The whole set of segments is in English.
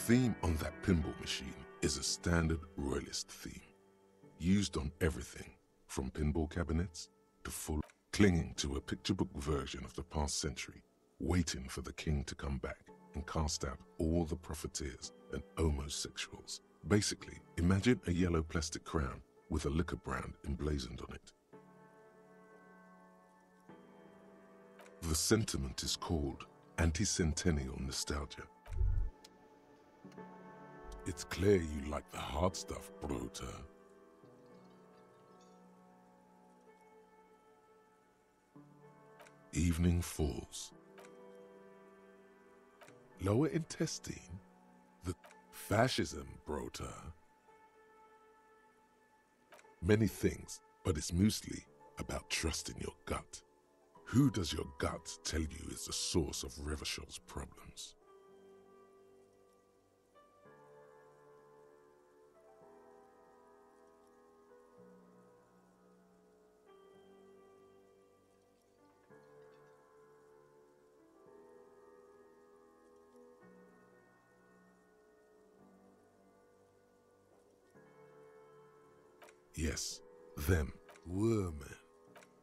theme on that pinball machine is a standard royalist theme, used on everything from pinball cabinets to full, clinging to a picture book version of the past century, waiting for the king to come back and cast out all the profiteers and homosexuals. Basically, imagine a yellow plastic crown with a liquor brand emblazoned on it. The sentiment is called anti-centennial nostalgia. It's clear you like the hard stuff, Brota. Evening falls. Lower intestine? The fascism, Brota. Many things, but it's mostly about trusting your gut. Who does your gut tell you is the source of Revachel's problems? Yes, them. Women.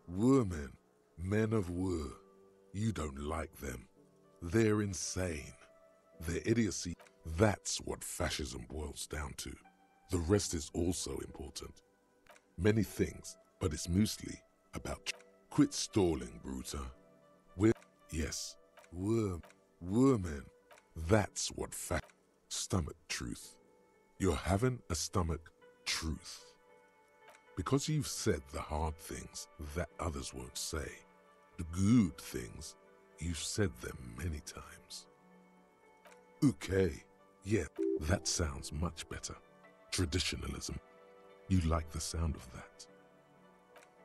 Women. Men of war. You don't like them. They're insane. Their idiocy. That's what fascism boils down to. The rest is also important. Many things, but it's mostly about quit stalling, Bruta. Yes. Woman. That's what stomach truth. You're having a stomach truth. Because you've said the hard things that others won't say. The good things, you've said them many times. Okay, yeah, that sounds much better. Traditionalism. You like the sound of that.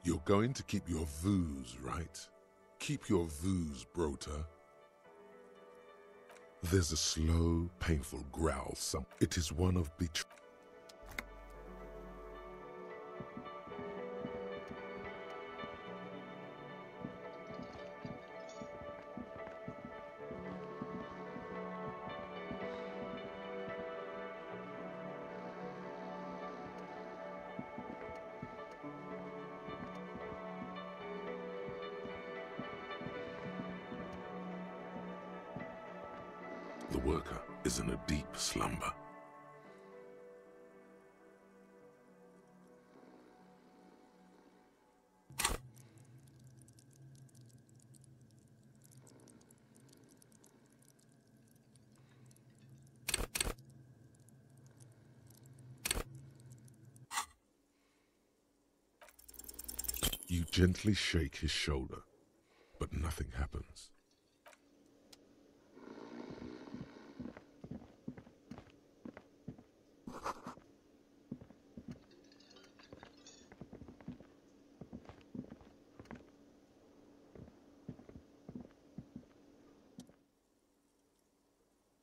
You're going to keep your views, right? Keep your views, Brota. There's a slow, painful growl. It is one of betrayal. The worker is in a deep slumber. You gently shake his shoulder, but nothing happens.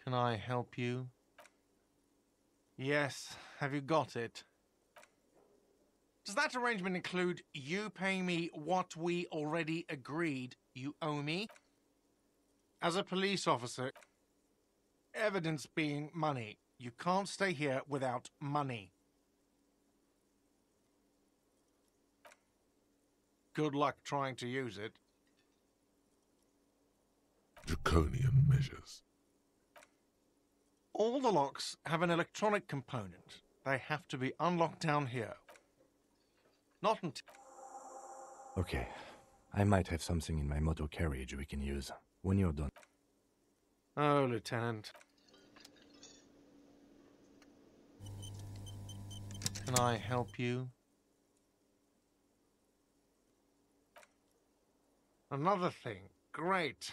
Can I help you? Yes, have you got it? Does that arrangement include you paying me what we already agreed you owe me? As a police officer, evidence being money, you can't stay here without money. Good luck trying to use it. Draconian measures. All the locks have an electronic component. They have to be unlocked down here. Not until... Okay, I might have something in my motor carriage we can use when you're done. Oh, Lieutenant. Can I help you? Another thing. Great.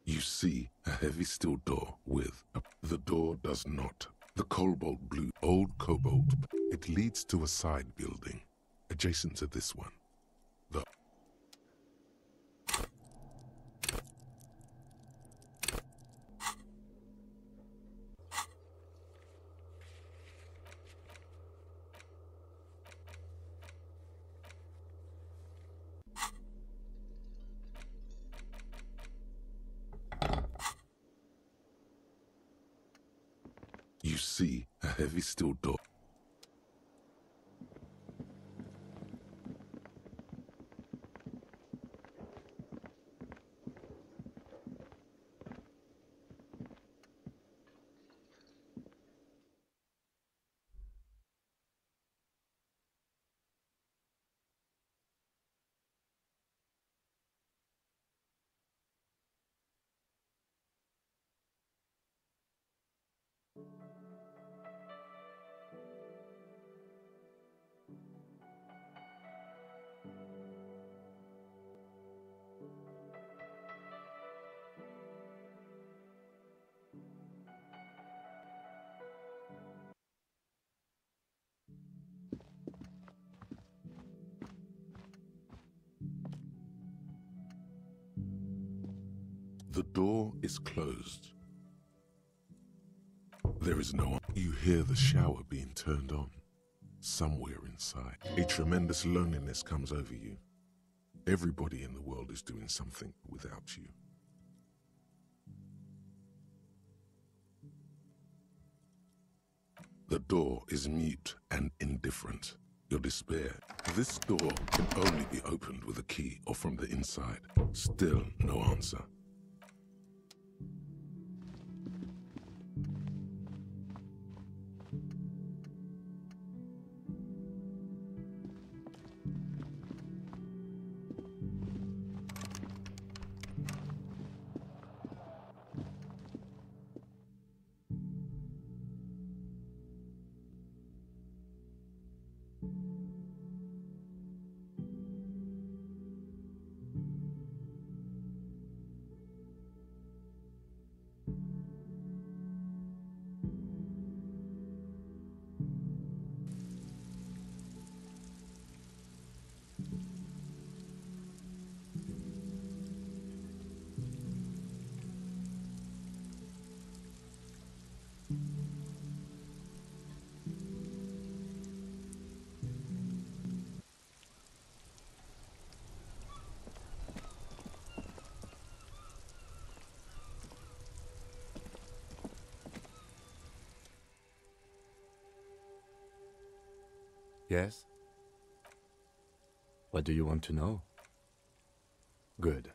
You see a heavy steel door with the door does not. The cobalt blue, old cobalt. It leads to a side building adjacent to this one. You see a heavy steel door. The door is closed. There is no one. You hear the shower being turned on. Somewhere inside, a tremendous loneliness comes over you. Everybody in the world is doing something without you. The door is mute and indifferent. Your despair. This door can only be opened with a key or from the inside. Still no answer. Yes? What do you want to know? Good.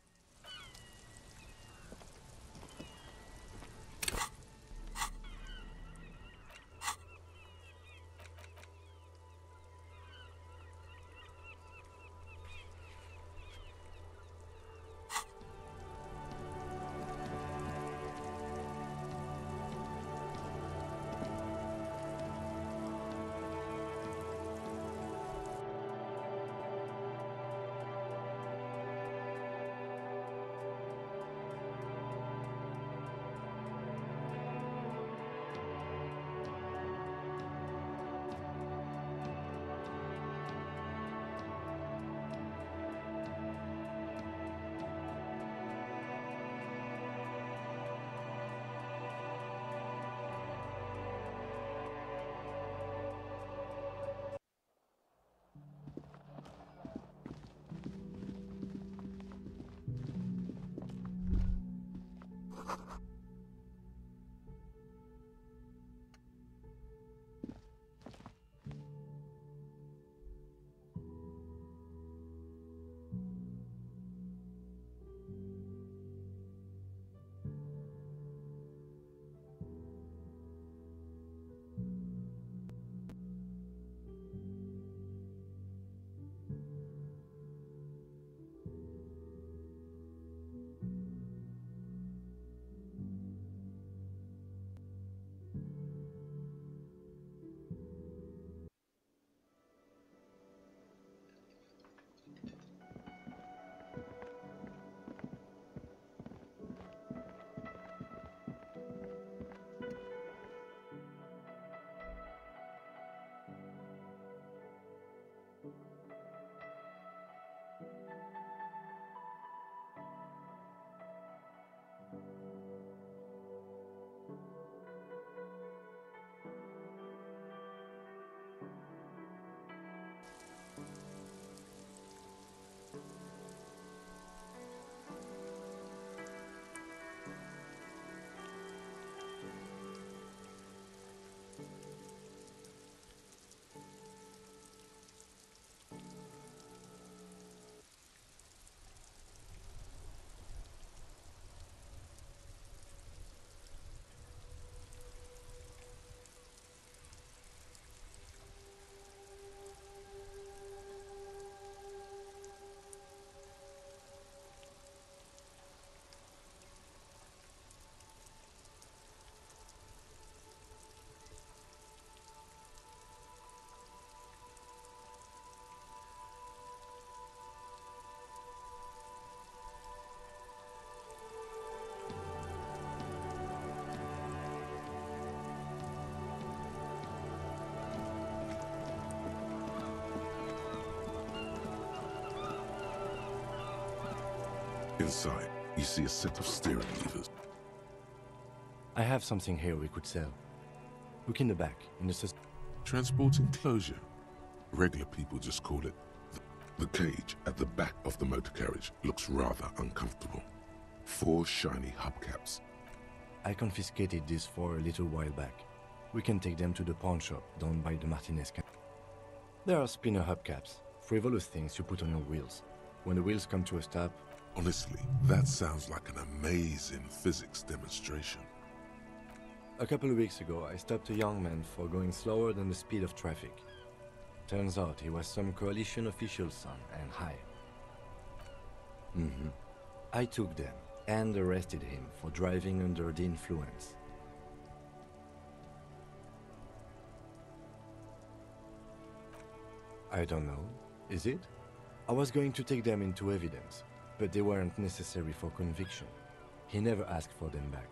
Inside, you see a set of steering levers. I have something here we could sell. Look in the back, in the Transport enclosure. Regular people just call it. The cage at the back of the motor carriage looks rather uncomfortable. 4 shiny hubcaps. I confiscated these for a little while back. We can take them to the pawn shop down by the Martinez camp. There are spinner hubcaps, frivolous things you put on your wheels. When the wheels come to a stop... Honestly, that sounds like an amazing physics demonstration. A couple of weeks ago, I stopped a young man for going slower than the speed of traffic. Turns out he was some coalition official's son and high. I took them and arrested him for driving under the influence. I don't know. Is it? I was going to take them into evidence, but they weren't necessary for conviction. He never asked for them back.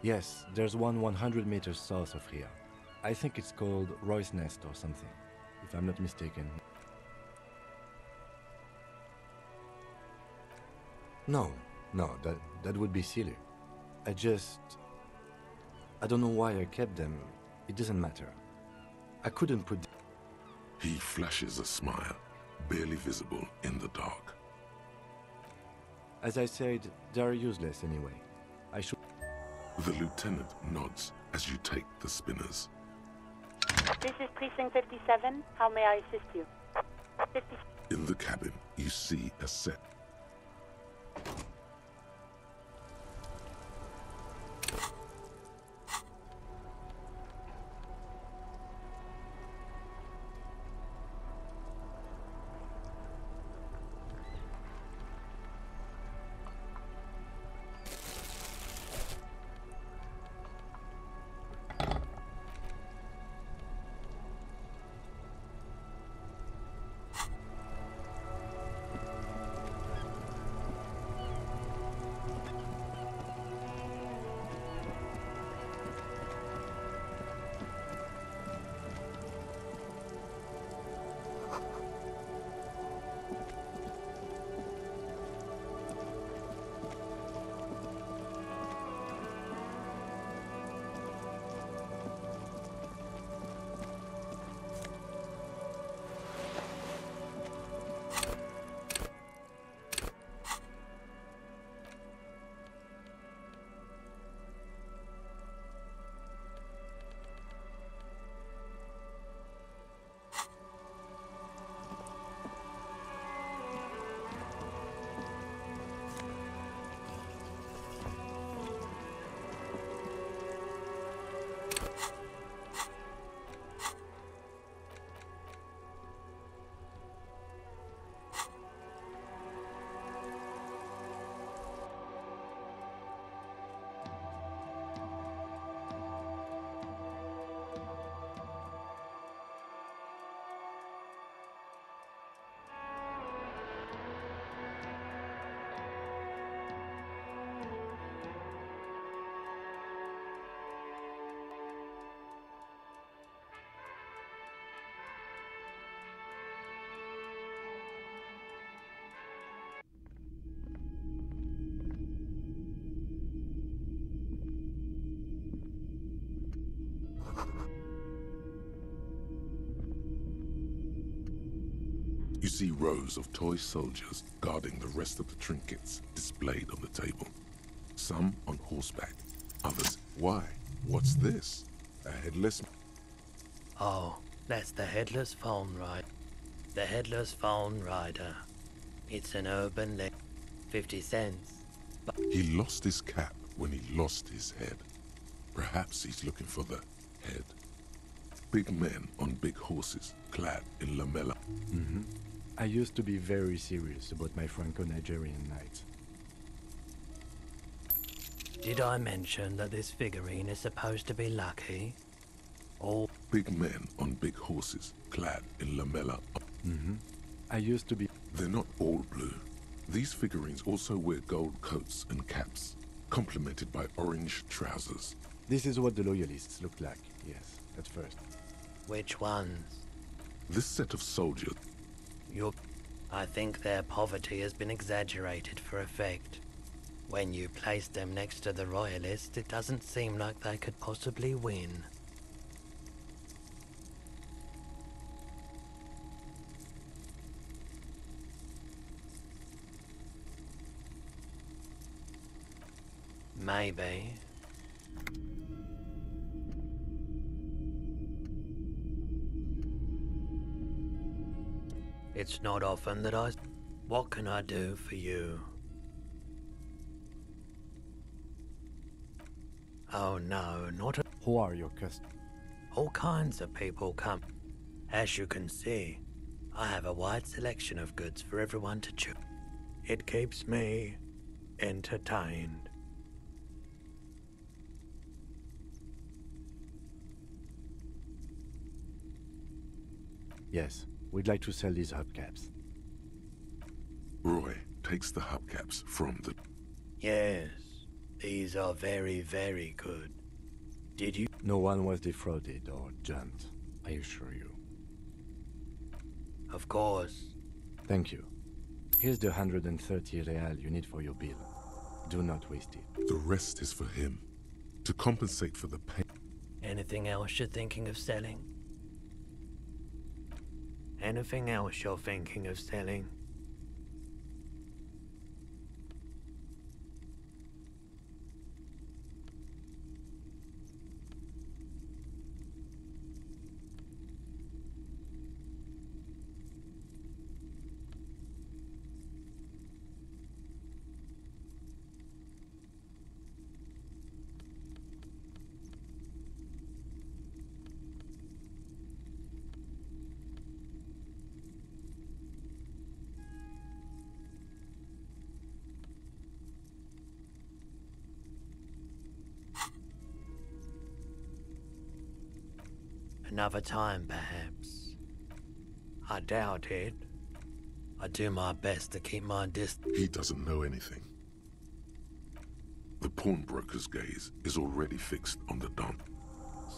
Yes, there's one 100 meters south of here. I think it's called Roy's Nest or something, if I'm not mistaken. No, that would be silly. I don't know why I kept them. It doesn't matter. I couldn't put... He flashes a smile, barely visible in the dark. As I said, they're useless anyway. I should... The lieutenant nods as you take the spinners. This is Precinct 57. How may I assist you? In the cabin, you see a set. You see rows of toy soldiers guarding the rest of the trinkets displayed on the table. Some on horseback, others... Why? What's this? A headless... Oh, that's the headless phone rider. The headless phone rider. It's an urban leg. 50 cents. He lost his cap when he lost his head. Perhaps he's looking for the head. Big men on big horses, clad in lamella. I used to be very serious about my Franco-Nigerian nights. Did I mention that this figurine is supposed to be lucky? All Big men on big horses, clad in lamella. I used to be... They're not all blue. These figurines also wear gold coats and caps, complemented by orange trousers. This is what the loyalists looked like, yes, at first. which ones? This set of soldiers... I think their poverty has been exaggerated for effect. When you place them next to the Royalists, it doesn't seem like they could possibly win. Maybe. It's not often that I... What can I do for you? Oh no, not a... Who are your customers? All kinds of people come. As you can see, I have a wide selection of goods for everyone to choose. It keeps me entertained. Yes, we'd like to sell these hubcaps. Roy takes the hubcaps from the... Yes, these are very, very good. Did you? No one was defrauded or jumped, I assure you. Of course. Thank you. Here's the 130 real you need for your bill. Do not waste it. The rest is for him, to compensate for the pain. Anything else you're thinking of selling? Anything else you're thinking of selling? Another time, perhaps. I doubt it. I do my best to keep my distance. He doesn't know anything. The pawnbroker's gaze is already fixed on the Don.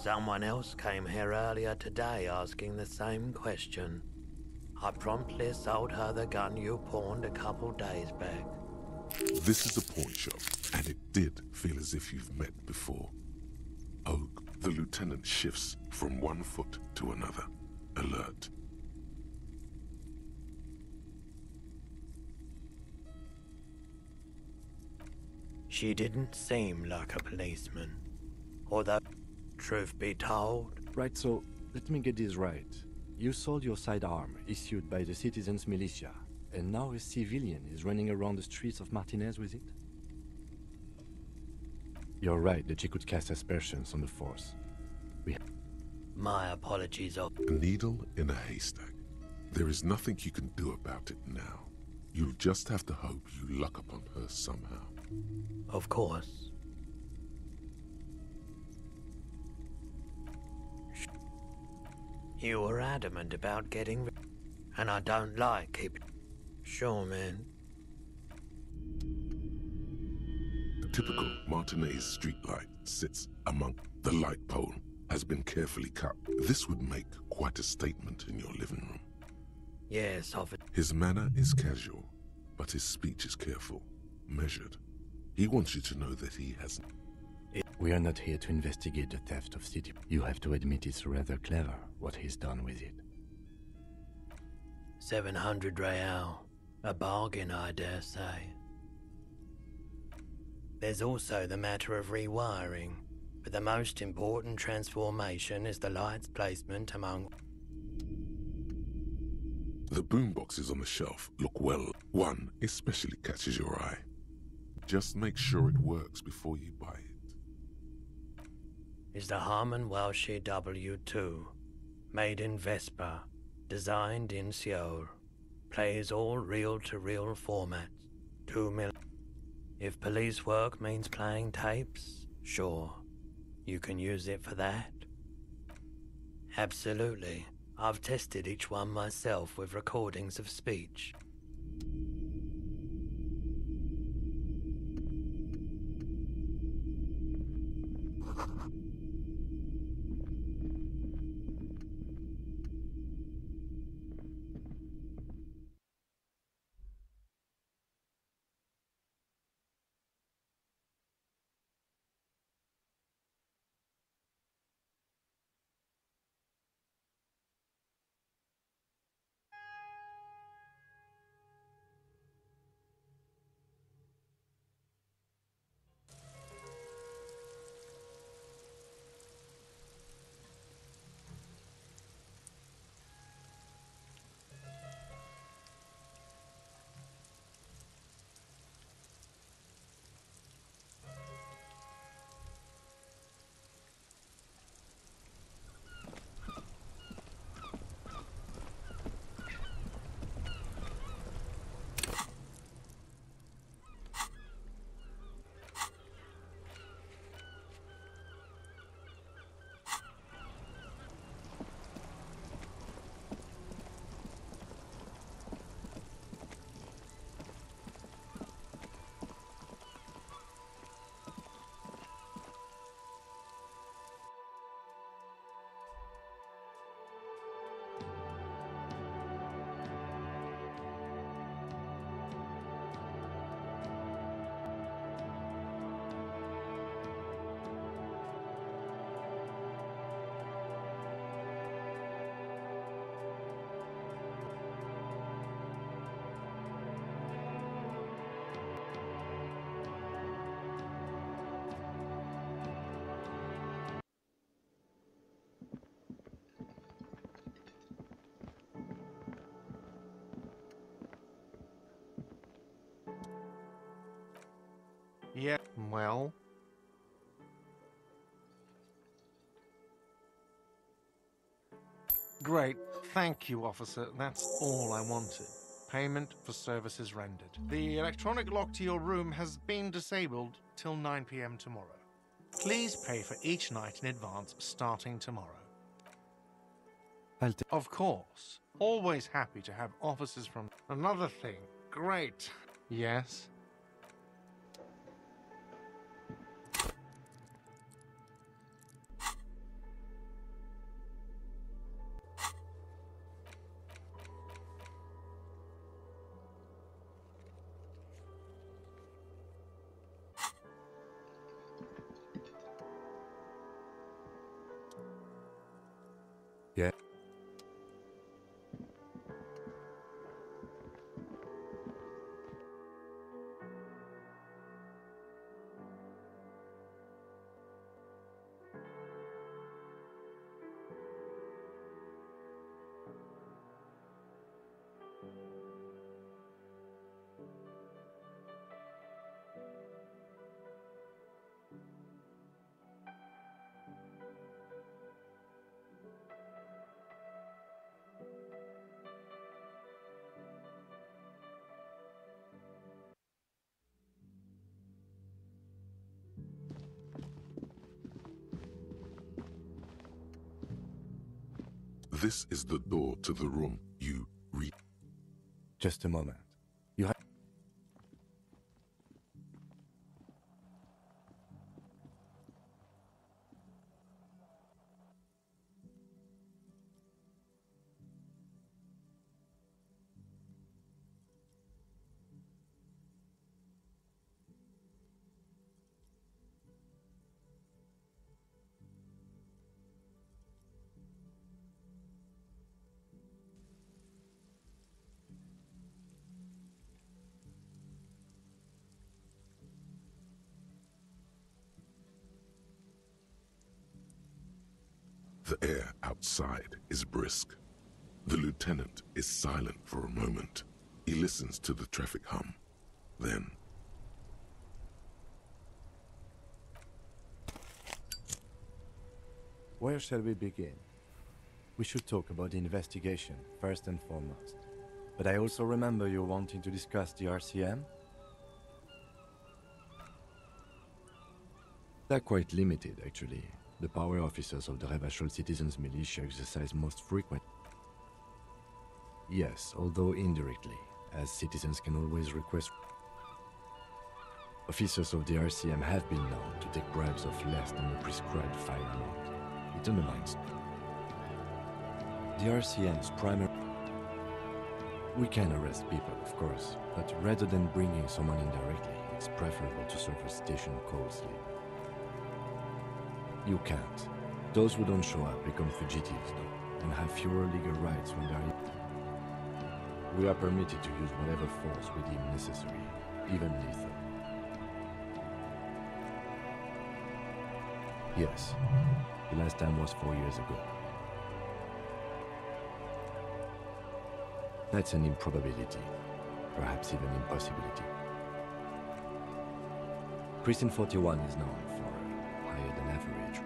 Someone else came here earlier today asking the same question. I promptly sold her the gun you pawned a couple days back. This is a pawn shop, and it did feel as if you've met before. Oh, the lieutenant shifts from one foot to another, alert. She didn't seem like a policeman. Although, truth be told... Right, so let me get this right. You sold your sidearm, issued by the citizens' militia, and now a civilian is running around the streets of Martinez with it? You're right that she could cast aspersions on the force. My apologies of... A needle in a haystack. There is nothing you can do about it now. You'll just have to hope you luck upon her somehow. Of course. You were adamant about getting rid... And I don't like keeping... Sure, man. The typical Martinez streetlight sits among the light pole, has been carefully cut. This would make quite a statement in your living room. Yes, officer. His manner is casual, but his speech is careful, measured. He wants you to know that he has... We are not here to investigate the theft of city. You have to admit it's rather clever what he's done with it. 700 real. A bargain, I dare say. There's also the matter of rewiring, but the most important transformation is the light's placement among... The boomboxes on the shelf look well. One especially catches your eye. Just make sure it works before you buy it. Is the Harman Welsh W2, made in Vespa, designed in Seoul, plays all reel-to-reel formats, 2 mil. If police work means playing tapes, sure, you can use it for that. Absolutely. I've tested each one myself with recordings of speech. Yeah, well... Great. Thank you, officer. That's all I wanted. Payment for services rendered. The electronic lock to your room has been disabled till 9 p.m. tomorrow. Please pay for each night in advance starting tomorrow. Of course. Always happy to have officers from... Another thing. Great. Yes? Yeah. This is the door to the room you read. Just a moment. You have... The air outside is brisk. The lieutenant is silent for a moment. He listens to the traffic hum. Then... Where shall we begin? We should talk about the investigation, first and foremost. But I also remember you wanting to discuss the RCM? They're quite limited, actually. The power officers of the Revachol Citizens Militia exercise most frequent. Yes, although indirectly, as citizens can always request. Officers of the RCM have been known to take bribes of less than the prescribed fine amount. It undermines the RCM's primary... We can arrest people, of course, but rather than bringing someone in directly, it's preferable to serve a station coldly. You can't. Those who don't show up become fugitives, though, and have fewer legal rights when they're... We are permitted to use whatever force we deem necessary, even lethal. Yes, the last time was 4 years ago. That's an improbability, perhaps even impossibility. Precinct 41 is known for higher than average.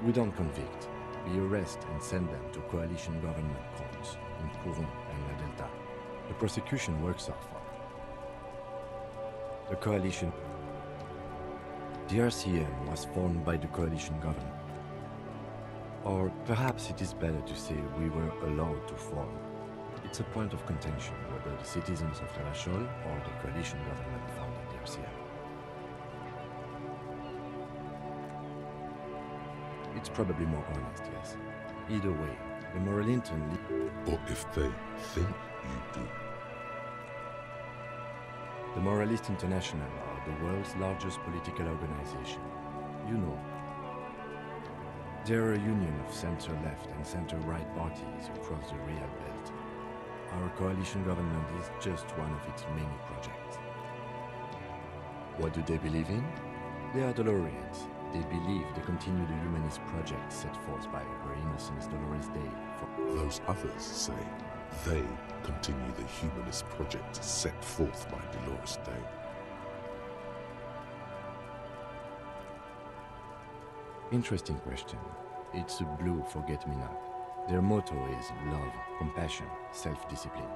We don't convict. We arrest and send them to coalition government courts in Courron and La Delta. The prosecution works off the coalition. The RCM was formed by the coalition government. Or perhaps it is better to say we were allowed to form. It's a point of contention whether the citizens of Revachol or the coalition government founded the RCM. It's probably more honest, yes. Either way, the moral intent... Or if they think you do. The Moralist International are the world's largest political organization. You know. They're a union of center-left and center-right parties across the Real Belt. Our coalition government is just one of its many projects. What do they believe in? They are Dolorians. They believe they continue the humanist project set forth by Her Innocence Dolores Day. Those others say they continue the humanist project set forth by Dolores Day. Interesting question. It's a blue forget-me-not. Their motto is love, compassion, self-discipline.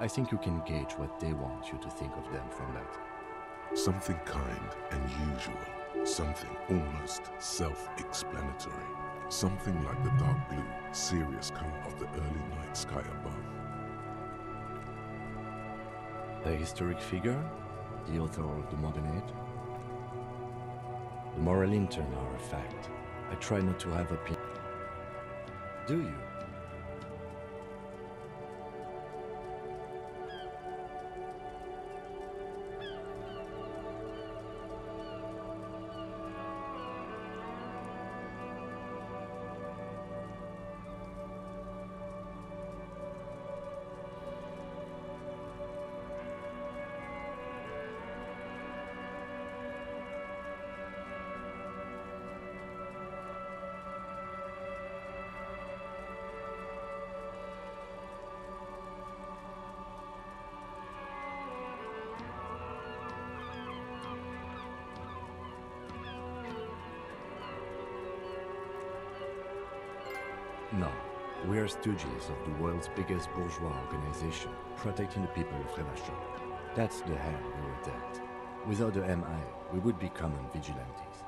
I think you can gauge what they want you to think of them from that. Something kind and usual. Something almost self-explanatory. Something like the dark blue, serious color of the early night sky above. A historic figure? The author of the modern age? The moral intern are a fact. I try not to have opinion. Do you? No, we are stooges of the world's biggest bourgeois organization, protecting the people of Revachon. That's the hand we were dealt. Without the MI, we would be common vigilantes.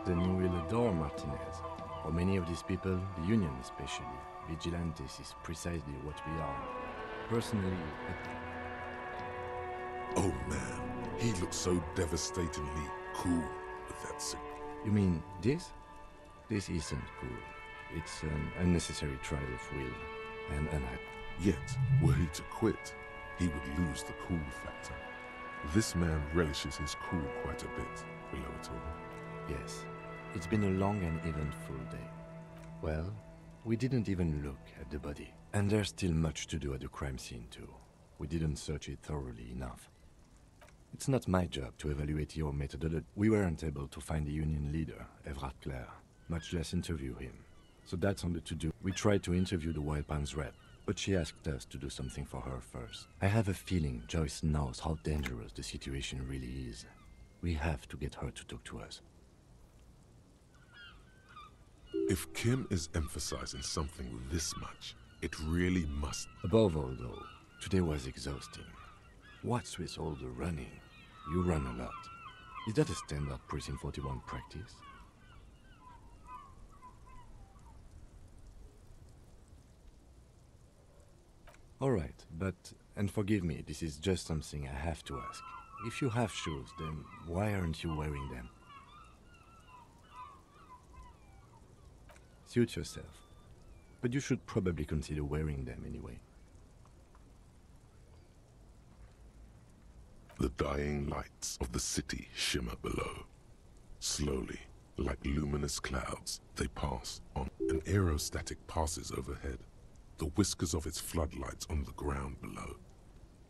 Then you will adore Martinez. For many of these people, the Union especially, vigilantes is precisely what we are. Personally, Oh man, he looks so devastatingly cool with that cigarette. You mean this? This isn't cool. It's an unnecessary trial of will and Yet, were he to quit, he would lose the cool factor. This man relishes his cool quite a bit, below it all. Yes, it's been a long and eventful day. Well, we didn't even look at the body. And there's still much to do at the crime scene too. We didn't search it thoroughly enough. It's not my job to evaluate your methodology. We weren't able to find the union leader, Everard Clare, much less interview him. So that's on the to-do. We tried to interview the Wild Pines rep, but she asked us to do something for her first. I have a feeling Joyce knows how dangerous the situation really is. We have to get her to talk to us. If Kim is emphasizing something this much, it really must. Above all, though, today was exhausting. What's with all the running? You run a lot. Is that a standard Precinct 41 practice? Alright, but, and forgive me, this is just something I have to ask. If you have shoes, then why aren't you wearing them? Suit yourself. But you should probably consider wearing them anyway. The dying lights of the city shimmer below. Slowly, like luminous clouds, they pass on. An aerostatic passes overhead, the whiskers of its floodlights on the ground below.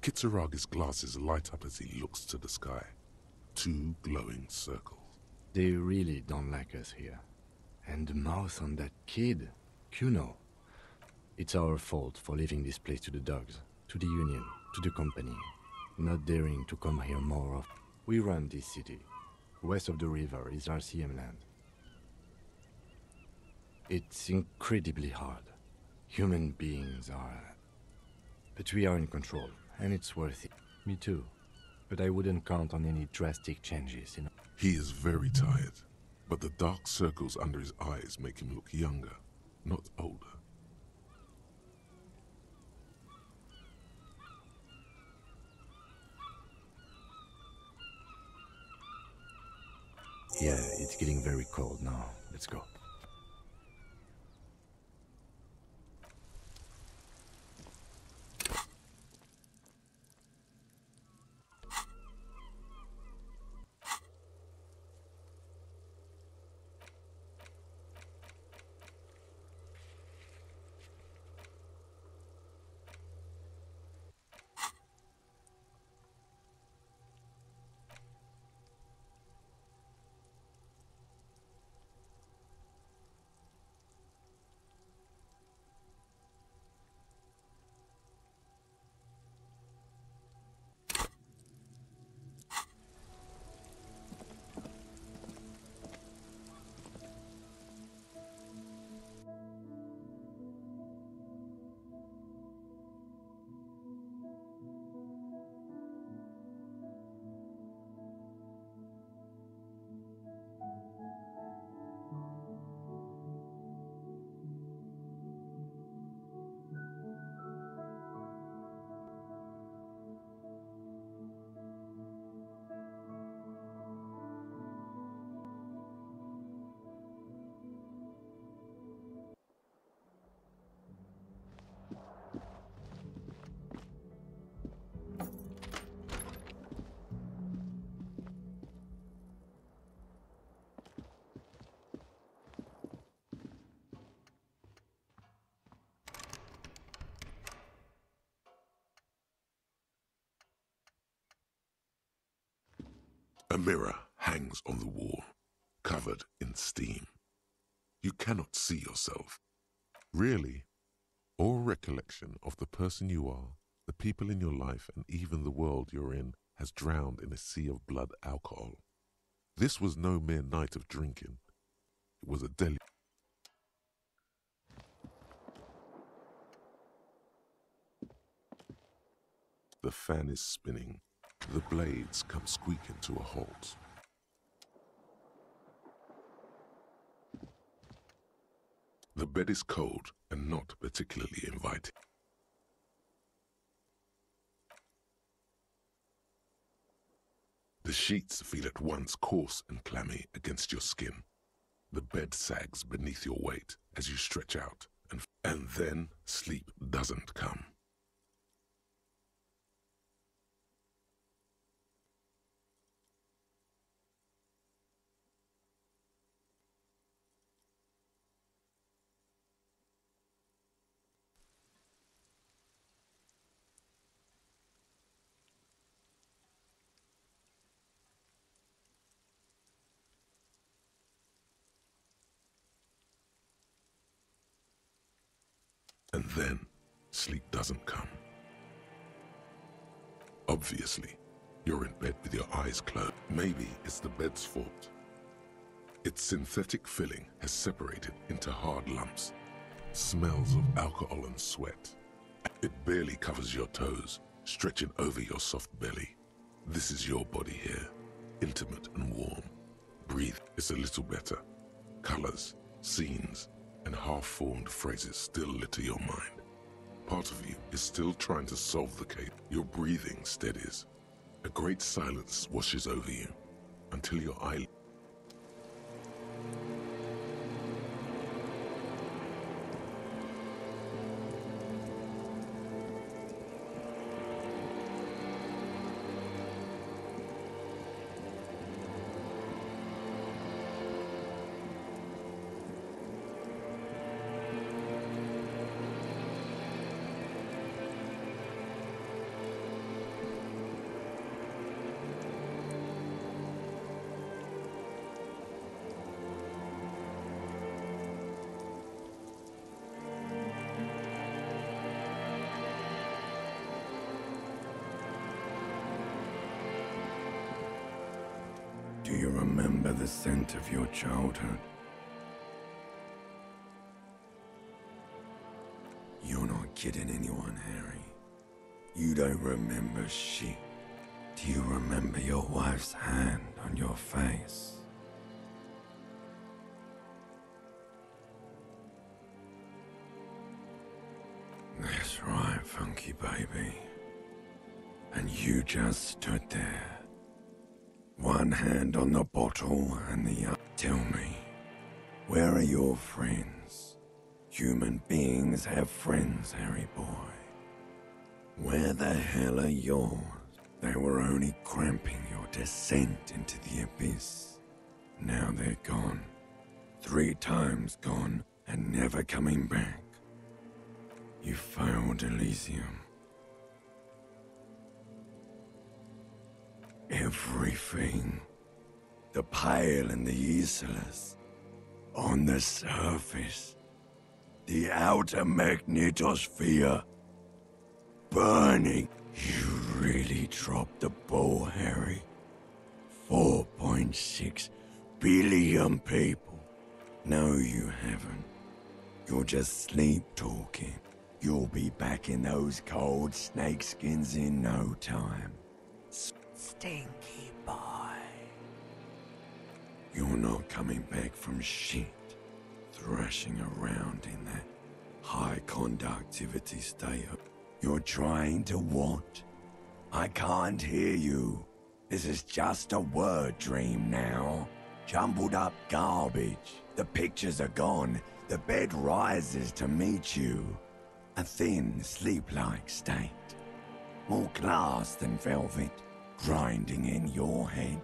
Kitsuraga's glasses light up as he looks to the sky. Two glowing circles. They really don't like us here. And the mouth on that kid, Kuno. It's our fault for leaving this place to the dogs, to the union, to the company. Not daring to come here more often. We run this city. West of the river is RCM land. It's incredibly hard. Human beings are... But we are in control, and it's worth it. Me too. But I wouldn't count on any drastic changes, He is very tired, but the dark circles under his eyes make him look younger, not older. Yeah, it's getting very cold now. Let's go. A mirror hangs on the wall, covered in steam. You cannot see yourself. Really, all recollection of the person you are, the people in your life, and even the world you're in has drowned in a sea of blood alcohol. This was no mere night of drinking. It was a deluge. The fan is spinning. The blades come squeaking to a halt. The bed is cold and not particularly inviting. The sheets feel at once coarse and clammy against your skin. The bed sags beneath your weight as you stretch out, and then sleep doesn't come. And then, sleep doesn't come. Obviously, you're in bed with your eyes closed. Maybe it's the bed's fault. Its synthetic filling has separated into hard lumps. Smells of alcohol and sweat. It barely covers your toes, stretching over your soft belly. This is your body here, intimate and warm. Breathe is a little better. Colors, scenes, and half-formed phrases still litter your mind. Part of you is still trying to solve the case. Your breathing steadies. A great silence washes over you until your eyelids. Do you remember the scent of your childhood? You're not kidding anyone, Harry. You don't remember shit. Do you remember your wife's hand on your face? That's right, funky baby. And you just stood there. One hand on the bottle and the other. Tell me, where are your friends? Human beings have friends, Harry boy. Where the hell are yours? They were only cramping your descent into the abyss. Now they're gone. 3 times gone and never coming back. You failed Elysium. Everything, the pale and the useless, on the surface, the outer magnetosphere, burning. You really dropped the ball, Harry. 4.6 billion people. No, you haven't. You're just sleep-talking. You'll be back in those cold snakeskins in no time. Stinky boy. You're not coming back from shit, thrashing around in that high conductivity state. You're trying to what? I can't hear you. This is just a word dream now. Jumbled up garbage. The pictures are gone. The bed rises to meet you. A thin, sleep-like state. More glass than velvet. Grinding in your head.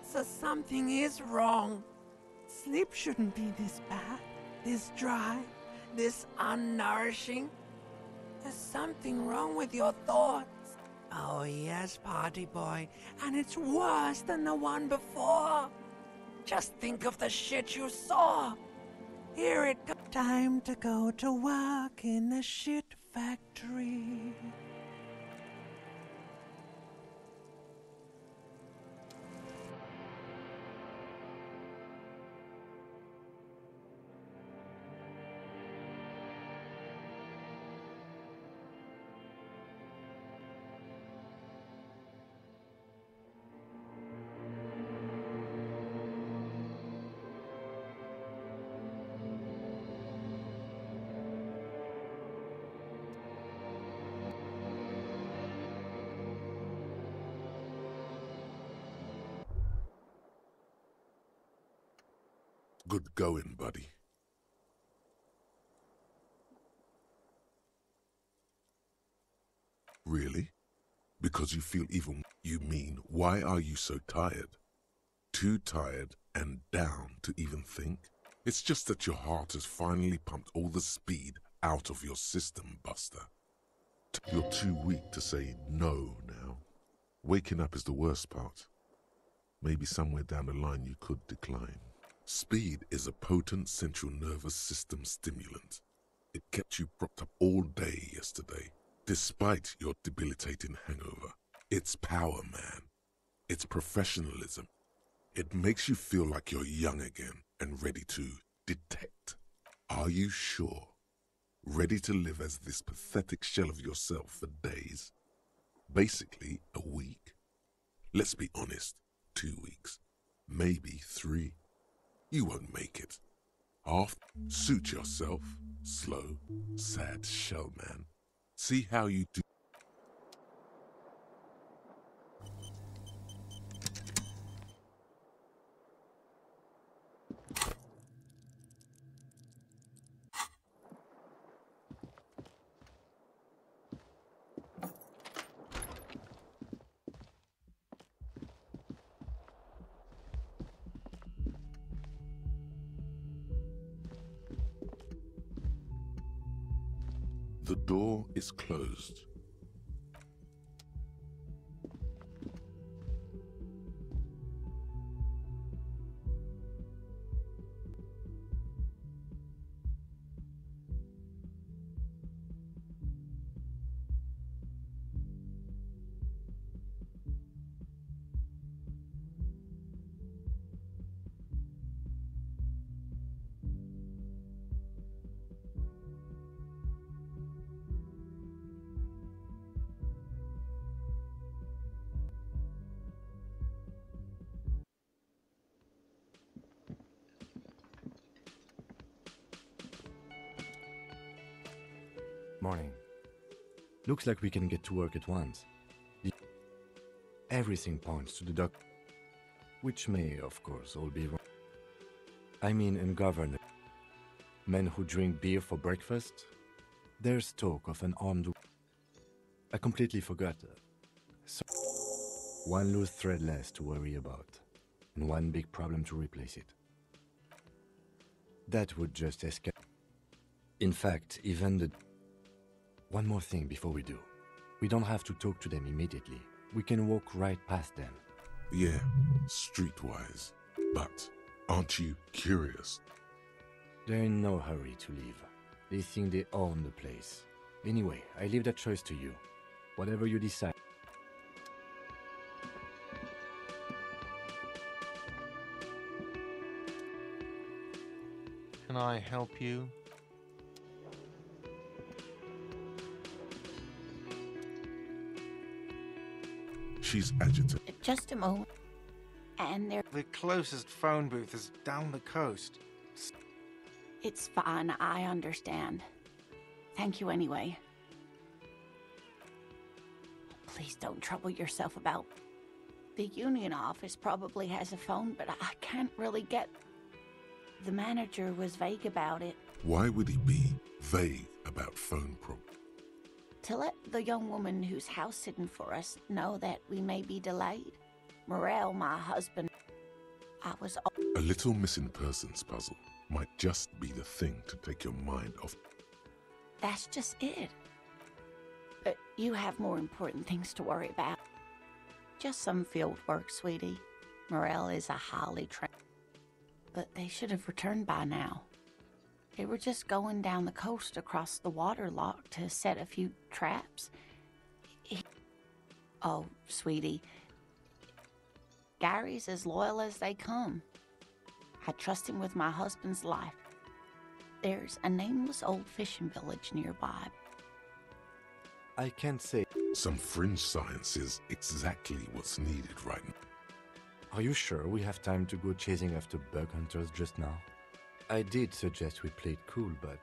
So something is wrong. Sleep shouldn't be this bad, this dry, this unnourishing. There's something wrong with your thoughts. Oh yes, party boy, and it's worse than the one before. Just think of the shit you saw. Here it comes. Time to go to work in the shit factory. Good going, buddy. Really? Because you feel even... You mean, why are you so tired? Too tired and down to even think? It's just that your heart has finally pumped all the speed out of your system, Buster. You're too weak to say no now. Waking up is the worst part. Maybe somewhere down the line you could decline. Speed is a potent central nervous system stimulant. It kept you propped up all day yesterday, despite your debilitating hangover. It's power, man. It's professionalism. It makes you feel like you're young again and ready to detect. Are you sure? Ready to live as this pathetic shell of yourself for days? Basically, a week. Let's be honest, 2 weeks. Maybe 3. You won't make it. Suit yourself, slow, sad shell man. See how you do. The door is closed. Morning. Looks like we can get to work at once. Everything points to the doctor, which may, of course, all be wrong. I mean, ungoverned. Men who drink beer for breakfast? There's talk of an armed... I completely forgot. So, one loose thread less to worry about, and one big problem to replace it. That would just escape. In fact, even the... One more thing before we do. We don't have to talk to them immediately. We can walk right past them. Yeah, streetwise. But aren't you curious? They're in no hurry to leave. They think they own the place. Anyway, I leave that choice to you. Whatever you decide. Can I help you? She's agitated. Just a moment. And there... The closest phone booth is down the coast. It's fine, I understand. Thank you anyway. Please don't trouble yourself about... The union office probably has a phone, but I can't really get... The manager was vague about it. Why would he be vague about phone problems? To let the young woman who's house-sitting for us know that we may be delayed. Morel, my husband... I was... A little missing persons puzzle might just be the thing to take your mind off. That's just it. You have more important things to worry about. Just some field work, sweetie. Morel is a highly trained... But they should have returned by now. They were just going down the coast across the waterlock to set a few traps. Oh, sweetie. Gary's as loyal as they come. I trust him with my husband's life. There's a nameless old fishing village nearby. I can't say. Some fringe science is exactly what's needed right now. Are you sure we have time to go chasing after bug hunters just now? I did suggest we play it cool, but...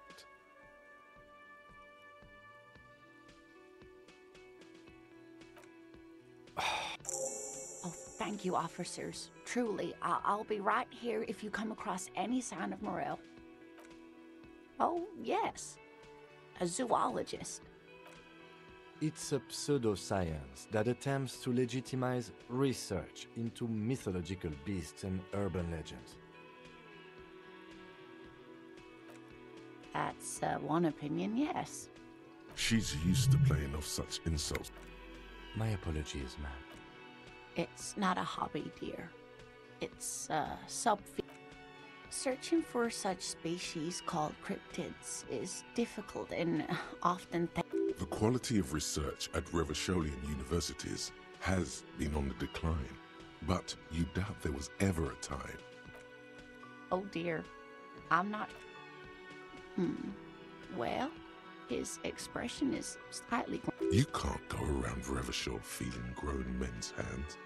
Oh, thank you, officers. Truly, I'll be right here if you come across any sign of Morel. Oh, yes. A zoologist. It's a pseudoscience that attempts to legitimize research into mythological beasts and urban legends. That's one opinion, yes. She's used to playing off such insults. My apologies, ma'am. It's not a hobby, dear. It's sub-field. Searching for such species called cryptids is difficult and often... The quality of research at Revacholian universities has been on the decline, but you doubt there was ever a time. Oh dear, I'm not... Well, his expression is slightly... You can't go around Revachol feeling grown men's hands.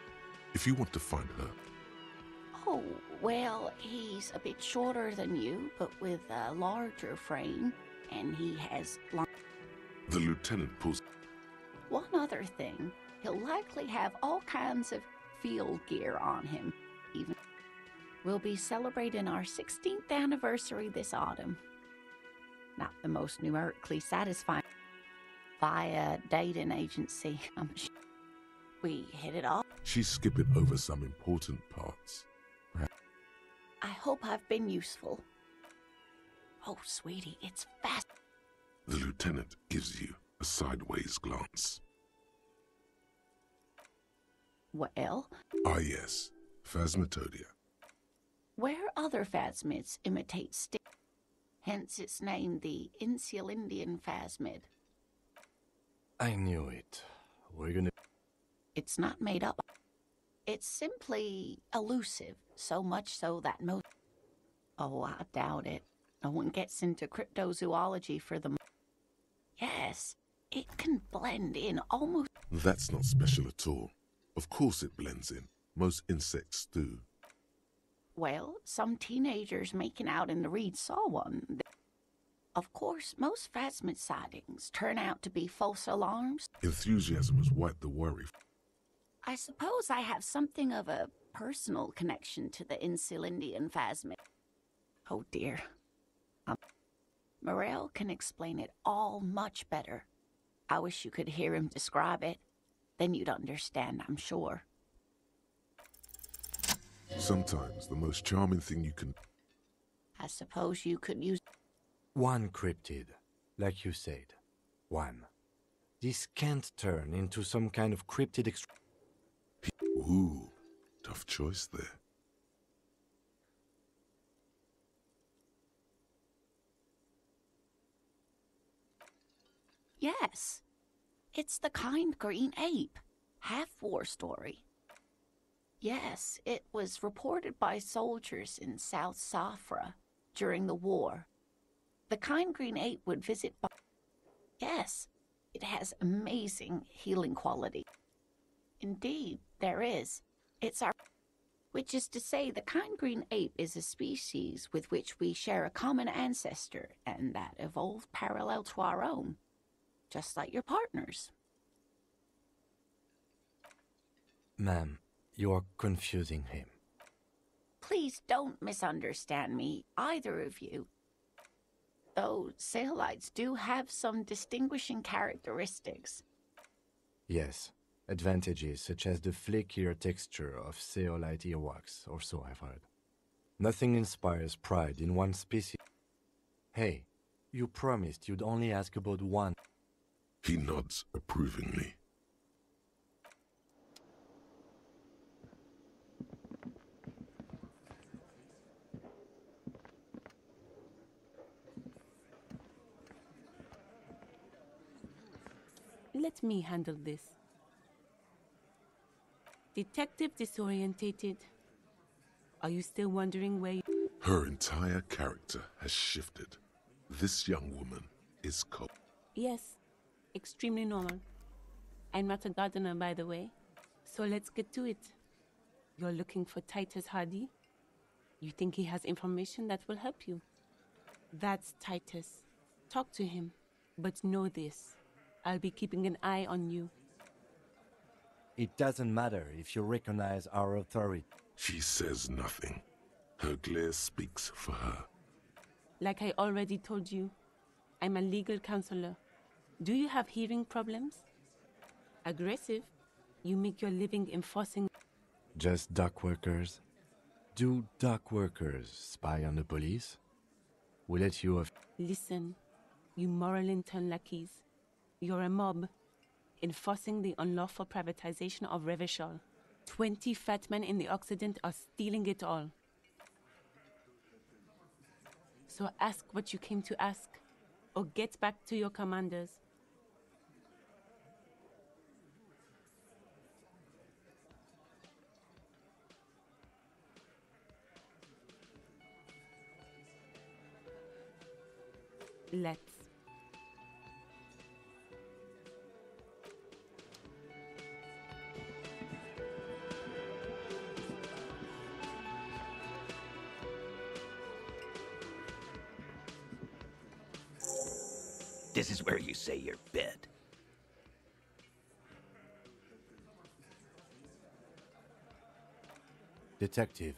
If you want to find her... Oh, well, he's a bit shorter than you, but with a larger frame, and he has long... The lieutenant pulls... One other thing, he'll likely have all kinds of field gear on him, even... We'll be celebrating our 16th anniversary this autumn. Not the most numerically satisfying via dating agency, I'm sure. We hit it off. She's skipping over some important parts. I hope I've been useful. Oh, sweetie, it's fast. The lieutenant gives you a sideways glance. Well? Ah, yes. Phasmatodea. Where other phasmids imitate stick, hence its name the Insulindian phasmid. I knew it. We're gonna... It's not made up. It's simply elusive, so much so that most... Oh, I doubt it. No one gets into cryptozoology for the... Yes, it can blend in almost... That's not special at all. Of course it blends in. Most insects do. Well, some teenagers making out in the reeds saw one. Of course, most phasmid sightings turn out to be false alarms. Enthusiasm has wiped the worry. I suppose I have something of a personal connection to the Insulindian phasmid. Oh dear. Morel can explain it all much better. I wish you could hear him describe it. Then you'd understand, I'm sure. Sometimes the most charming thing you can... I suppose you could use... One cryptid, like you said. One. This can't turn into some kind of cryptid Ooh, tough choice there. Yes. It's the kind green ape. Half-war story. Yes, it was reported by soldiers in South Safra during the war. The kind green ape would visit... Yes, it has amazing healing quality. Indeed, there is. It's our... Which is to say, the kind green ape is a species with which we share a common ancestor, and that evolved parallel to our own. Just like your partners. Ma'am, you're confusing him. Please don't misunderstand me, either of you. Though Sailites do have some distinguishing characteristics. Yes, advantages such as the flakier texture of Sailite earwax, or so I've heard. Nothing inspires pride in one species. Hey, you promised you'd only ask about one. He nods approvingly. Let me handle this. Detective disorientated. Are you still wondering where you... Her entire character has shifted. This young woman is cold. Yes, extremely normal. I'm not a gardener, by the way. So let's get to it. You're looking for Titus Hardy? You think he has information that will help you? That's Titus. Talk to him. But know this. I'll be keeping an eye on you. It doesn't matter if you recognize our authority. She says nothing. Her glare speaks for her. Like I already told you, I'm a legal counselor. Do you have hearing problems? Aggressive? You make your living enforcing... Just dock workers? Do dock workers spy on the police? We let you off. Listen, you moral intern lackeys. You're a mob, enforcing the unlawful privatization of Revachol. 20 fat men in the Occident are stealing it all. So ask what you came to ask, or get back to your commanders. Let's. This is where you say your bid. Detective.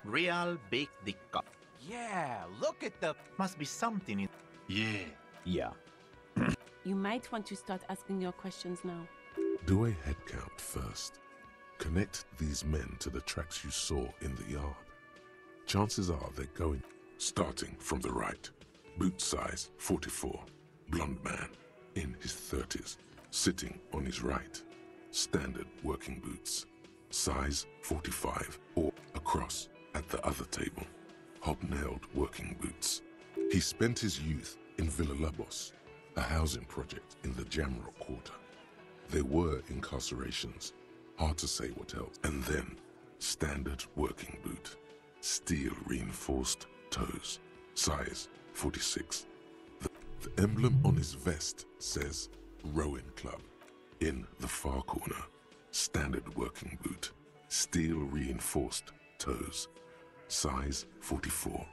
Real big dick. Yeah, look at the... Must be something in... Yeah. You might want to start asking your questions now. Do a head count first. Connect these men to the tracks you saw in the yard. Chances are they're going... Starting from the right. Boot size 44. Blonde man in his 30s. Sitting on his right. Standard working boots. Size 45 or across at the other table. Hobnailed working boots. He spent his youth in Villa Labos, a housing project in the Jamrock quarter. There were incarcerations, hard to say what else. And then, standard working boot, steel reinforced toes, size 46. The emblem on his vest says Rowing Club. In the far corner, standard working boot, steel reinforced toes, size 44.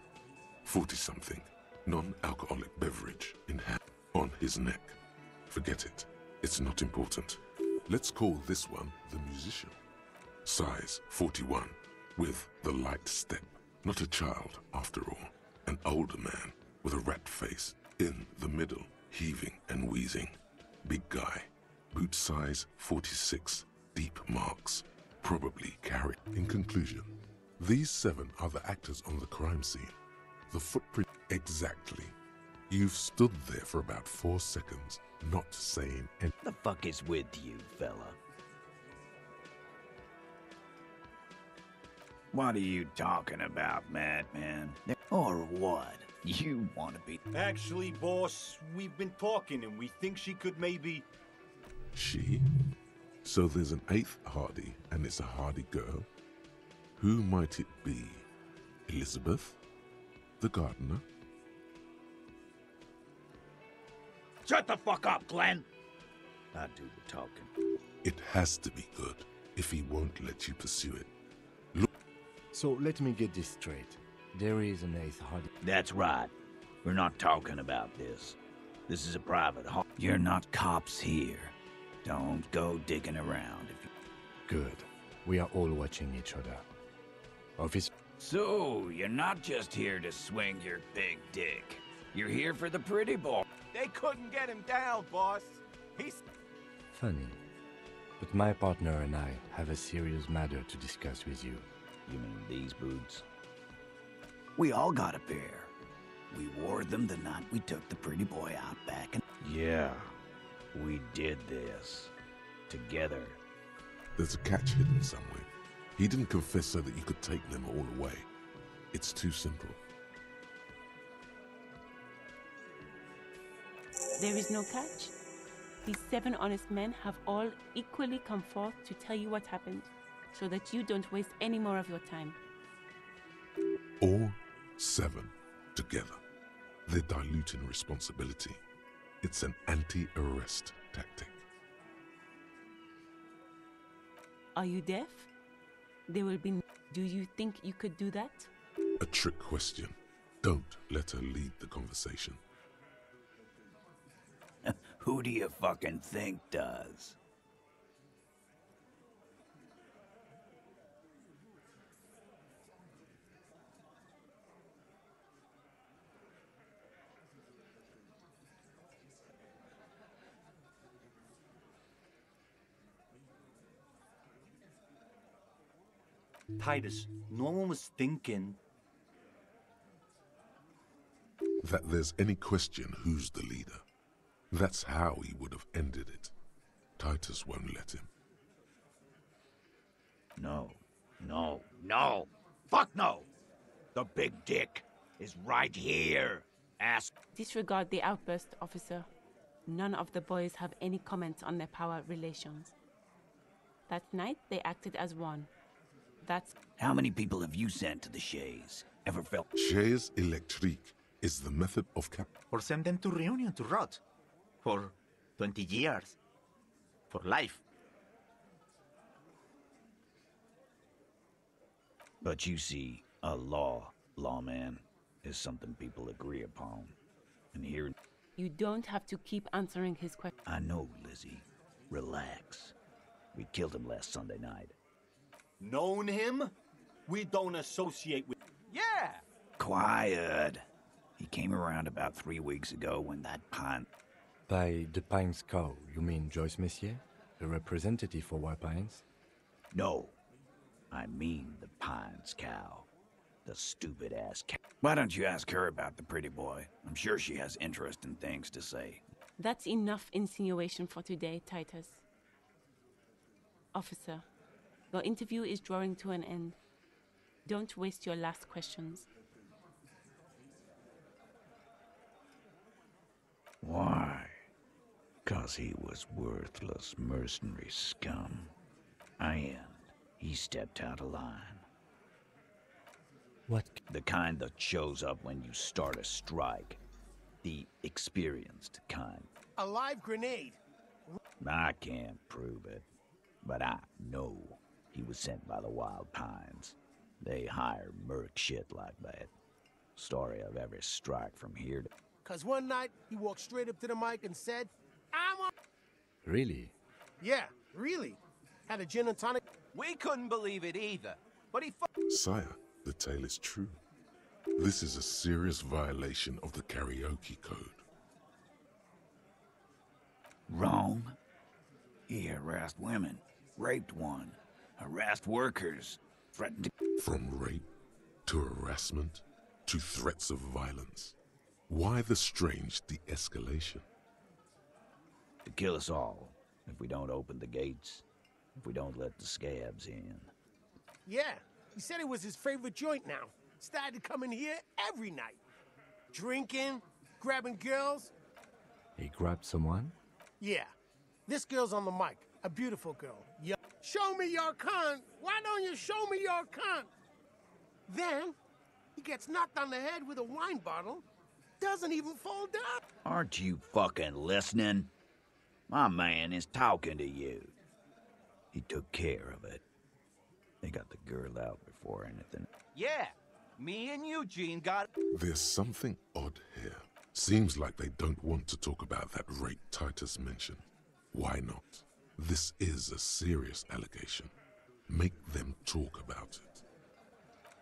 40-something, non-alcoholic beverage in hand on his neck. Forget it. It's not important. Let's call this one the musician. Size 41, with the light step. Not a child, after all. An older man with a rat face. In the middle, heaving and wheezing. Big guy. Boot size 46. Deep marks. Probably carried. In conclusion, these 7 are the actors on the crime scene. The footprint... Exactly. You've stood there for about 4 seconds, not saying anything. The fuck is with you, fella? What are you talking about, madman? Or what? You want to be... Actually, boss, we've been talking and we think she could maybe... She? So there's an 8th Hardy, and it's a Hardy girl? Who might it be? Elizabeth? The gardener? Shut the fuck up, Glenn! I do the talking. It has to be good, if he won't let you pursue it. So let me get this straight. There is an 8th Hardy. That's right. We're not talking about this. This is a private home. You're not cops here. Don't go digging around if you... Good. We are all watching each other. Officer... So, you're not just here to swing your big dick. You're here for the pretty boy. They couldn't get him down, boss. He's... Funny. But my partner and I have a serious matter to discuss with you. You mean these boots? We all got a pair. We wore them the night we took the pretty boy out back in... Yeah, we did this. Together. There's a catch hidden somewhere. He didn't confess so that you could take them all away. It's too simple. There is no catch. These 7 honest men have all equally come forth to tell you what happened, so that you don't waste any more of your time. All 7 together. They're diluting responsibility. It's an anti-arrest tactic. Are you deaf? There will be... Do you think you could do that? A trick question. Don't let her lead the conversation. Who do you fucking think does? Titus, no one was thinking that there's any question who's the leader. That's how he would have ended it. Titus won't let him. No. No. No. Fuck no! The big dick is right here. Ask... Disregard the outburst, officer. None of the boys have any comments on their power relations. That night, they acted as one. That's... How many people have you sent to the Shays? Ever felt... Chaise électrique is the method of cap... Or send them to Reunion to rot. For 20 years. For life. But you see, a lawman, is something people agree upon. And here... You don't have to keep answering his questions. I know, Lizzie. Relax. We killed him last Sunday night. known him? We don't associate with... Yeah! Quiet. He came around about 3 weeks ago when that pine... By the Pines cow, you mean Joyce Messier? The representative for White Pines? No. I mean the Pines cow. The stupid-ass cow. Why don't you ask her about the pretty boy? I'm sure she has interesting things to say. That's enough insinuation for today, Titus. Officer, your interview is drawing to an end. Don't waste your last questions. Why? 'Cause he was worthless mercenary scum. And he stepped out of line. What? The kind that shows up when you start a strike. The experienced kind. A live grenade. I can't prove it, but I know he was sent by the Wild Pines. They hire merc shit like that. Story of every strike from here to... 'Cause one night, he walked straight up to the mic and said, I'm a... Really? Yeah, really. Had a gin and tonic. We couldn't believe it either, but he Sire, the tale is true. This is a serious violation of the karaoke code. Wrong. He harassed women, raped one, harassed workers, threatened to... From rape to harassment to threats of violence. Why the strange de-escalation? To kill us all, if we don't open the gates, if we don't let the scabs in. Yeah, he said it was his favorite joint now. Started coming here every night. Drinking, grabbing girls. He grabbed someone? Yeah, this girl's on the mic. A beautiful girl. Yeah. Show me your cunt. Why don't you show me your cunt? Then, he gets knocked on the head with a wine bottle. Doesn't even fall down. Aren't you fucking listening? My man is talking to you. He took care of it. They got the girl out before anything. Yeah, me and Eugene got... There's something odd here. Seems like they don't want to talk about that rape Titus mentioned. Why not? This is a serious allegation. Make them talk about it.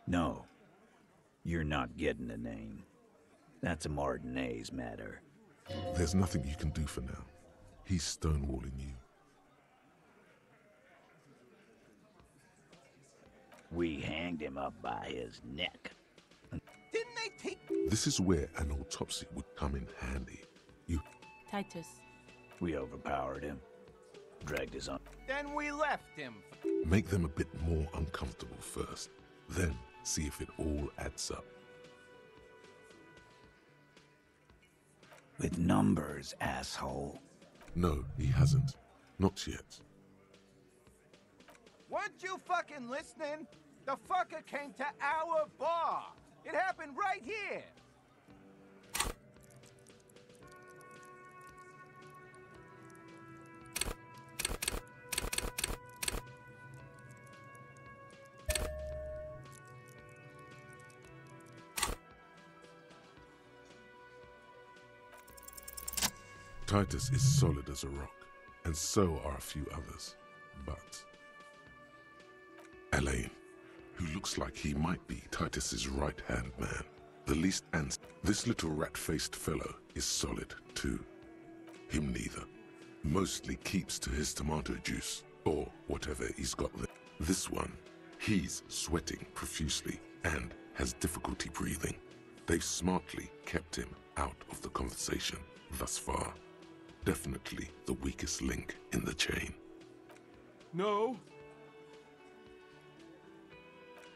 No. You're not getting a name. That's a Martinez matter. There's nothing you can do for now. He's stonewalling you. We hanged him up by his neck. Didn't they take... This is where an autopsy would come in handy. Titus. We overpowered him. Dragged his arm. Then we left him. Make them a bit more uncomfortable first, then see if it all adds up. With numbers, asshole. No, he hasn't. Not yet. Weren't you fucking listening? The fucker came to our bar. It happened right here. Titus is solid as a rock, and so are a few others. But Elaine, who looks like he might be Titus's right-hand man, the least this little rat-faced fellow is solid too. Him neither. Mostly keeps to his tomato juice, or whatever he's got there. This one, he's sweating profusely and has difficulty breathing. They've smartly kept him out of the conversation thus far. Definitely the weakest link in the chain. No.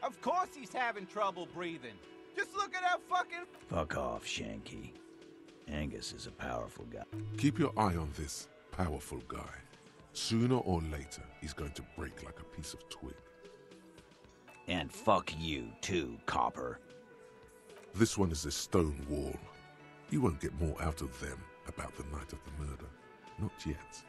Of course he's having trouble breathing. Just look at how fucking... Fuck off, Shanky. Angus is a powerful guy. Keep your eye on this powerful guy. Sooner or later, he's going to break like a piece of twig. And fuck you, too, Copper. This one is a stone wall. You won't get more out of them about the night of the murder. Not yet.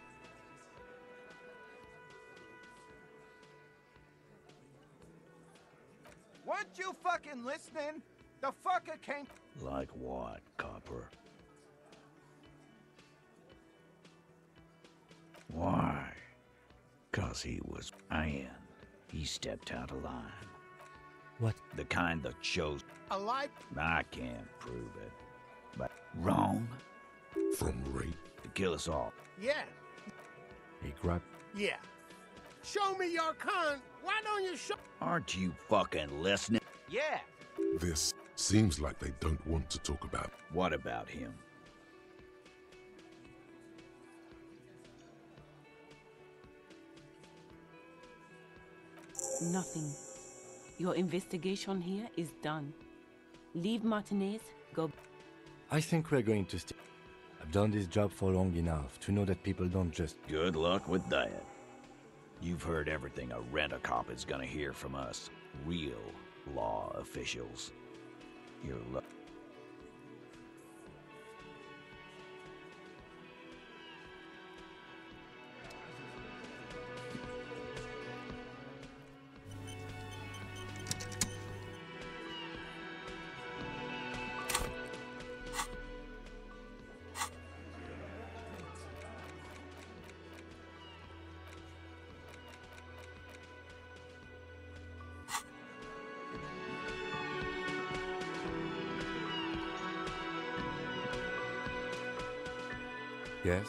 Weren't you fucking listening? The fucker came... Like what, Copper? Why? 'Cause he was iron. He stepped out of line. What? The kind that shows... Alive? I can't prove it. But wrong? From rape? To kill us all. Yeah. He grabbed... Yeah. Show me your con. Why don't you show... Aren't you fucking listening? Yeah. This seems like they don't want to talk about. What about him? Nothing. Your investigation here is done. Leave Martinez, go... I think we're going to stay. I've done this job for long enough to know that people don't just... Good luck with that. You've heard everything a rent-a-cop is gonna hear from us. Real law officials. You're Yes?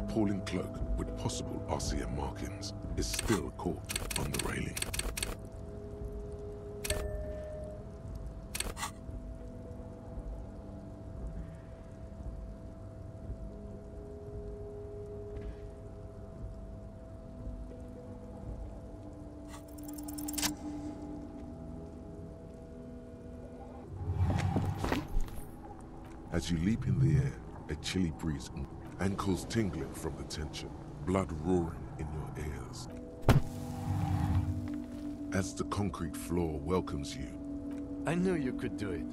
tarpaulin cloak with possible RCM markings is still caught on the railing. As you leap in the air, a chilly breeze, ankles tingling from the tension, blood roaring in your ears. As the concrete floor welcomes you. I knew you could do it.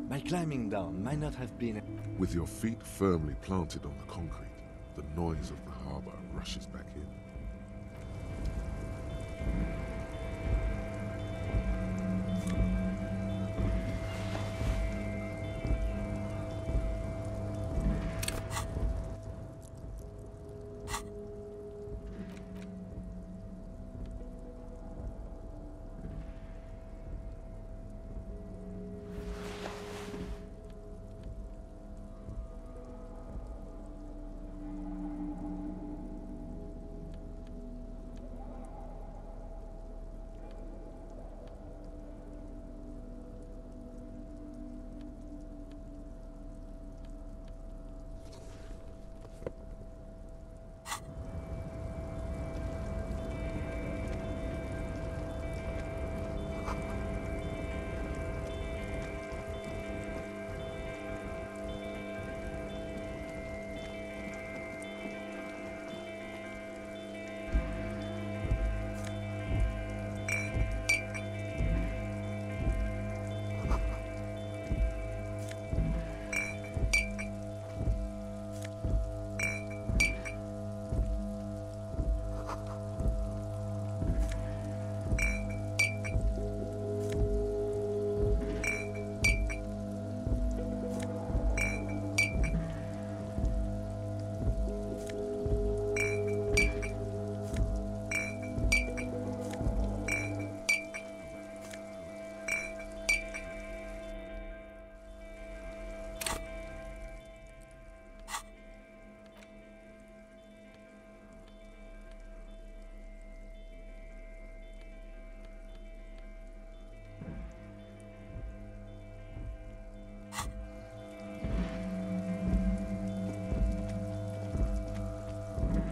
My climbing down might not have been... With your feet firmly planted on the concrete, the noise of the harbor rushes back in.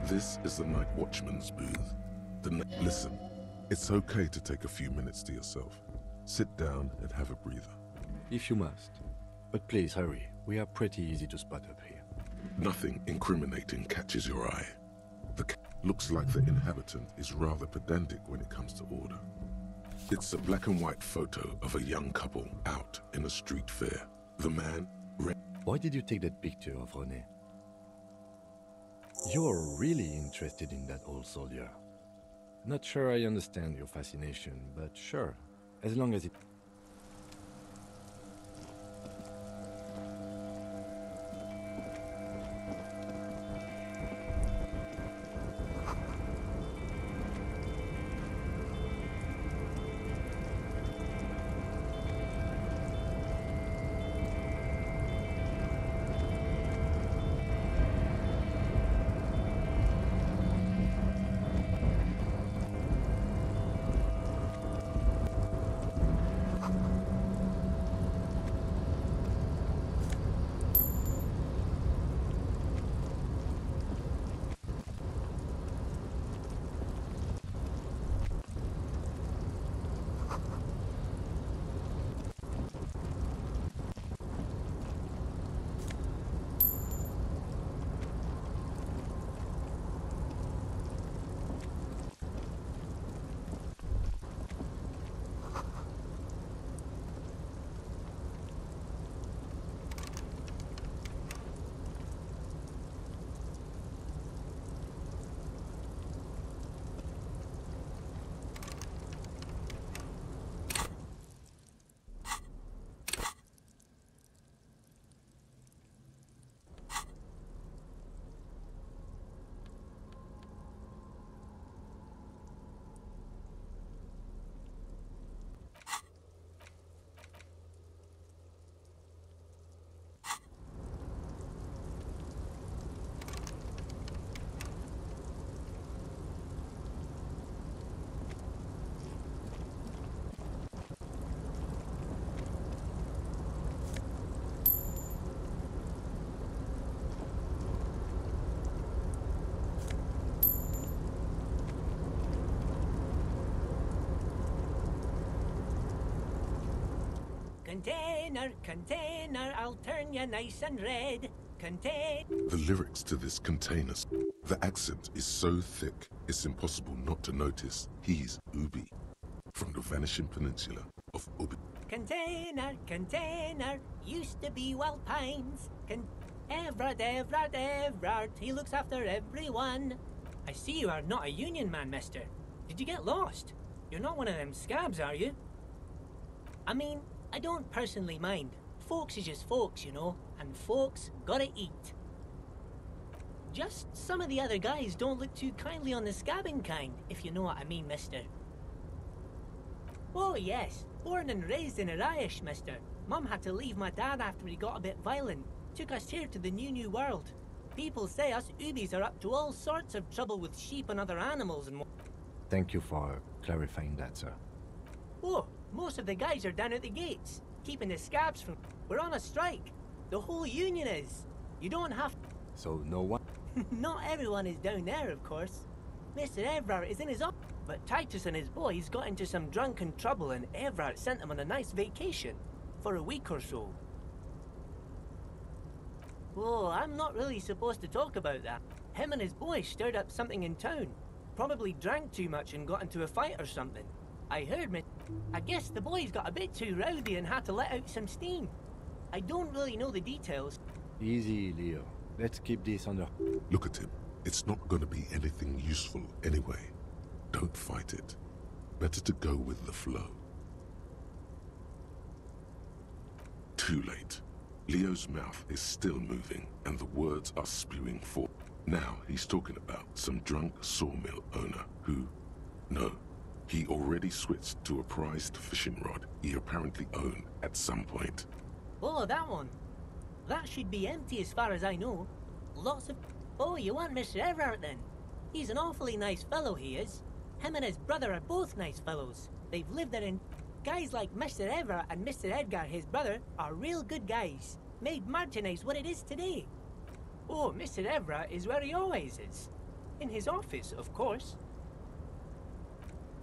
This is the night watchman's booth. Listen, it's okay to take a few minutes to yourself. Sit down and have a breather. If you must. But please hurry. We are pretty easy to spot up here. Nothing incriminating catches your eye. Looks like the inhabitant is rather pedantic when it comes to order. It's a black and white photo of a young couple out in a street fair. The man... Why did you take that picture of René? You're really interested in that old soldier. Not sure I understand your fascination, but sure, as long as it... Container, container, I'll turn you nice and red. The lyrics to this container, the accent is so thick, it's impossible not to notice he's Ubi, from the vanishing peninsula of Ubi. Container, container, used to be Wild Pines. Everard, Everard, Everard, he looks after everyone. I see you are not a union man, mister. Did you get lost? You're not one of them scabs, are you? I mean, I don't personally mind. Folks is just folks, you know, and folks gotta eat. Just some of the other guys don't look too kindly on the scabbing kind, if you know what I mean, mister. Oh yes, born and raised in Irish, mister. Mum had to leave my dad after he got a bit violent. Took us here to the new world. People say us Ubis are up to all sorts of trouble with sheep and other animals and more. Thank you for clarifying that, sir. Oh, most of the guys are down at the gates, keeping the scabs from... We're on a strike. The whole union is. You don't have... So no one... Not everyone is down there, of course. Mr. Everard is in his office. But Titus and his boys got into some drunken trouble and Everard sent them on a nice vacation. For a week or so. Oh, I'm not really supposed to talk about that. Him and his boys stirred up something in town. Probably drank too much and got into a fight or something. I heard, I guess the boys got a bit too rowdy and had to let out some steam. I don't really know the details. Easy, Leo. Let's keep this under... Look at him. It's not going to be anything useful anyway. Don't fight it. Better to go with the flow. Too late. Leo's mouth is still moving and the words are spewing forth. Now he's talking about some drunk sawmill owner who... No. He already switched to a prized fishing rod he apparently owned at some point. Oh, that one. That should be empty as far as I know. Lots of... Oh, you want Mr. Everard then? He's an awfully nice fellow, he is. Him and his brother are both nice fellows. They've lived there in... Guys like Mr. Everard and Mr. Edgar, his brother, are real good guys. Made Martinez what it is today. Oh, Mr. Everard is where he always is. In his office, of course.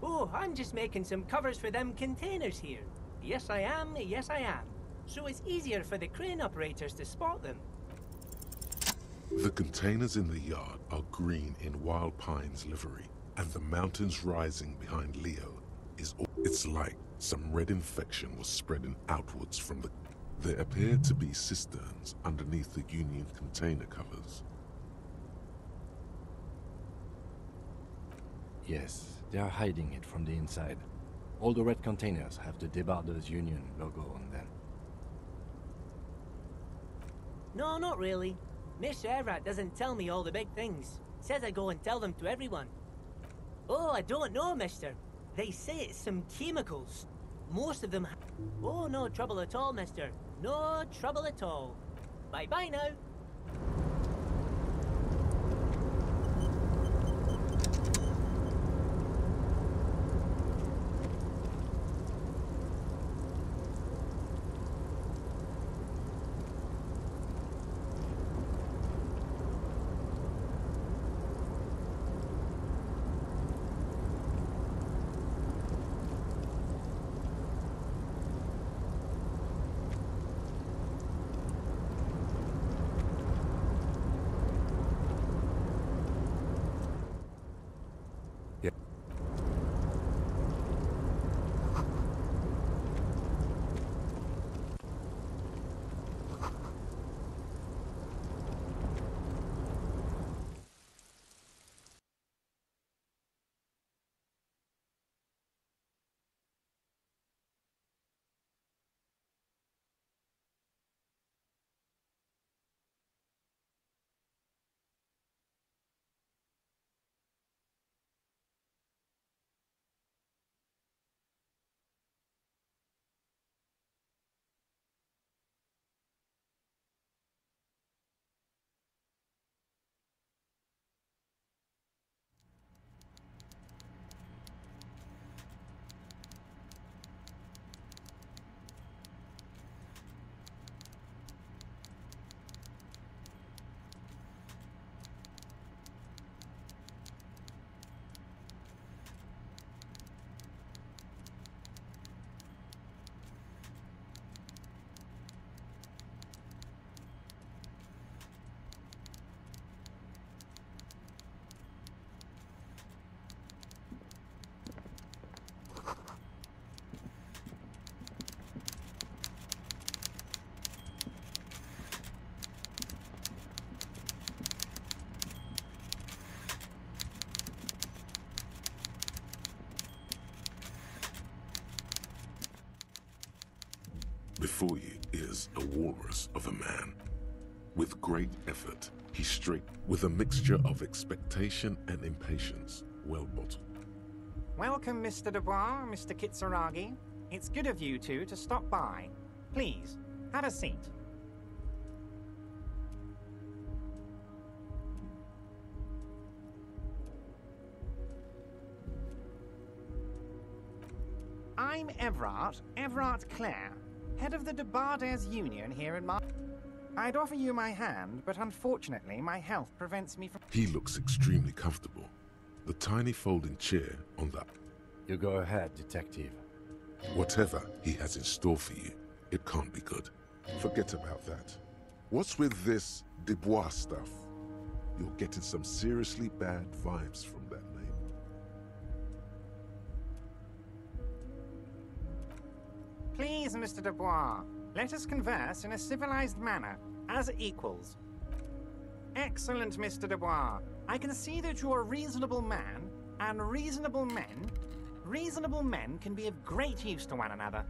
Oh, I'm just making some covers for them containers here. Yes, I am. Yes, I am. So it's easier for the crane operators to spot them. The containers in the yard are green in Wild Pine's livery, and the mountains rising behind Leo is... It's like some red infection was spreading outwards from the... There appear to be cisterns underneath the Union container covers. Yes, they are hiding it from the inside. All the red containers have the Debarders Union logo on them. No, not really. Mr. Everard doesn't tell me all the big things. Says I go and tell them to everyone. Oh, I don't know, mister. They say it's some chemicals. Most of them... Oh, no trouble at all, mister. No trouble at all. Bye-bye now. before you is a walrus of a man. With great effort, he straight with a mixture of expectation and impatience, well bottled. Welcome, Mr. Dubois, Mr. Kitsuragi. It's good of you two to stop by. Please, have a seat. I'm Everard Clare, head of the Debarders Union here in I'd offer you my hand, but unfortunately my health prevents me from... He looks extremely comfortable. The tiny folding chair on the... You go ahead, detective. Whatever he has in store for you, it can't be good. Forget about that. What's with this Dubois stuff? You're getting some seriously bad vibes from that name. Please, Mr. Dubois, let us converse in a civilized manner, as equals. Excellent, Mr. Dubois. I can see that you're a reasonable man, and reasonable men can be of great use to one another.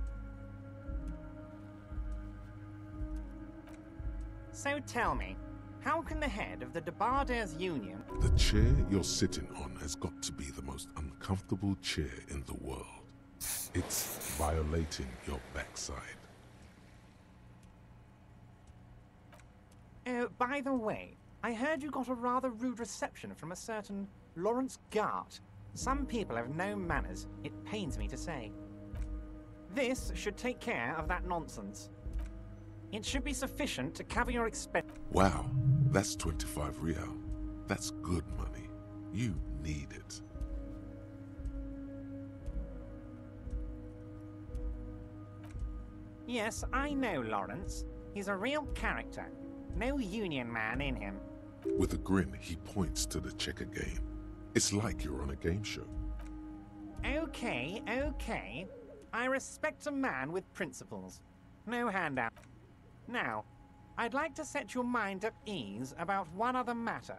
So tell me, how can the head of the Debarders Union... The chair you're sitting on has got to be the most uncomfortable chair in the world. It's violating your backside. Oh, by the way, I heard you got a rather rude reception from a certain Lawrence Gart. Some people have no manners, it pains me to say. This should take care of that nonsense. It should be sufficient to cover your expense. Wow, that's 25 real. That's good money. You need it. Yes, I know Lawrence. He's a real character. No union man in him. With a grin, he points to the checker game. It's like you're on a game show. Okay. I respect a man with principles. No handout. Now, I'd like to set your mind at ease about one other matter.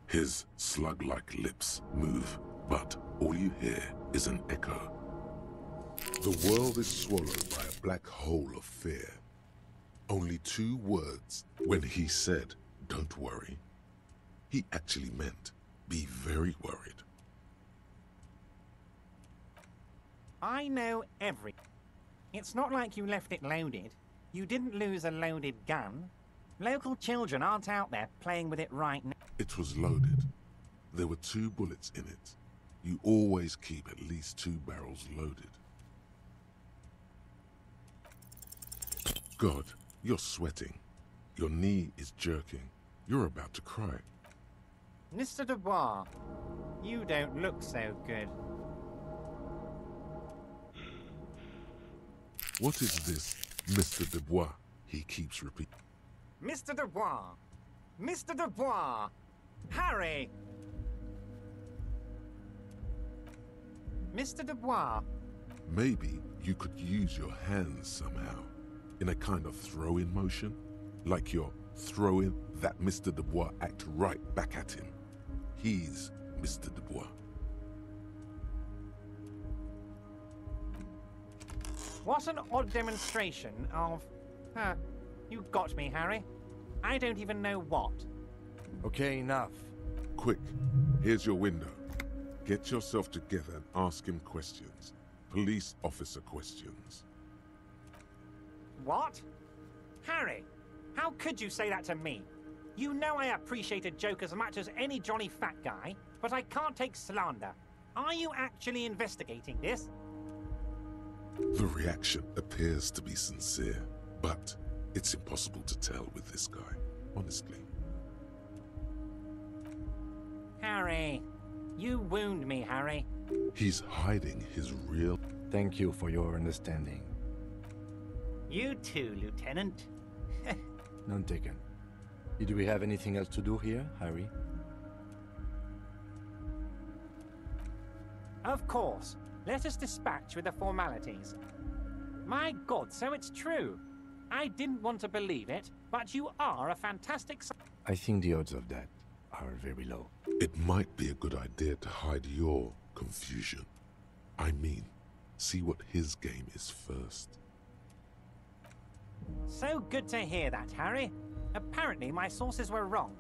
His slug-like lips move, but all you hear is an echo. The world is swallowed by a black hole of fear. Only 2 words. When he said, "Don't worry," he actually meant, be very worried. I know everything. It's not like you left it loaded. You didn't lose a loaded gun. Local children aren't out there playing with it right now. It was loaded. There were 2 bullets in it. You always keep at least 2 barrels loaded. God, you're sweating. Your knee is jerking. You're about to cry. Mr. Dubois, you don't look so good. What is this, Mr. Dubois? He keeps repeating. Mr. Dubois! Mr. Dubois! Harry! Mr. Dubois! Maybe you could use your hands somehow, in a kind of throw-in motion, like you're throwing that Mr. Dubois act right back at him. He's Mr. Dubois. What an odd demonstration of... you got me, Harry. I don't even know what. Okay, enough. Quick, here's your window. Get yourself together and ask him questions. Police officer questions. What? Harry, how could you say that to me? You know I appreciate a joke as much as any Johnny Fat Guy, but I can't take slander. Are you actually investigating this? The reaction appears to be sincere, but it's impossible to tell with this guy, honestly. Harry, you wound me, Harry. He's hiding his real... Thank you for your understanding. You too, Lieutenant. None taken. Did we have anything else to do here, Harry? Of course. Let us dispatch with the formalities. My God, so it's true. I didn't want to believe it, but you are a fantastic... I think the odds of that are very low. It might be a good idea to hide your confusion. I mean, see what his game is first. So good to hear that, Harry. Apparently my sources were wrong.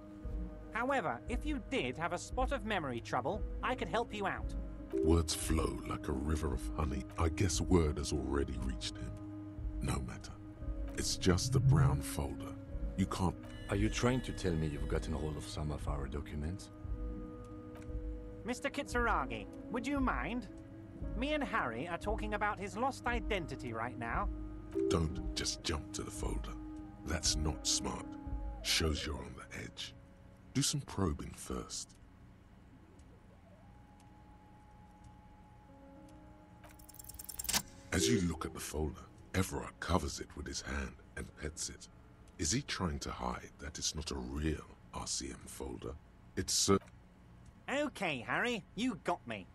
However, if you did have a spot of memory trouble, I could help you out. Words flow like a river of honey. I guess word has already reached him. No matter. It's just a brown folder. You can't... Are you trying to tell me you've gotten hold of some of our documents? Mr. Kitsuragi, would you mind? Me and Harry are talking about his lost identity right now. Don't just jump to the folder. That's not smart. Shows you're on the edge. Do some probing first. As you look at the folder, Everard covers it with his hand and pets it. Is he trying to hide that it's not a real RCM folder? It's Okay, Harry, you got me.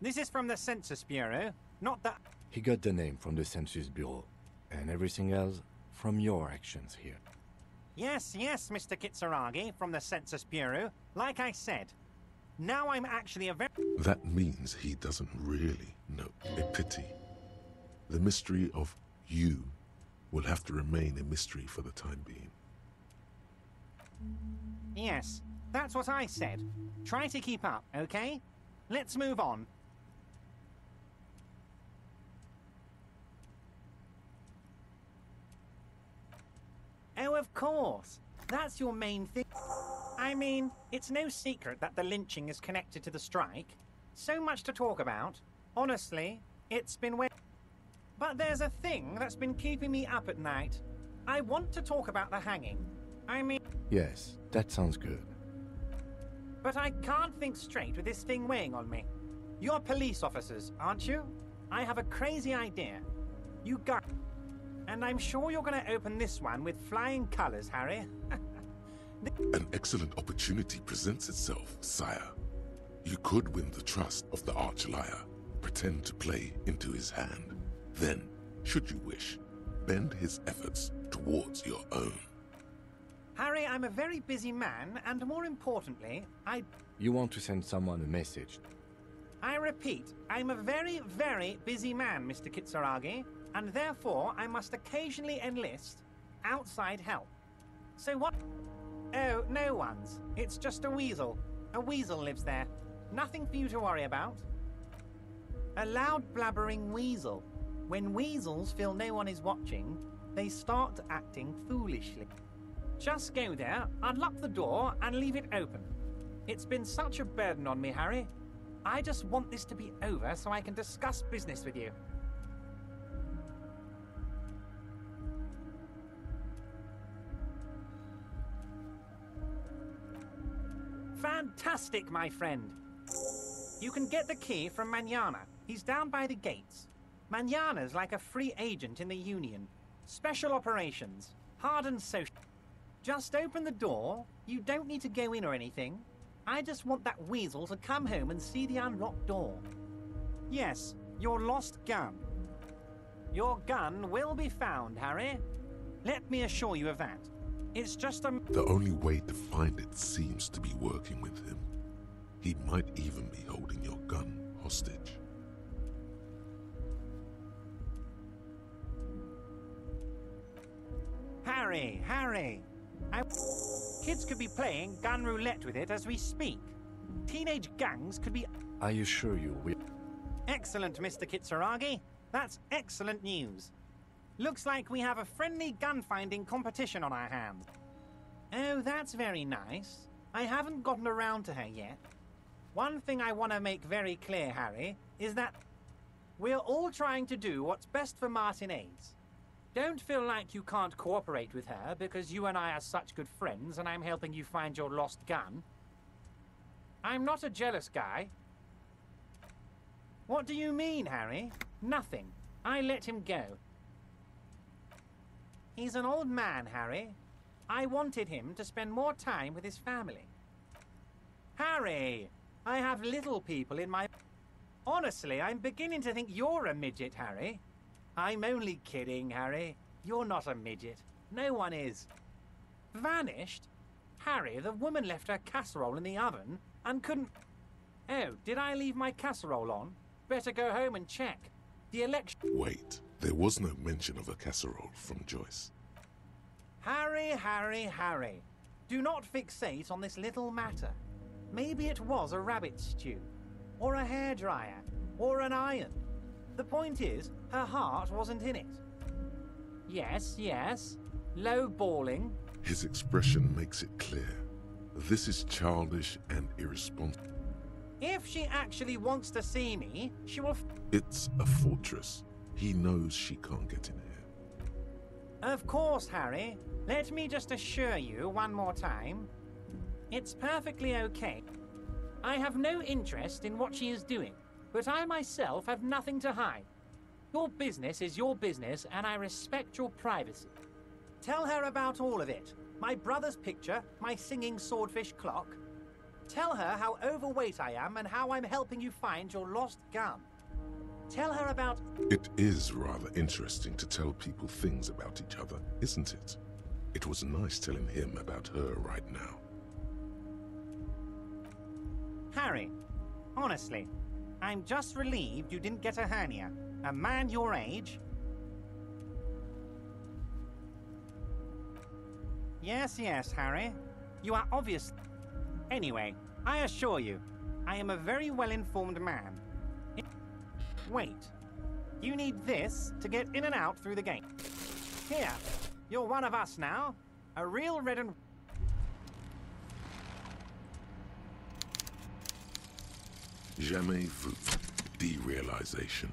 This is from the Census Bureau, not the... He got the name from the Census Bureau, and everything else from your actions here. Yes, Mr. Kitsuragi, from the Census Bureau, like I said. Now I'm actually a very... That means he doesn't really know. A pity. The mystery of you will have to remain a mystery for the time being. Yes, that's what I said. Try to keep up, okay? Let's move on. Oh, of course. That's your main thing. I mean, it's no secret that the lynching is connected to the strike. So much to talk about. Honestly, it's been way... But there's a thing that's been keeping me up at night. I want to talk about the hanging. I mean... Yes, that sounds good. But I can't think straight with this thing weighing on me. You're police officers, aren't you? I have a crazy idea. You got... And I'm sure you're going to open this one with flying colors, Harry. An excellent opportunity presents itself, sire. You could win the trust of the arch-liar, pretend to play into his hand. Then, should you wish, bend his efforts towards your own. Harry, I'm a very busy man, and more importantly, You want to send someone a message? I repeat, I'm a very, very busy man, Mr. Kitsuragi, and therefore I must occasionally enlist outside help. So what? Oh, no one's. It's just a weasel. A weasel lives there. Nothing for you to worry about. A loud blabbering weasel. When weasels feel no one is watching, they start acting foolishly. Just go there, unlock the door, and leave it open. It's been such a burden on me, Harry. I just want this to be over so I can discuss business with you. Fantastic, my friend. You can get the key from Manana. He's down by the gates. Manana's like a free agent in the Union. Special operations. Hard and social. Just open the door. You don't need to go in or anything. I just want that weasel to come home and see the unlocked door. Yes, your lost gun. Your gun will be found, Harry. Let me assure you of that. It's just a... The only way to find it seems to be working with him. He might even be holding your gun hostage. Harry! Kids could be playing gun roulette with it as we speak. Teenage gangs could be... Are you sure you will? Excellent, Mr. Kitsuragi. That's excellent news. Looks like we have a friendly gun-finding competition on our hands. Oh, that's very nice. I haven't gotten around to her yet. One thing I want to make very clear, Harry, is that we're all trying to do what's best for Martinez. Don't feel like you can't cooperate with her because you and I are such good friends and I'm helping you find your lost gun. I'm not a jealous guy. What do you mean, Harry? Nothing. I let him go. He's an old man, Harry. I wanted him to spend more time with his family. Harry! I have little people in my... Honestly, I'm beginning to think you're a midget, Harry. I'm only kidding, Harry. You're not a midget. No one is. Vanished? Harry, the woman left her casserole in the oven and couldn't... Oh, did I leave my casserole on? Better go home and check. The election... Wait, there was no mention of a casserole from Joyce. Harry, Harry, Harry. Do not fixate on this little matter. Maybe it was a rabbit stew, or a hairdryer, or an iron. The point is, her heart wasn't in it. Yes, yes. Low balling. His expression makes it clear. This is childish and irresponsible. If she actually wants to see me, she will... It's a fortress. He knows she can't get in here. Of course, Harry. Let me just assure you one more time. It's perfectly okay. I have no interest in what she is doing, but I myself have nothing to hide. Your business is your business, and I respect your privacy. Tell her about all of it. My brother's picture, my singing swordfish clock. Tell her how overweight I am and how I'm helping you find your lost gun. Tell her about... It is rather interesting to tell people things about each other, isn't it? It was nice telling him about her right now. Harry, honestly, I'm just relieved you didn't get a hernia. A man your age... Yes, yes, Harry. You are obvious... Anyway, I assure you, I am a very well-informed man. Wait. You need this to get in and out through the gate. Here, you're one of us now. A real red and... Jamais vu. Derealization.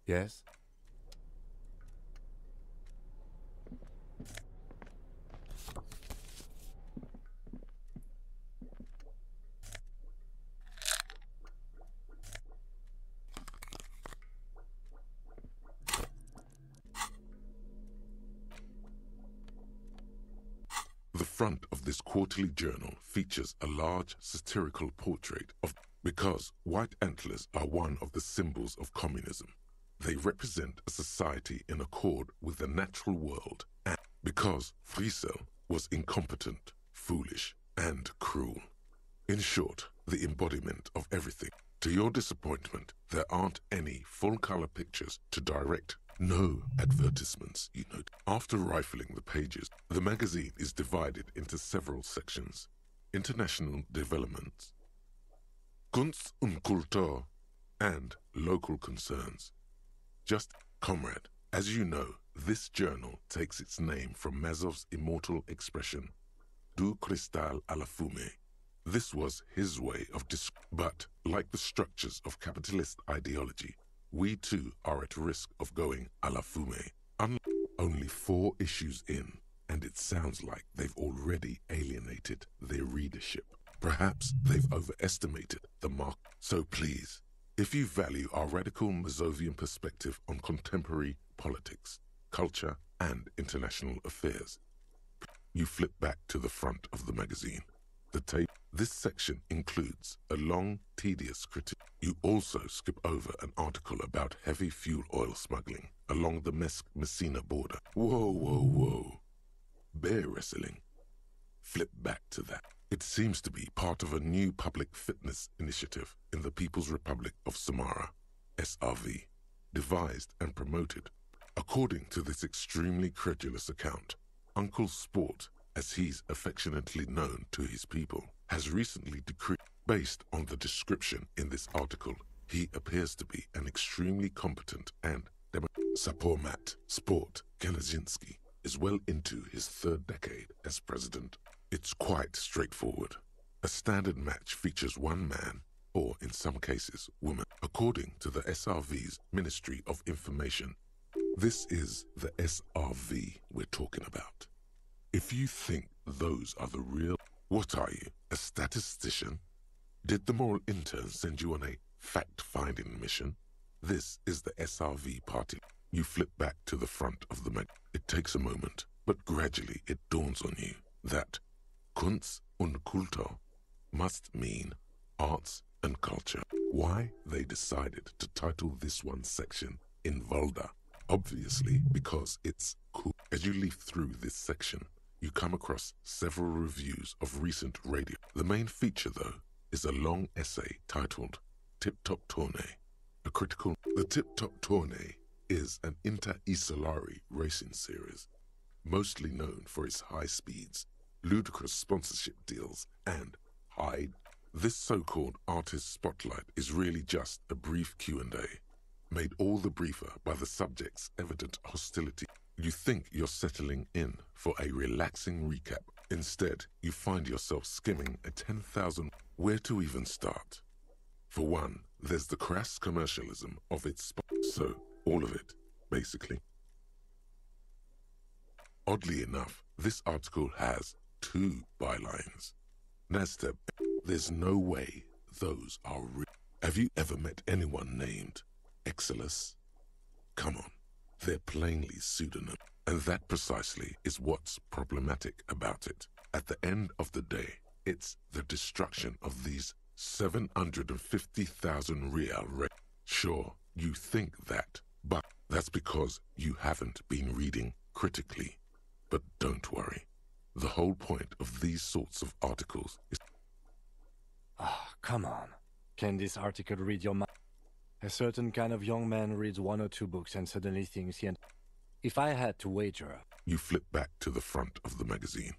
Yes? The front of this quarterly journal features a large satirical portrait of because white antlers are one of the symbols of communism. They represent a society in accord with the natural world, and because Friesel was incompetent, foolish, and cruel. In short, the embodiment of everything. To your disappointment, there aren't any full-color pictures to direct. No advertisements, you note. After rifling the pages, the magazine is divided into several sections. International developments, Kunst und Kultur, and local concerns. Just, comrade, as you know, this journal takes its name from Mazov's immortal expression, Du cristal à la fumée. This was his way of but, like the structures of capitalist ideology, we too are at risk of going à la fumée. Only 4 issues in, and it sounds like they've already alienated their readership. Perhaps they've overestimated the mark. So please, if you value our radical Mazovian perspective on contemporary politics, culture, and international affairs, you flip back to the front of the magazine. This section includes a long, tedious critique. You also skip over an article about heavy fuel oil smuggling along the Messina border. Whoa, whoa, whoa. Bear wrestling. Flip back to that. It seems to be part of a new public fitness initiative in the People's Republic of Samara, SRV, devised and promoted. According to this extremely credulous account, Uncle Sport, as he's affectionately known to his people, has recently decreed. Based on the description in this article, he appears to be an extremely competent and Sapormat Sport Kanazinski is well into his 3rd decade as president. It's quite straightforward. A standard match features one man, or in some cases, woman, according to the SRV's Ministry of Information. This is the SRV we're talking about. If you think those are the real, what are you, a statistician? Did the moral intern send you on a fact-finding mission? This is the SRV party. You flip back to the front of the mag. It takes a moment, but gradually it dawns on you that Kunst und Kultur must mean arts and culture. Why they decided to title this one section in Volda? Obviously because it's cool. As you leaf through this section, you come across several reviews of recent radio. The main feature, though, is a long essay titled Tip Top Tournée, a critical. The Tip Top Tournée is an inter-Isolari racing series, mostly known for its high speeds, ludicrous sponsorship deals, and high. This so-called artist spotlight is really just a brief Q&A, made all the briefer by the subject's evident hostility. You think you're settling in for a relaxing recap. Instead, you find yourself skimming a 10,000. Where to even start? For one, there's the crass commercialism of its so all of it, basically. Oddly enough, this article has 2 bylines. Nasteb, there's no way those are real. Have you ever met anyone named Exilus? Come on, they're plainly pseudonyms. And that precisely is what's problematic about it. At the end of the day, it's the destruction of these 750,000 real. Sure, you think that, but that's because you haven't been reading critically. But don't worry. The whole point of these sorts of articles is... Ah, come on. Can this article read your mind? A certain kind of young man reads 1 or 2 books and suddenly thinks he... If I had to wager... You flip back to the front of the magazine.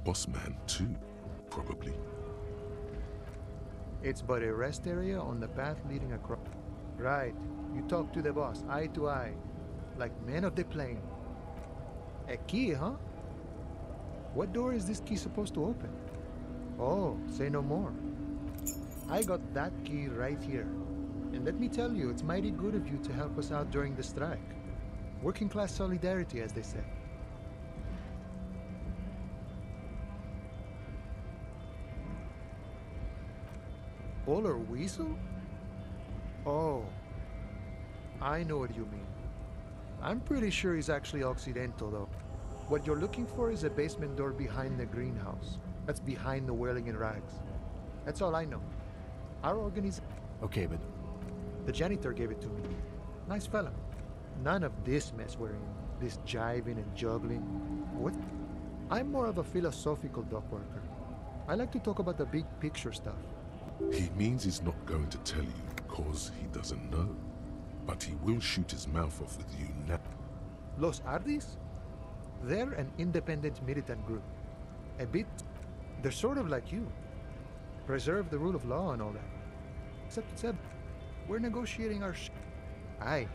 boss man too, probably. It's but a rest area on the path leading across. Right. You talk to the boss, eye to eye, like men of the plane. A key, huh? What door is this key supposed to open? Oh, say no more. I got that key right here. And let me tell you, it's mighty good of you to help us out during the strike. Working class solidarity, as they say. Polar weasel? Oh, I know what you mean. I'm pretty sure he's actually Occidental, though. What you're looking for is a basement door behind the greenhouse. That's behind the whirling in rags. That's all I know. Our organization... Okay, but... The janitor gave it to me. Nice fella. None of this mess we're in. This jiving and juggling. What? I'm more of a philosophical dock worker. I like to talk about the big picture stuff. He means he's not going to tell you because he doesn't know. But he will shoot his mouth off with you now. Los Ardis? They're an independent militant group. A bit... They're sort of like you. Preserve the rule of law and all that. Except we're negotiating our Aye.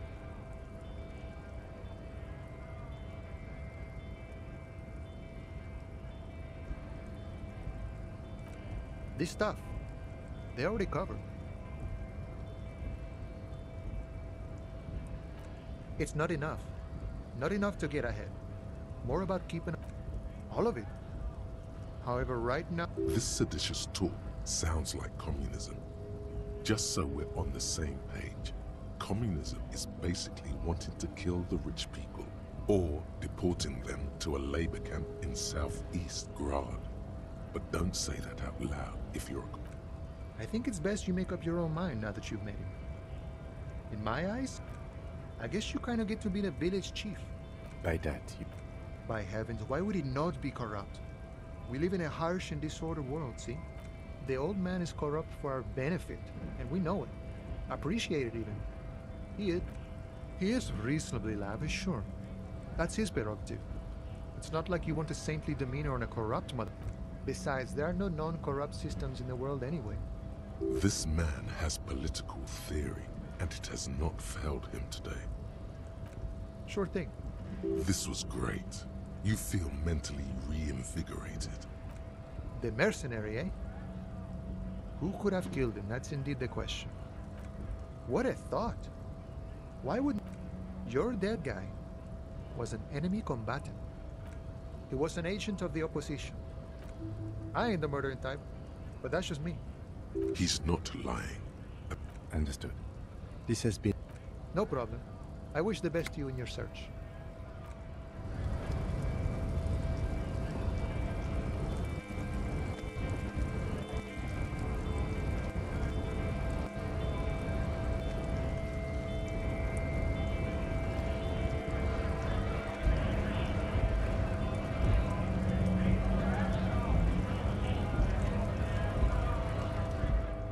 This stuff, they already covered. It's not enough. Not enough to get ahead. More about keeping all of it. However, right now... This seditious talk sounds like communism. Just so we're on the same page, communism is basically wanting to kill the rich people or deporting them to a labor camp in southeast Grad. But don't say that out loud if you're I think it's best you make up your own mind now that you've met him. In my eyes, I guess you kind of get to be the village chief. By that, you... By heavens, why would he not be corrupt? We live in a harsh and disordered world, see? The old man is corrupt for our benefit, and we know it. Appreciate it even. He is reasonably lavish, sure. That's his prerogative. It's not like you want a saintly demeanor on a corrupt mother. Besides, there are no non-corrupt systems in the world anyway. This man has political theory, and it has not failed him today. Sure thing. This was great. You feel mentally reinvigorated. The mercenary, eh? Who could have killed him? That's indeed the question. What a thought. Why would... Your dead guy was an enemy combatant. He was an agent of the opposition. I ain't the murdering type, but that's just me. He's not lying. Understood. This has been... No problem. I wish the best to you in your search.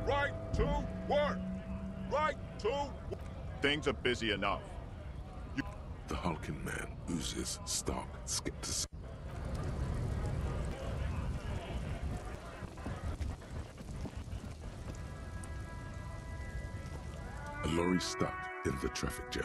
Right to work! Right to... Things are busy enough. The hulking man oozes stark skepticism. A lorry stuck in the traffic jam.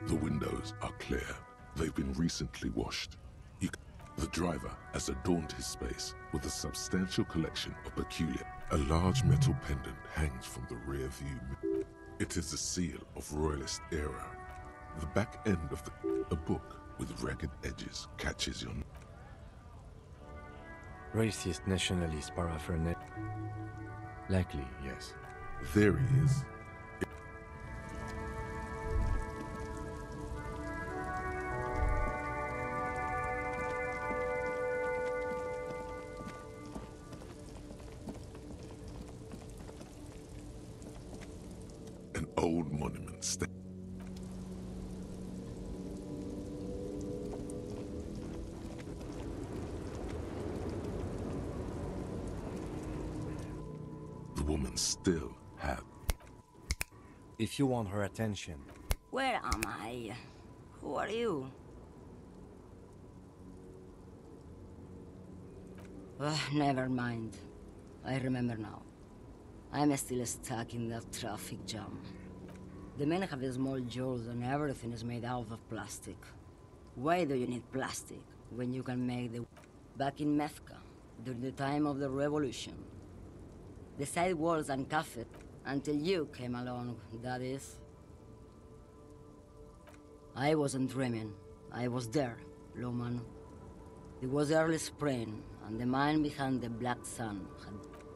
The windows are clear. They've been recently washed. The driver has adorned his space with a substantial collection of peculiar. A large metal pendant hangs from the rear view. It is the seal of Royalist era. The back end of a book with ragged edges catches your... Racist, nationalist, paraphernalia. Likely, yes. There he is. An old monument stands. The woman still had. If you want her attention. Where am I? Who are you? Never mind. I remember now. I'm still stuck in that traffic jam. The men have small jaws and everything is made out of plastic. Why do you need plastic when you can make the... Back in Mecca, during the time of the revolution, the side walls and cafes, until you came along, that is. I wasn't dreaming. I was there, Loman. It was early spring, and the man behind the black sun had...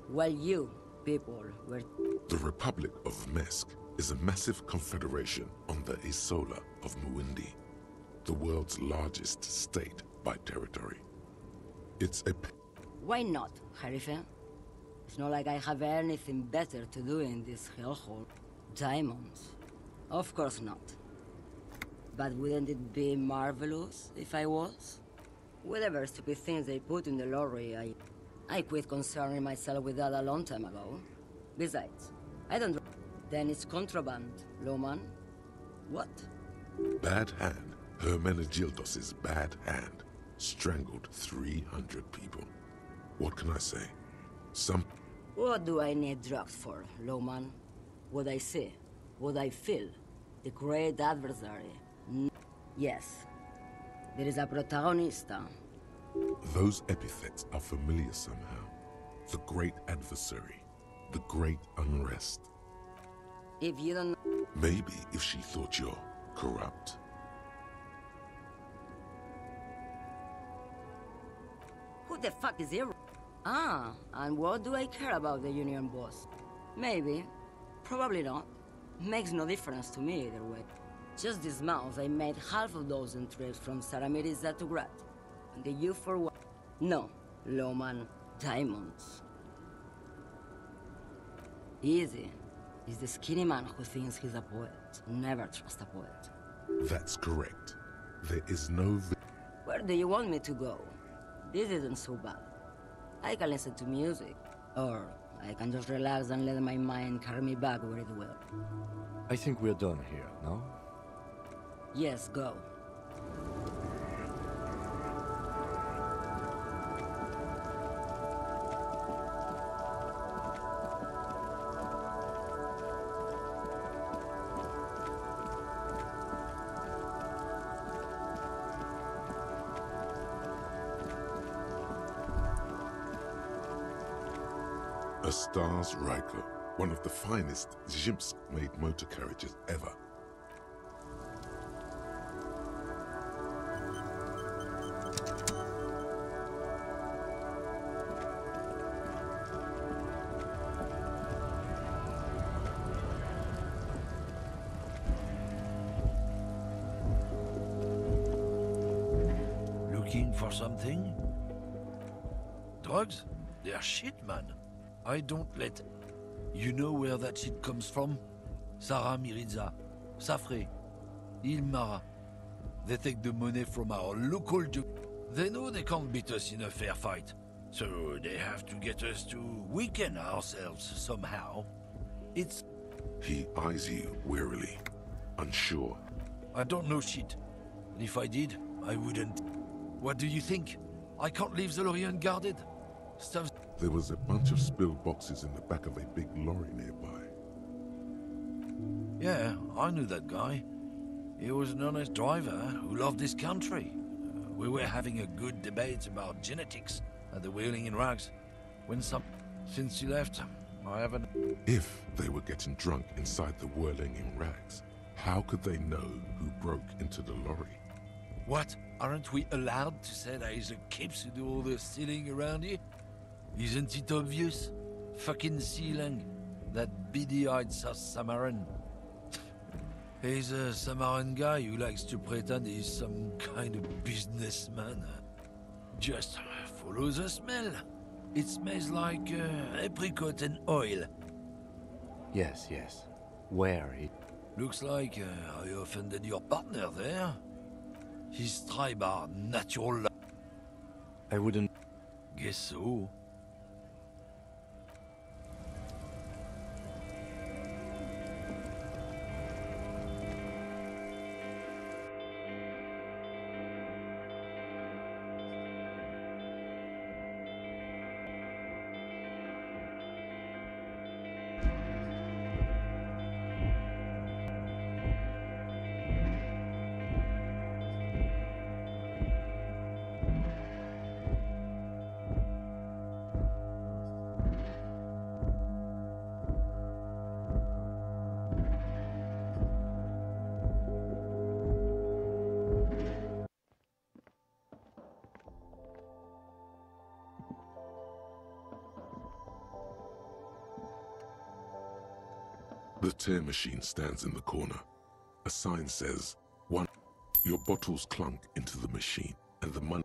While you, people, were... The Republic of Mesk is a massive confederation on the Isola of Muindi, the world's largest state by territory. It's a... Why not, Harife? It's not like I have anything better to do in this hellhole. Diamonds? Of course not. But wouldn't it be marvelous if I was? Whatever stupid things they put in the lorry, I quit concerning myself with that a long time ago. Besides, I don't... Then it's contraband, Loman. What? Bad Hand, Hermenegildos's bad hand, strangled 300 people. What can I say? What do I need drugs for, Loman? What I see, what I feel, the great adversary. Yes, there is a protagonista. Those epithets are familiar somehow. The great adversary, the great unrest. If you don't... Maybe if she thought you're corrupt. Who the fuck is here? Ah, and what do I care about the union boss? Maybe. Probably not. Makes no difference to me either way. Just this month I made half a dozen trips from Saramiriza to Grat. And the you for what? No, Loman. Diamonds. Easy. He's the skinny man who thinks he's a poet. Never trust a poet. That's correct. There is no... Where do you want me to go? This isn't so bad. I can listen to music, or I can just relax and let my mind carry me back where it will. I think we're done here, no? Yes, go. A Stars Riker, one of the finest Zhimsk-made motor carriages ever. Looking for something? Drugs? They're shit, man. I don't let... You know where that shit comes from? Sarah Miriza, Safre, Ilmara. They take the money from our local... They know they can't beat us in a fair fight. So they have to get us to weaken ourselves somehow. It's... He eyes you wearily, unsure. I don't know shit. If I did, I wouldn't. What do you think? I can't leave the lorry unguarded. Stuff... There was a bunch of spilled boxes in the back of a big lorry nearby. Yeah, I knew that guy. He was an honest driver who loved this country. We were having a good debate about genetics at the Wheeling in Rags. Since he left, I haven't... If they were getting drunk inside the Whirling in Rags, how could they know who broke into the lorry? What? Aren't we allowed to say that he's a kips who do all the stealing around here? Isn't it obvious? Fucking Sealang, that beady-eyed South Samaran. He's a Samaran guy who likes to pretend he's some kind of businessman. Just follow the smell. It smells like apricot and oil. Yes, yes. Where he... Looks like I offended your partner there. His tribe are natural... I wouldn't... Guess so. The tear machine stands in the corner. A sign says, 1. Your bottles clunk into the machine, and the money.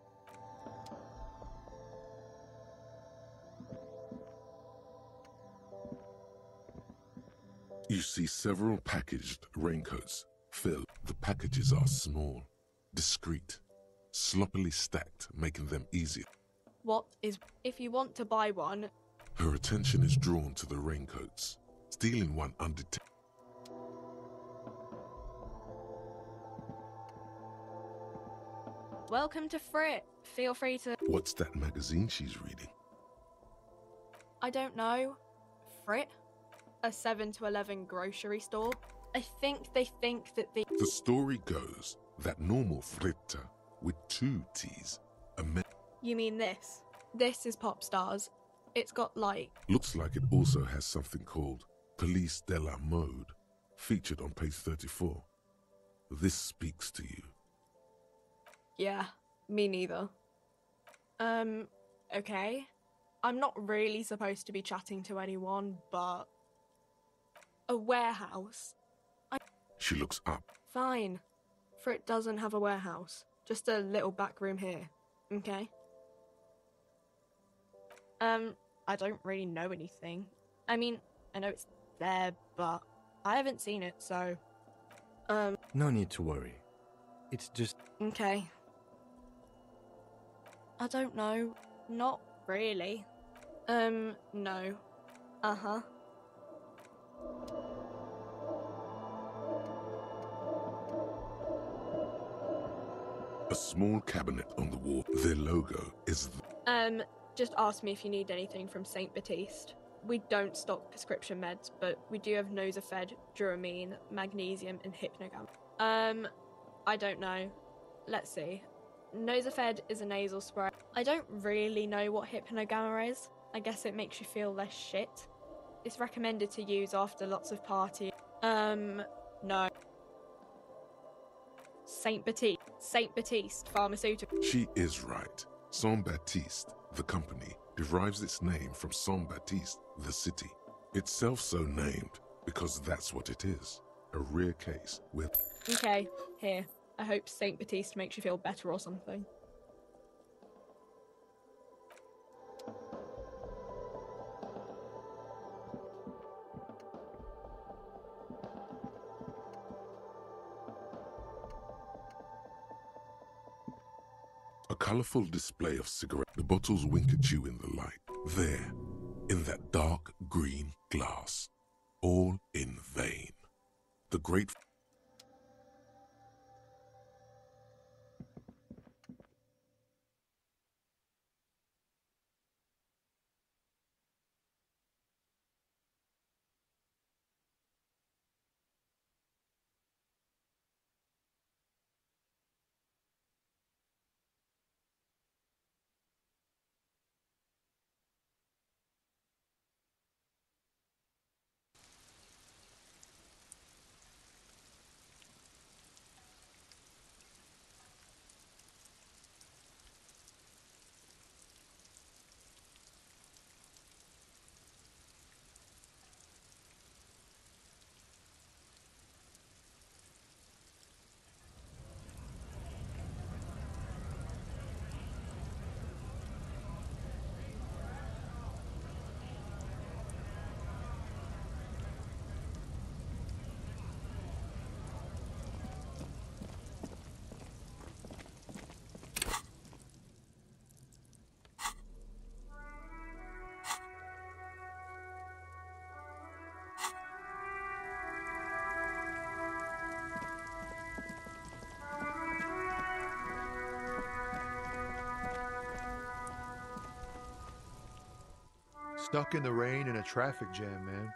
You see several packaged raincoats. Phil, the packages are small, discreet, sloppily stacked, making them easy. What is... If you want to buy one... Her attention is drawn to the raincoats. Stealing one undetected. Welcome to Frit. Feel free to... What's that magazine she's reading? I don't know. Frit? A 7 to 11 grocery store? I think they think that the... The story goes that normal fritta with 2 T's. You mean this? This is Pop Stars. It's got like... Looks like it also has something called Police de la Mode, featured on page 34. This speaks to you. Yeah, me neither. Okay. I'm not really supposed to be chatting to anyone, but... A warehouse? She looks up. Fine. Frit doesn't have a warehouse. Just a little back room here. Okay? I don't really know anything. I mean, I know it's there, but I haven't seen it, so... No need to worry. It's just... Okay. I don't know. Not really. No. Uh-huh. A small cabinet on the wall. Their logo is... Just ask me if you need anything from St. Baptiste. We don't stock prescription meds, but we do have Nosafed, Duramine, Magnesium, and Hypnogam. I don't know. Let's see. Nosafed is a nasal spray. I don't really know what Hypnogamma is. I guess it makes you feel less shit. It's recommended to use after lots of parties. No. St. Baptiste Pharmaceutical. She is right. Saint Baptiste, the company, derives its name from Saint Baptiste, the city. Itself so named because that's what it is. A rare case with... Okay, here. I hope St. Baptiste makes you feel better or something. A colorful display of cigarettes. The bottles wink at you in the light. There, in that dark green glass. All in vain. The great... Stuck in the rain in a traffic jam, man.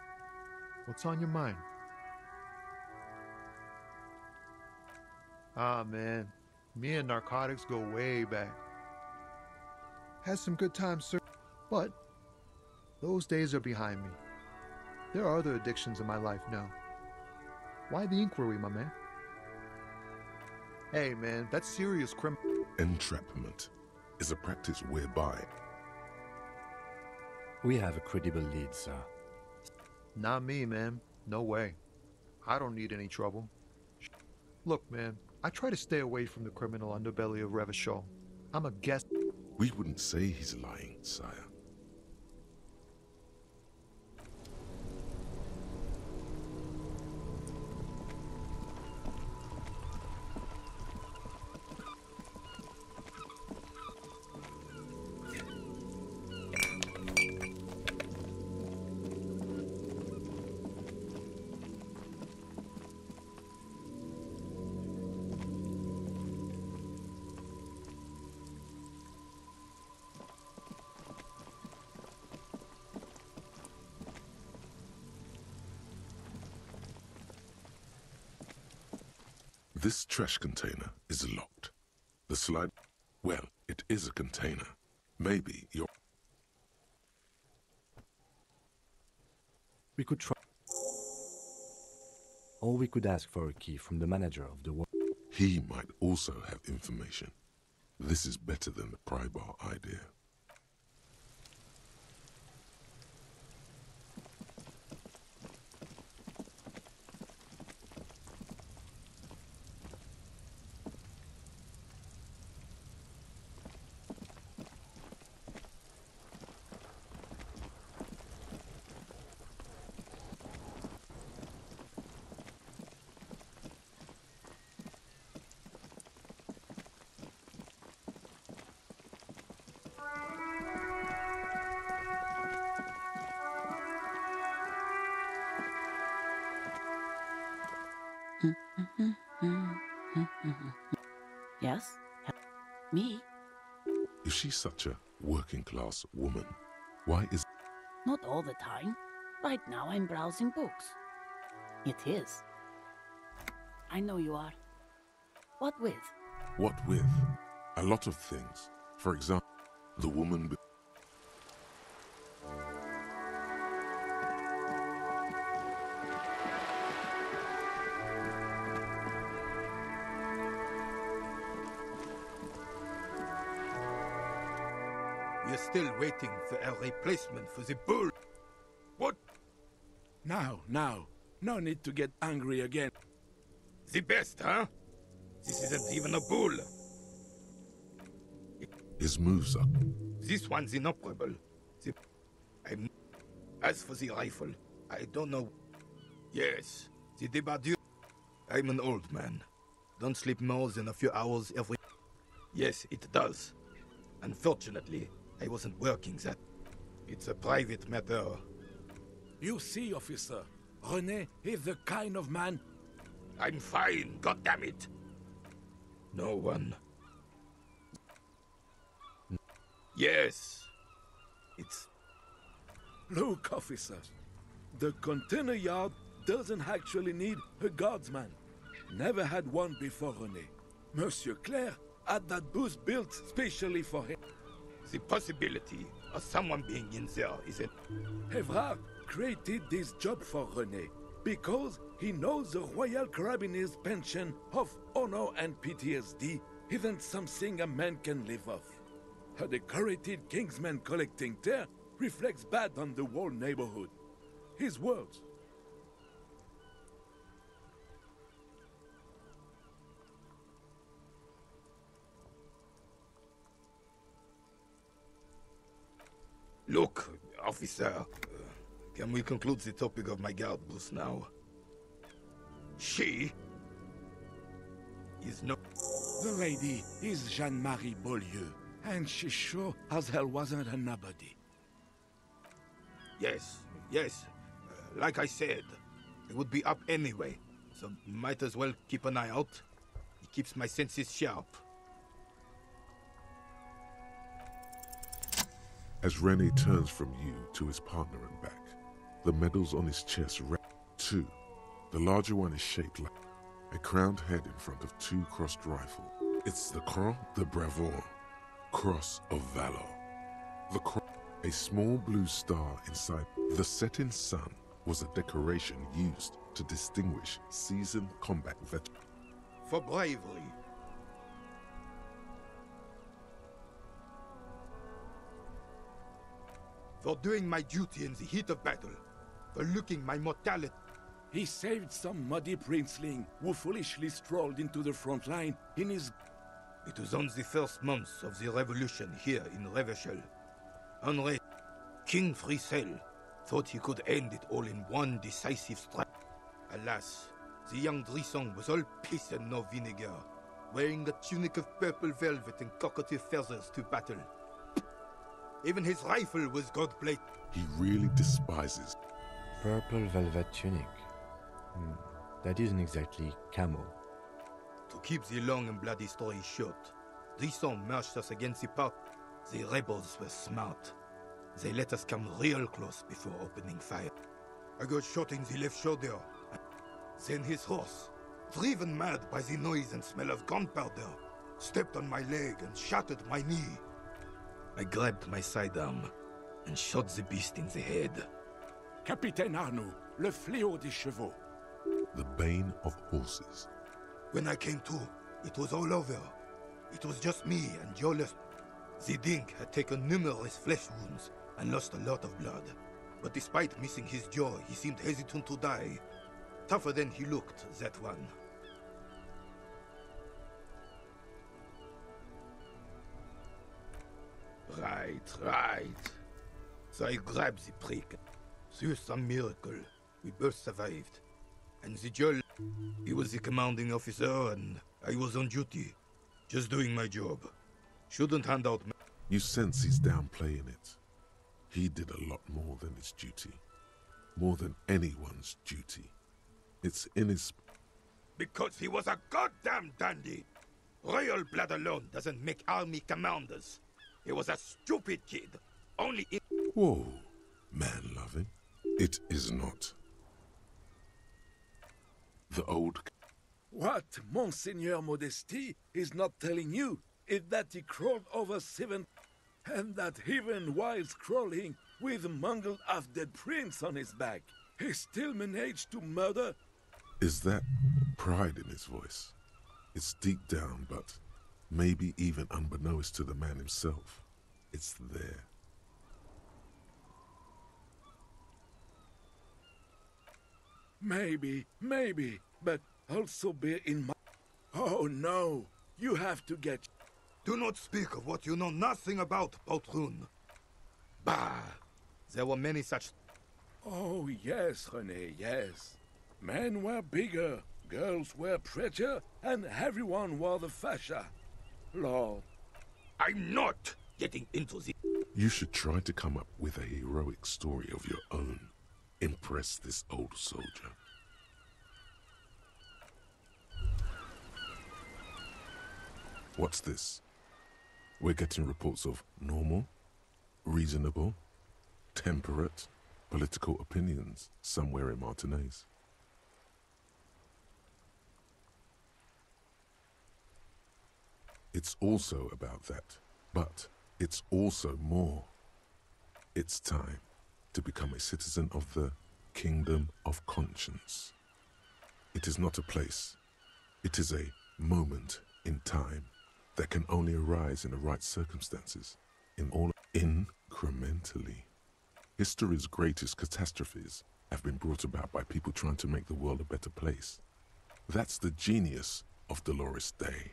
What's on your mind? Ah, man. Me and narcotics go way back. Had some good times, sir. But those days are behind me. There are other addictions in my life now. Why the inquiry, my man? Hey, man, that's serious criminal. Entrapment is a practice whereby... We have a credible lead, sir. Not me, man. No way. I don't need any trouble. Look, man, I try to stay away from the criminal underbelly of Revachol. I'm a guest. We wouldn't say he's lying, sire. This trash container is locked. The slide... Well, it is a container. Maybe you're... We could try... Or we could ask for a key from the manager of the... He might also have information. This is better than the pry bar idea. Yes? Me? Is she such a working-class woman? Why is... Not all the time. Right now I'm browsing books. It is. I know you are. What with? What with? A lot of things. For example, the woman... We're still waiting for a replacement for the bull. What? Now. No need to get angry again. The best, huh? This isn't even a bull. His moves are... This one's inoperable. As for the rifle, I don't know. Yes, the debardeur. I'm an old man. Don't sleep more than a few hours every... Yes, it does. Unfortunately, I wasn't working that. It's a private matter. You see, officer, René is the kind of man... I'm fine, goddammit. No one. Yes. It's... Look, officer. The container yard doesn't actually need a guardsman. Never had one before René. Monsieur Claire had that booth built specially for him. The possibility of someone being in there is it. Evrard created this job for René because he knows the Royal Carabiniers' pension of honor and PTSD isn't something a man can live off. A decorated kingsman collecting tear reflects bad on the whole neighborhood. His words. Look, officer, can we conclude the topic of my guard booth now? She is no... The lady is Jeanne-Marie Beaulieu, and she sure as hell wasn't a nobody. Yes. Like I said, it would be up anyway, so might as well keep an eye out. It keeps my senses sharp. As René turns from you to his partner and back, the medals on his chest two. The larger one is shaped like a crowned head in front of two crossed rifles. It's the Croix de Bravoure, Cross of Valor. The Croix, a small blue star inside. The setting sun was a decoration used to distinguish seasoned combat veterans. For bravery. For doing my duty in the heat of battle. For looking my mortality. He saved some muddy princeling who foolishly strolled into the front line in his... It was on the first months of the revolution here in Revachol. Henri, King Frisel, thought he could end it all in one decisive strike. Alas, the young Drisson was all piss and no vinegar, wearing a tunic of purple velvet and cockatiel feathers to battle. Even his rifle was gold-plated. He really despises. Purple velvet tunic. That isn't exactly camel. To keep the long and bloody story short, Drisson marched us against the park. The rebels were smart. They let us come real close before opening fire. I got shot in the left shoulder. Then his horse, driven mad by the noise and smell of gunpowder, stepped on my leg and shattered my knee. I grabbed my sidearm and shot the beast in the head. Capitaine Arnoux, le fléau des chevaux. The bane of horses. When I came to, it was all over. It was just me and Jolas. The Dink had taken numerous flesh wounds and lost a lot of blood. But despite missing his jaw, he seemed hesitant to die. Tougher than he looked, that one. Right. So I grabbed the prick. Through some miracle, we both survived. And the Jol, he was the commanding officer and I was on duty. Just doing my job. Shouldn't hand out... You sense he's downplaying it. He did a lot more than his duty. More than anyone's duty. It's in his... Because he was a goddamn dandy. Royal blood alone doesn't make army commanders. He was a stupid kid. Only in... Whoa, man-loving. It is not. The old... What Monseigneur Modesty is not telling you is that he crawled over 7... and that even while crawling with a mangled half-dead prince on his back, he still managed to murder... Is that pride in his voice? It's deep down, but maybe even unbeknownst to the man himself, it's there. Maybe, but also bear in mind... Oh no, you have to get... Do not speak of what you know nothing about, Poltroon. Bah! There were many such... Oh yes, René, yes. Men were bigger, girls were prettier, and everyone wore the fascia. Lord. I'm not getting into the... You should try to come up with a heroic story of your own. Impress this old soldier. What's this? We're getting reports of normal, reasonable, temperate, political opinions somewhere in Martinez. It's also about that, but it's also more. It's time to become a citizen of the Kingdom of Conscience. It is not a place. It is a moment in time that can only arise in the right circumstances, in all incrementally. History's greatest catastrophes have been brought about by people trying to make the world a better place. That's the genius of Dolores Day.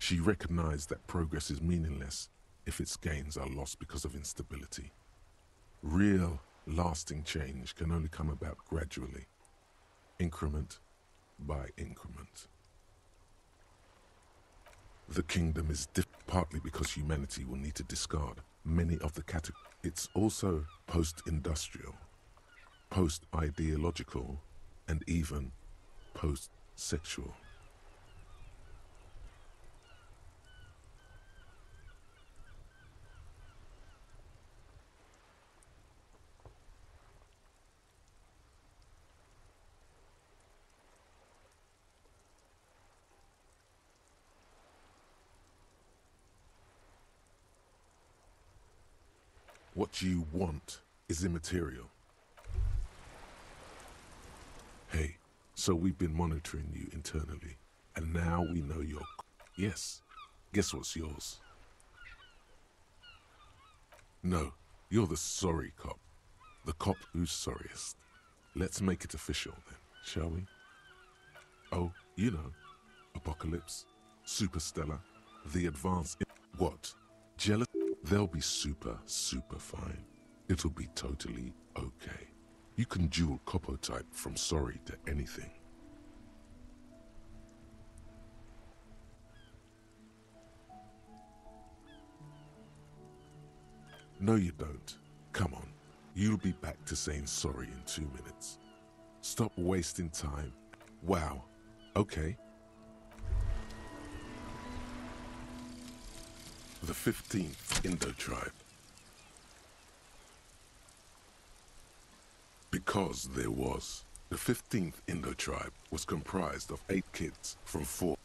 She recognized that progress is meaningless if its gains are lost because of instability. Real, lasting change can only come about gradually, increment by increment. The kingdom is partly because humanity will need to discard many of the categories. It's also post-industrial, post-ideological, and even post-sexual. What you want is immaterial. Hey, so we've been monitoring you internally, and now we know you're... Yes, guess what's yours? No, you're the sorry cop. The cop who's sorriest. Let's make it official then, shall we? Oh, you know, Apocalypse, Superstellar, the Advanced... What? Jealous? They'll be super fine. It'll be totally okay. You can dual Copo type from sorry to anything. No, you don't. Come on. You'll be back to saying sorry in 2 minutes. Stop wasting time. Wow. Okay. The 15th Indo tribe. Because there was. The 15th Indo tribe was comprised of 8 kids from 4.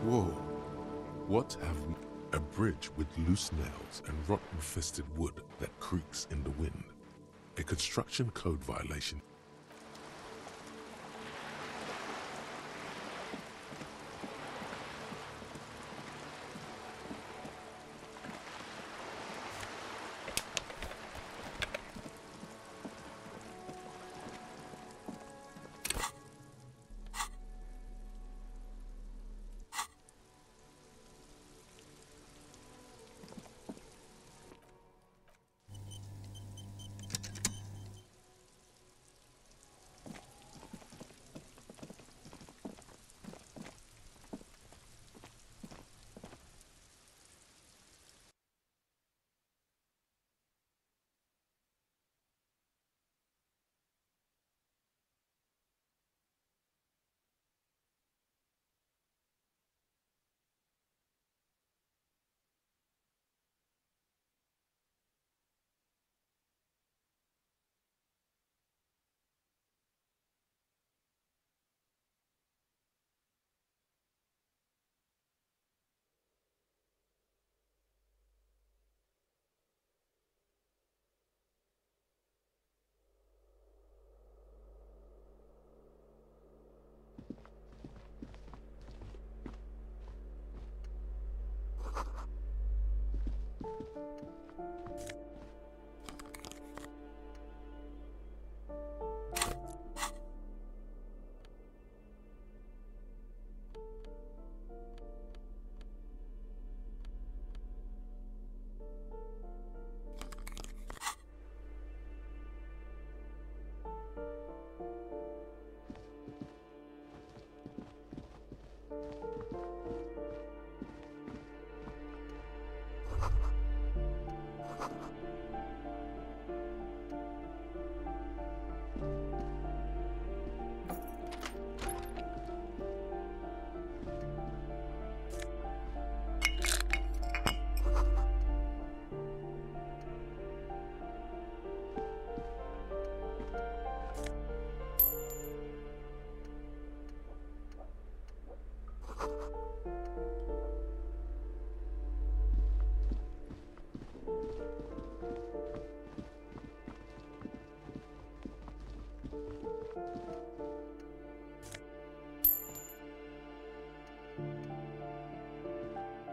Whoa, what have we? A bridge with loose nails and rotten-fisted wood that creaks in the wind. A construction code violation.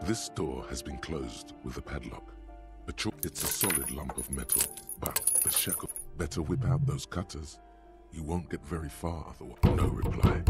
This door has been closed with a padlock. It's a solid lump of metal, but the shackle... Better whip out those cutters. You won't get very far otherwise. No reply.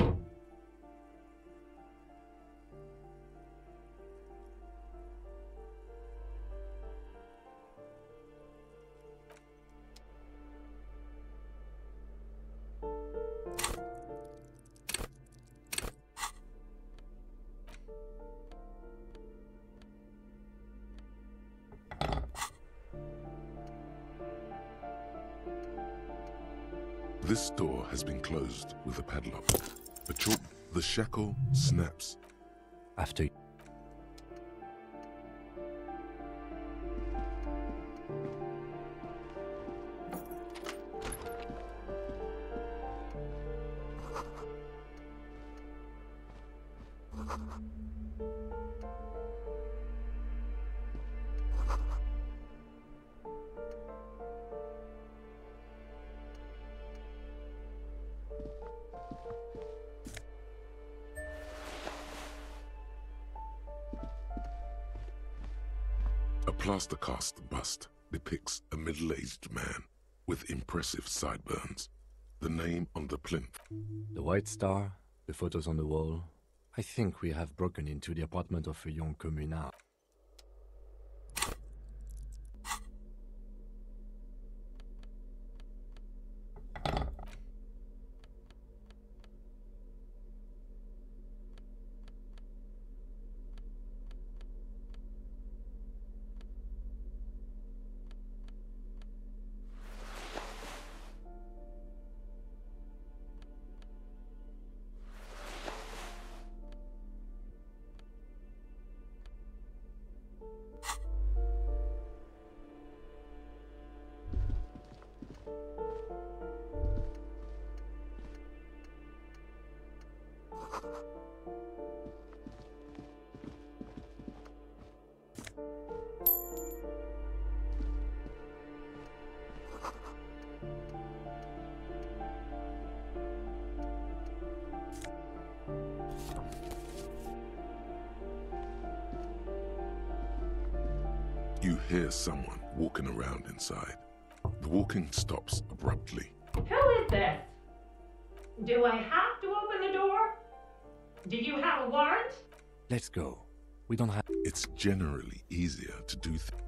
This door has been closed with a padlock. The shackle snaps. After A plaster cast bust depicts a middle-aged man with impressive sideburns. The name on the plinth. The White Star, the photos on the wall. I think we have broken into the apartment of a young communard. You hear someone walking around inside. The walking stops abruptly. Who is this? Do I have to open the door? Do you have a warrant? Let's go. We don't have... It's generally easier to do things.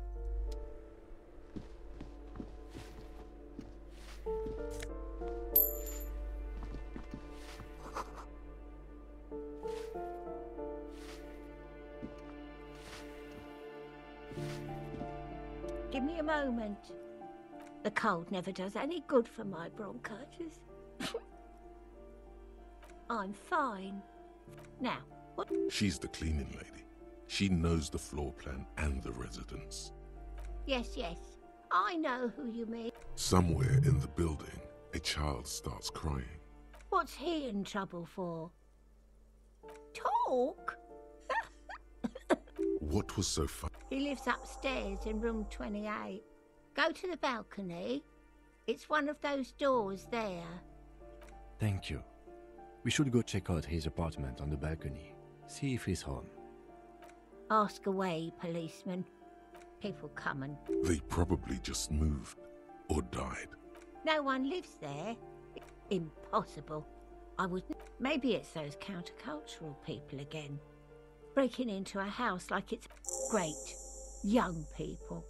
Give me a moment. The cold never does any good for my bronchitis. I'm fine. Now, what? She's the cleaning lady. She knows the floor plan and the residence. Yes, yes. I know who you mean. Somewhere in the building, a child starts crying. What's he in trouble for? Talk? What was so funny? He lives upstairs in room 28. Go to the balcony. It's one of those doors there. Thank you. We should go check out his apartment on the balcony. See if he's home. Ask away, policeman. People come and... They probably just moved or died. No one lives there. Impossible. I would... Maybe it's those countercultural people again. Breaking into a house like it's great. Young people.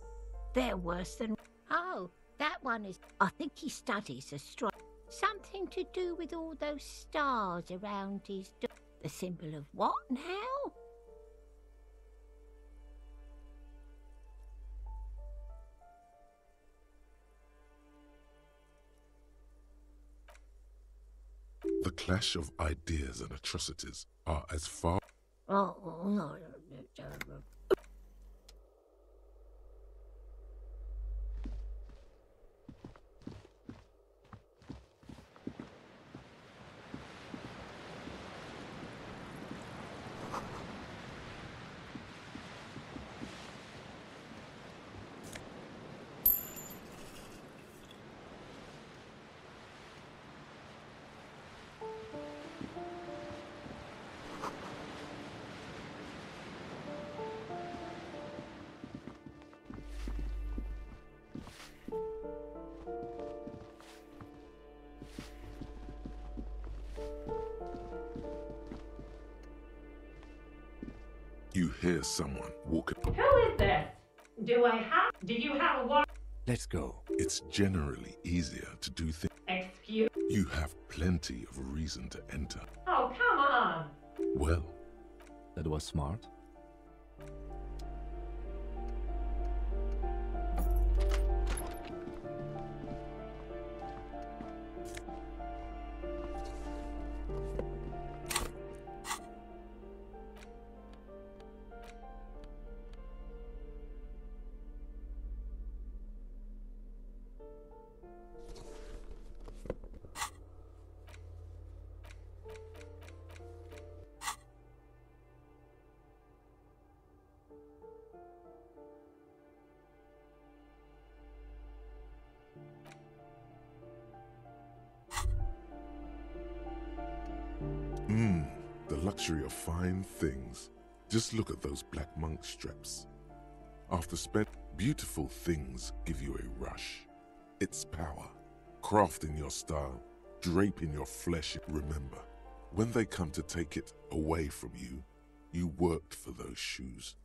They're worse than... Oh, that one is... I think he studies astronomy. Something to do with all those stars around his door. The symbol of what now? The clash of ideas and atrocities are as far... Oh, no. You hear someone walking. Who is this? Do you have a warrant? Let's go. It's generally easier to do things. Excuse... You have plenty of reason to enter. Oh, come on. Well, that was smart. The luxury of fine things. Just look at those black monk straps. After spent, beautiful things give you a rush. It's power. Craft in your style. Drape in your flesh. Remember, when they come to take it away from you, you worked for those shoes.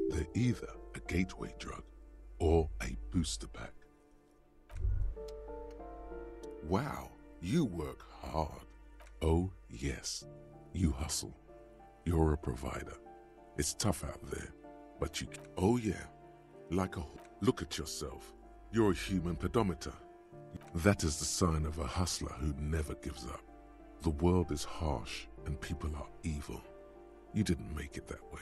They're either a gateway drug or a booster pack. Wow, you work hard. Oh, yes, you hustle. You're a provider. It's tough out there, but you... Oh, yeah, like a... Look at yourself. You're a human pedometer. That is the sign of a hustler who never gives up. The world is harsh and people are evil. You didn't make it that way.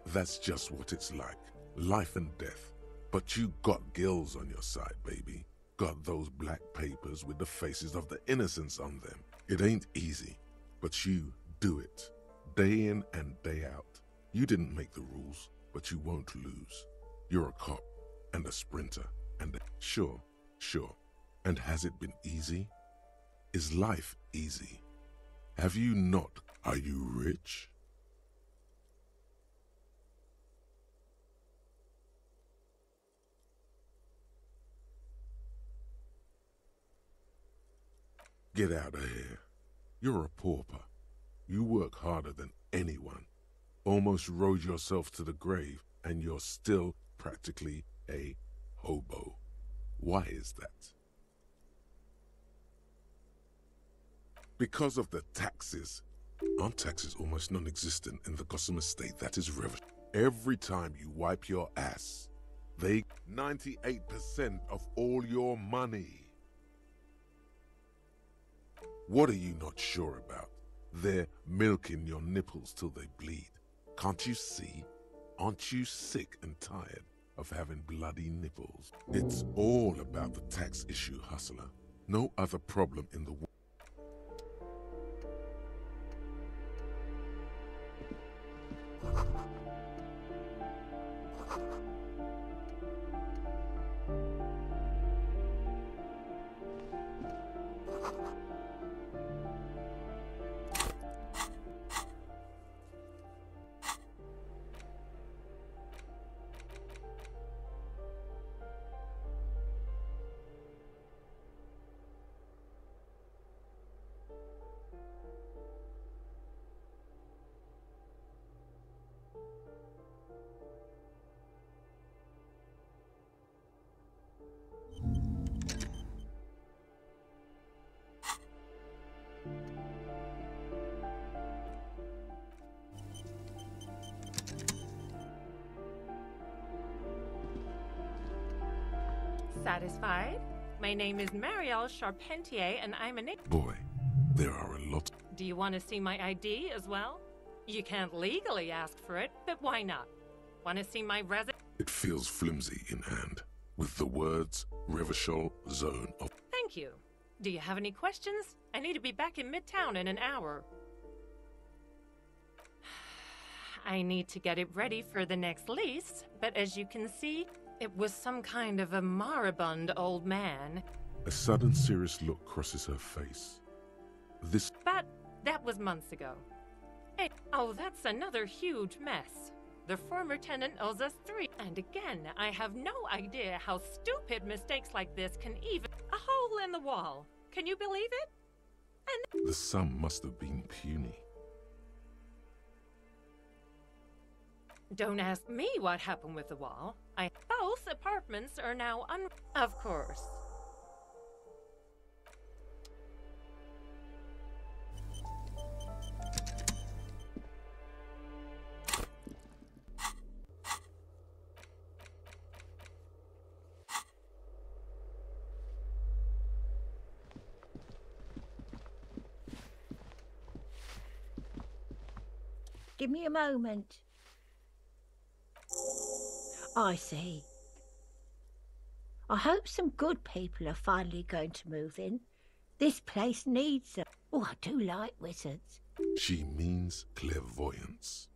That's just what it's like. Life and death. But you got gills on your side, baby. Got those black papers with the faces of the innocents on them. It ain't easy, but you do it. Day in and day out. You didn't make the rules, but you won't lose. You're a cop and a sprinter and a... Sure. And has it been easy? Is life easy? Have you not? Are you rich? Get out of here. You're a pauper. You work harder than anyone. Almost rode yourself to the grave, and you're still practically a hobo. Why is that? Because of the taxes. Aren't taxes almost non-existent in the Gotham estate? That is revenue. Every time you wipe your ass, they 98% of all your money. What are you not sure about? They're milking your nipples till they bleed. Can't you see? Aren't you sick and tired of having bloody nipples? It's all about the tax issue, hustler. No other problem in the world. Satisfied? My name is Marielle Charpentier, and I'm a... Boy, there are a lot. Do you want to see my ID as well? You can't legally ask for it, but why not? Want to see my resident... It feels flimsy in hand, with the words Revachol Zone of... Thank you. Do you have any questions? I need to be back in Midtown in an hour. I need to get it ready for the next lease, but as you can see, it was some kind of a moribund old man. A sudden serious look crosses her face. But that was months ago. Hey, oh, that's another huge mess. The former tenant owes us 3. And again, I have no idea how stupid mistakes like this can even... A hole in the wall. Can you believe it? And... The sum must have been puny. Don't ask me what happened with the wall. Both apartments are now Of course. Give me a moment. I see. I hope some good people are finally going to move in. This place needs them. Oh, I do like wizards. She means clairvoyance.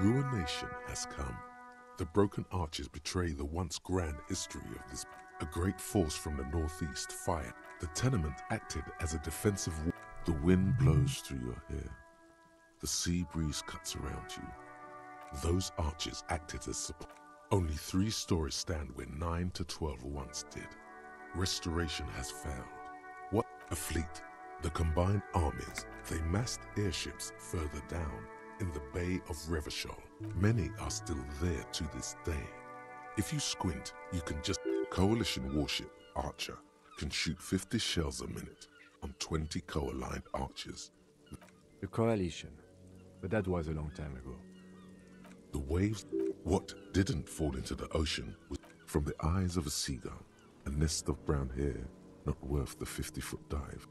Ruination has come. The broken arches betray the once grand history of this. A great force from the northeast fired. The tenement acted as a defensive wall. The wind blows through your hair. The sea breeze cuts around you. Those arches acted as support. Only 3 stories stand where 9 to 12 once did. Restoration has failed. What a fleet! The combined armies, they massed airships further down in the Bay of Revachol. Many are still there to this day. If you squint, you can just... Coalition warship Archer can shoot 50 shells a minute on 20 co-aligned archers. The Coalition, but that was a long time ago. The waves, what didn't fall into the ocean was from the eyes of a seagull, a nest of brown hair, not worth the 50-foot dive.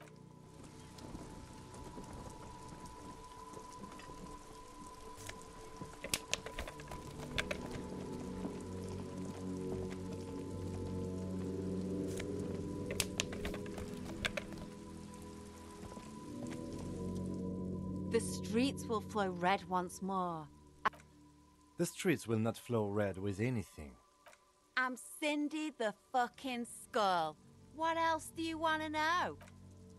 The streets will flow red once more. The streets will not flow red with anything. I'm Cindy the fucking Skull. What else do you want to know?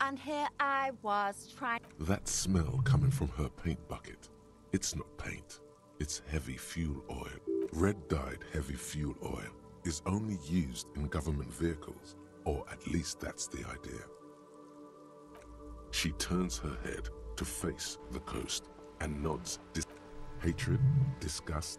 And here I was trying... That smell coming from her paint bucket. It's not paint. It's heavy fuel oil. Red-dyed heavy fuel oil is only used in government vehicles, or at least that's the idea. She turns her head to face the coast and nods. Hatred, disgust.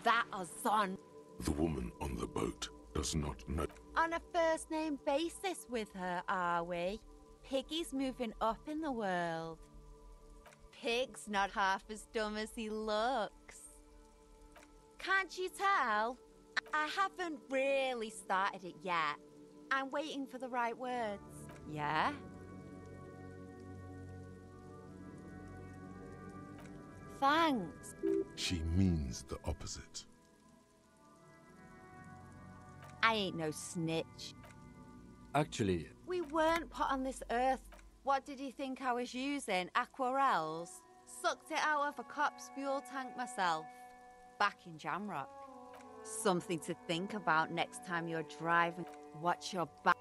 That is on... The woman on the boat does not know. On a first-name basis with her, are we? Piggy's moving up in the world. Pig's not half as dumb as he looks. Can't you tell? I haven't really started it yet. I'm waiting for the right words. Yeah? Thanks. She means the opposite. I ain't no snitch. Actually... We weren't put on this earth. What did you think I was using? Aquarels? Sucked it out of a cop's fuel tank myself. Back in Jamrock. Something to think about next time you're driving. Watch your back.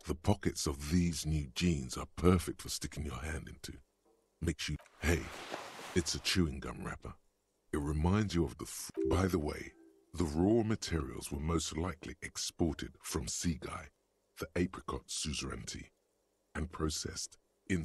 The pockets of these new jeans are perfect for sticking your hand into. Makes you, hey, it's a chewing gum wrapper. It reminds you of the... By the way, the raw materials were most likely exported from Seaguy, the apricot suzerainty, and processed in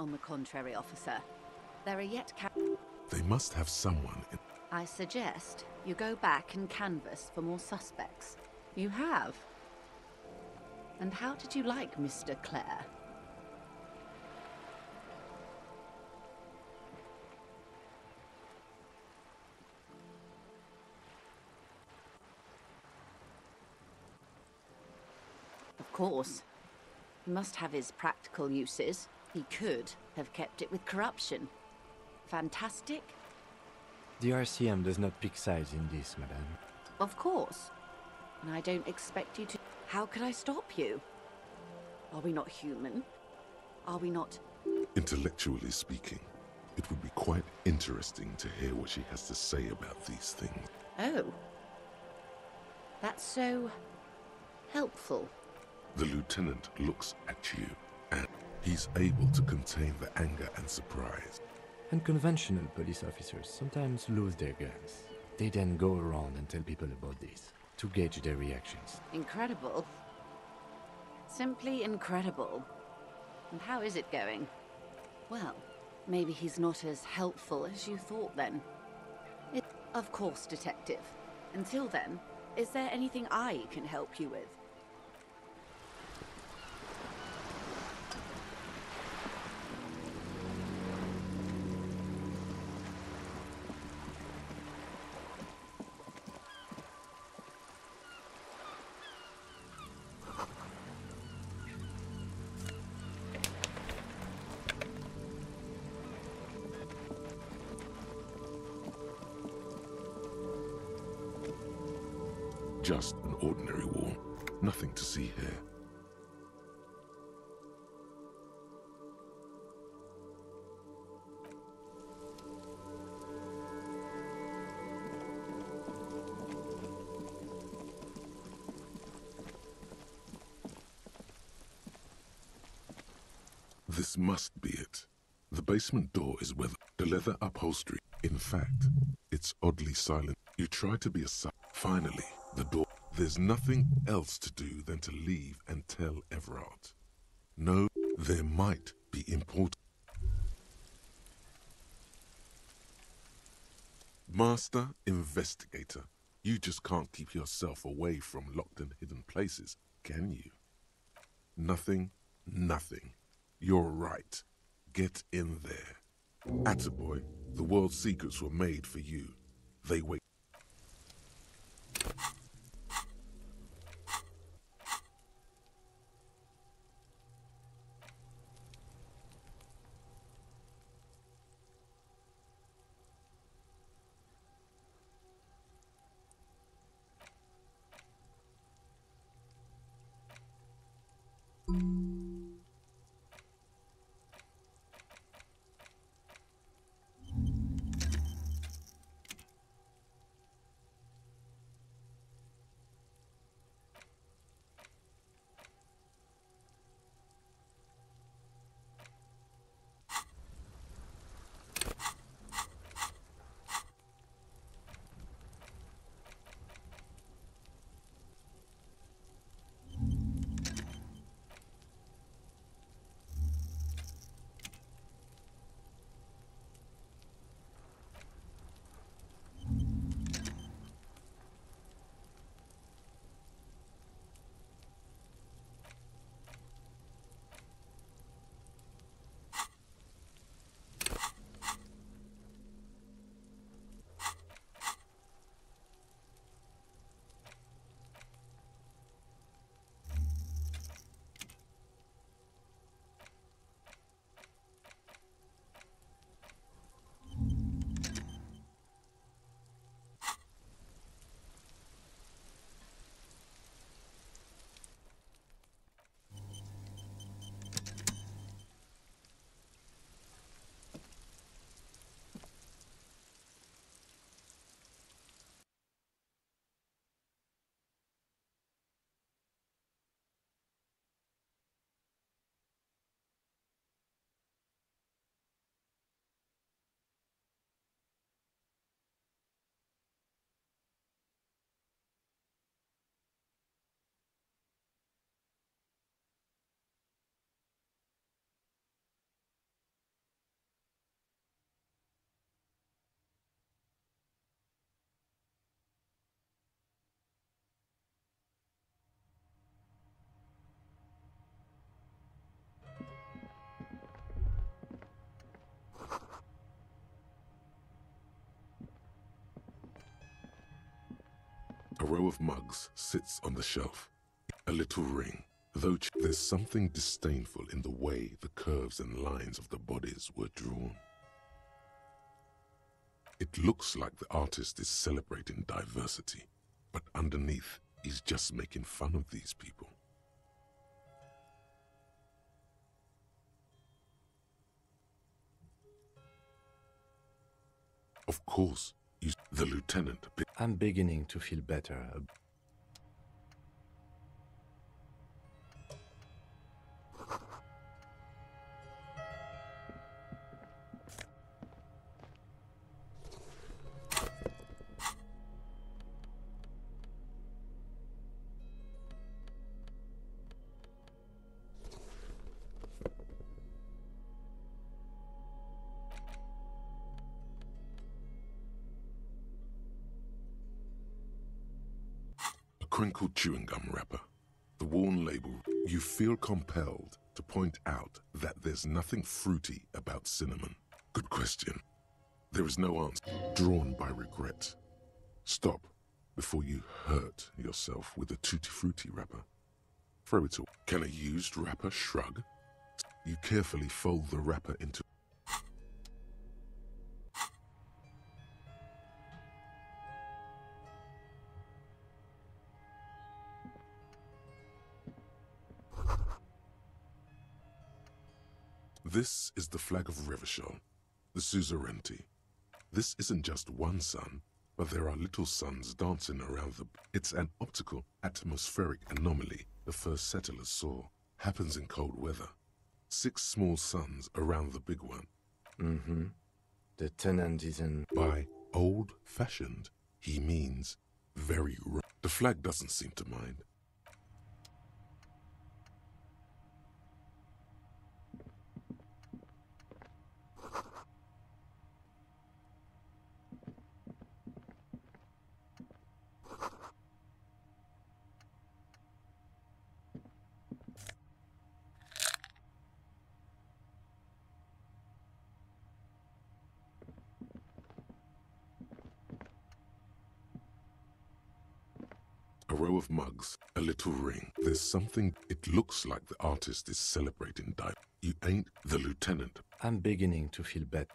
On the contrary, officer, there are yet They must have someone in... I suggest you go back and canvass for more suspects. You have? And how did you like Mr. Clare? Of course. He must have his practical uses. He could have kept it with corruption. Fantastic? The RCM does not pick sides in this, madame. Of course. And I don't expect you to... How can I stop you? Are we not human? Are we not... Intellectually speaking, it would be quite interesting to hear what she has to say about these things. Oh. That's so... helpful. The lieutenant looks at you, and he's able to contain the anger and surprise. And conventional police officers sometimes lose their guns. They then go around and tell people about this, to gauge their reactions. Incredible. Simply incredible. And how is it going? Well, maybe he's not as helpful as you thought then. Of course, Detective. Until then, is there anything I can help you with? Just an ordinary war. Nothing to see here. This must be it. The basement door is weathered. The leather upholstery. In fact, it's oddly silent. You try to be a Finally, the door. There's nothing else to do than to leave and tell Everard. No, there might be important. Master Investigator, you just can't keep yourself away from locked and hidden places, can you? Nothing. You're right. Get in there. Attaboy, the world's secrets were made for you. They wait. A row of mugs sits on the shelf. A little ring. Though there's something disdainful in the way the curves and lines of the bodies were drawn. It looks like the artist is celebrating diversity, but underneath, he's just making fun of these people. Of course, the lieutenant... I'm beginning to feel better. Crinkled chewing gum wrapper. The worn label. You feel compelled to point out that there's nothing fruity about cinnamon. Good question. There is no answer. Drawn by regret. Stop before you hurt yourself with a tutti frutti wrapper. Throw it away. Can a used wrapper shrug? You carefully fold the wrapper into... This is the flag of Revachol, the suzerainty. This isn't just one sun, but there are little suns dancing around the... It's an optical, atmospheric anomaly the first settlers saw. Happens in cold weather. 6 small suns around the big one. Mm-hmm. The tenant isn't... By old-fashioned, he means very... The flag doesn't seem to mind. A row of mugs, a little ring. There's something... It looks like the artist is celebrating You ain't the lieutenant. I'm beginning to feel better.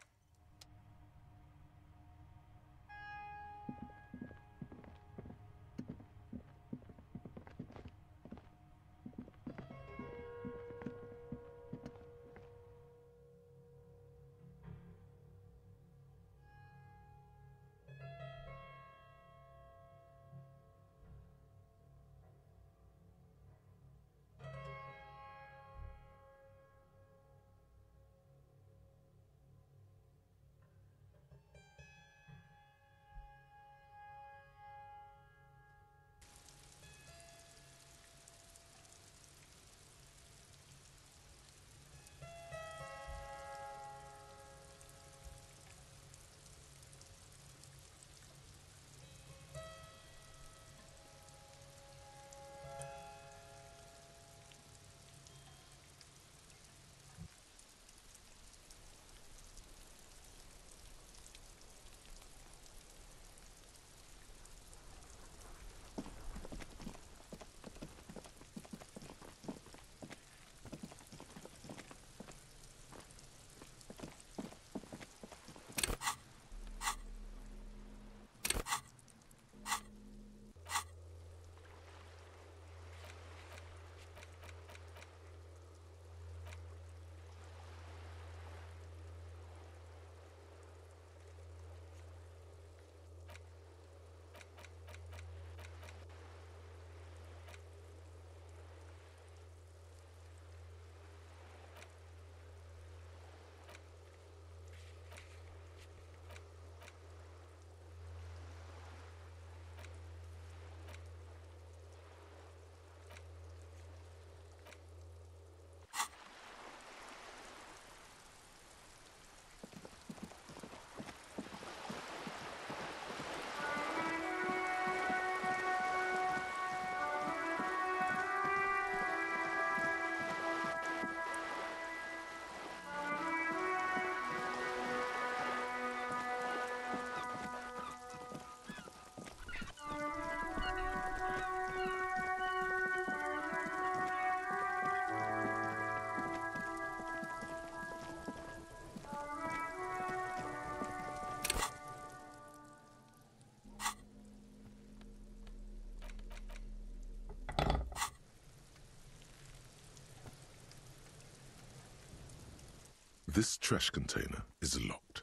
This trash container is locked.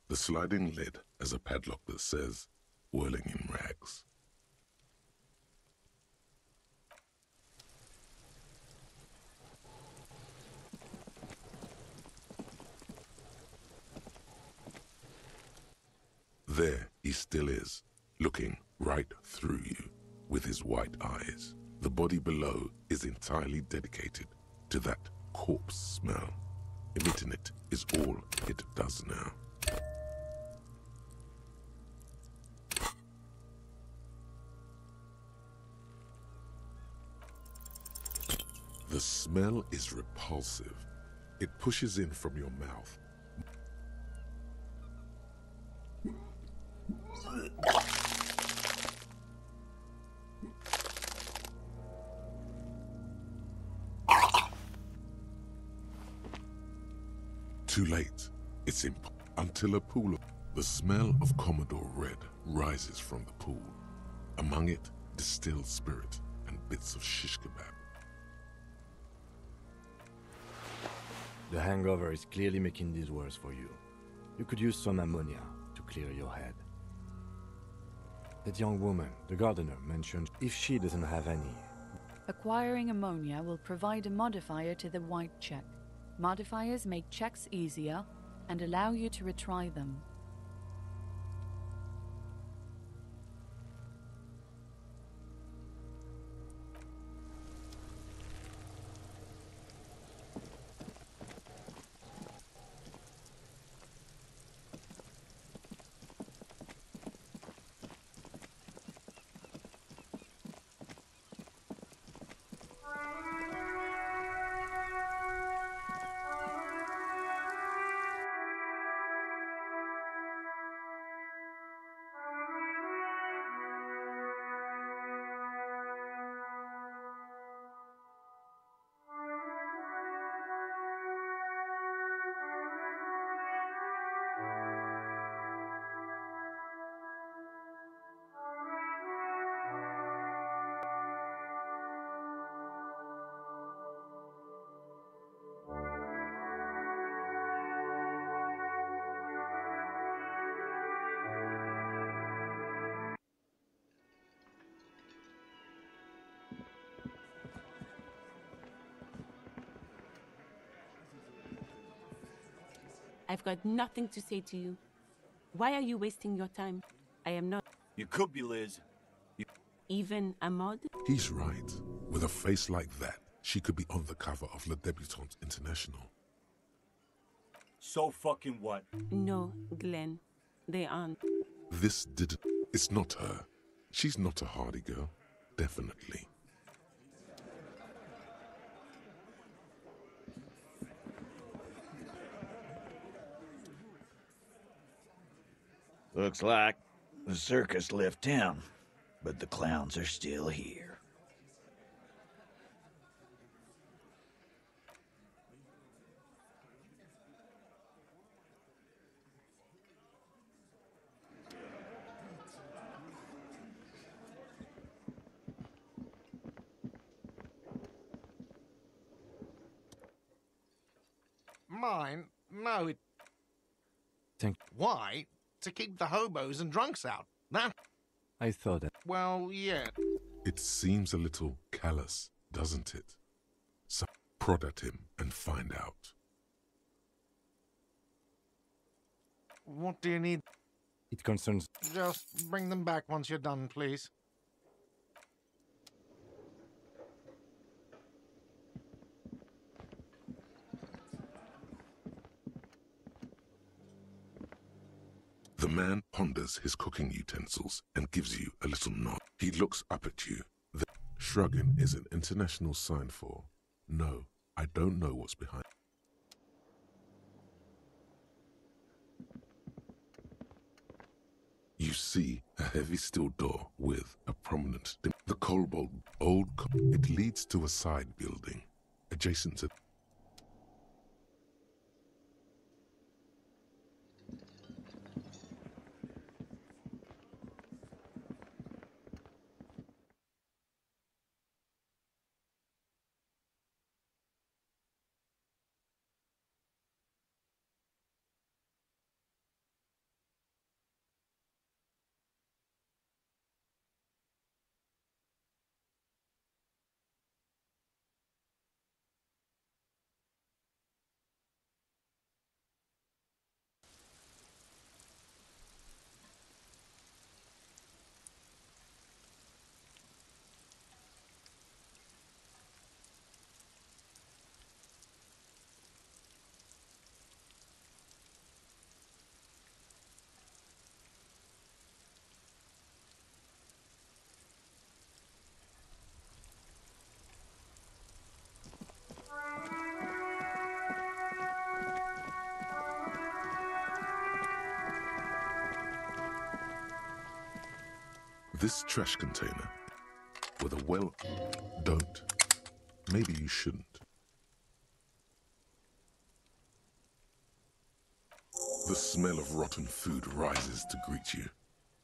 The sliding lid has a padlock that says, whirling in rags. There he still is, looking right through you with his white eyes. The body below is entirely dedicated to that corpse smell. Emitting it is all it does now. The smell is repulsive. It pushes in from your mouth. Too late. It's until a pool of... The smell of Commodore Red rises from the pool. Among it, distilled spirit and bits of shish kebab. The hangover is clearly making this worse for you. You could use some ammonia to clear your head. That young woman, the gardener, mentioned if she doesn't have any. Acquiring ammonia will provide a modifier to the white check. Modifiers make checks easier and allow you to retry them. I've got nothing to say to you. Why are you wasting your time? I am not... You could be, Liz. Even a mod? He's right. With a face like that, she could be on the cover of Le Debutante International. So fucking what? No, Glenn. They aren't. This didn't... It's not her. She's not a hardy girl. Definitely. Looks like the circus left town, but the clowns are still here. Mine? No, it... Thank... Why? To keep the hobos and drunks out. That... I thought that... Well, yeah. It seems a little callous, doesn't it? So prod at him and find out. What do you need? It concerns... Just bring them back once you're done, please. The man ponders his cooking utensils and gives you a little nod. He looks up at you. Shrugging is an international sign for, no, I don't know what's behind. You see a heavy steel door with a prominent... The cobalt old... It leads to a side building, adjacent to... This trash container with a well... Don't. Maybe you shouldn't. The smell of rotten food rises to greet you.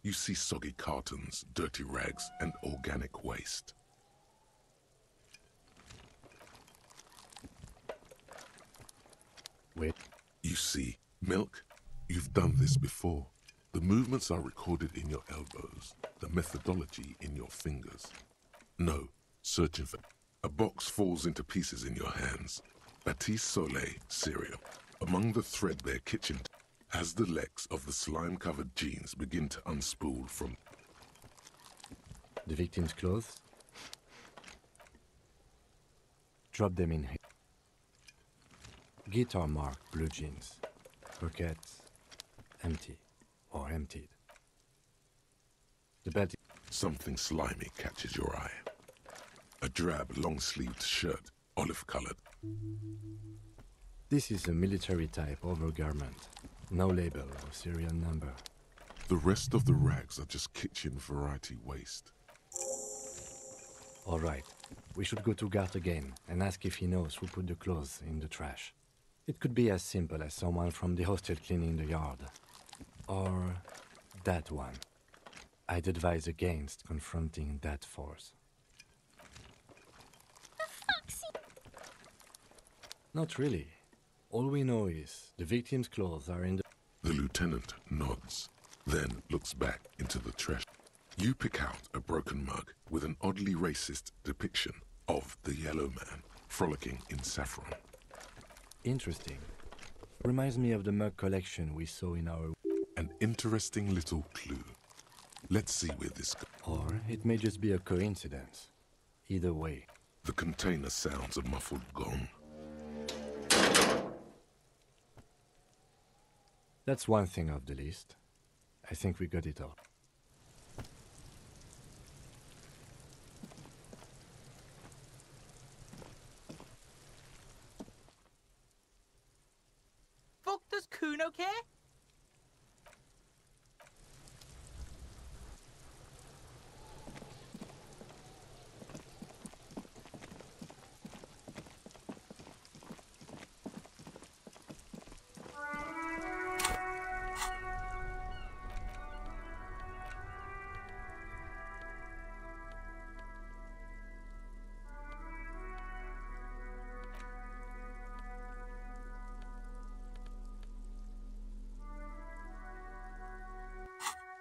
You see soggy cartons, dirty rags, and organic waste. Wait. You see milk? You've done this before. The movements are recorded in your elbows, the methodology in your fingers. No, searching for... A box falls into pieces in your hands. Batiste Soleil cereal. Among the threadbare kitchen... As the legs of the slime-covered jeans begin to unspool from... The victim's clothes? Drop them in here. Guitar marked blue jeans. Pockets empty or emptied. The belt... Something slimy catches your eye. A drab, long-sleeved shirt, olive-colored. This is a military-type overgarment. No label or serial number. The rest of the rags are just kitchen variety waste. All right. We should go to Gart again and ask if he knows who put the clothes in the trash. It could be as simple as someone from the hostel cleaning the yard. Or that one. I'd advise against confronting that force. Not really. All we know is the victim's clothes are in the... The lieutenant nods, then looks back into the trash. You pick out a broken mug with an oddly racist depiction of the yellow man frolicking in saffron. Interesting. Reminds me of the mug collection we saw in our... An interesting little clue. Let's see where this goes. Or it may just be a coincidence. Either way. The container sounds a muffled gong. That's one thing off the list. I think we got it all. Fuck, does Kuno care?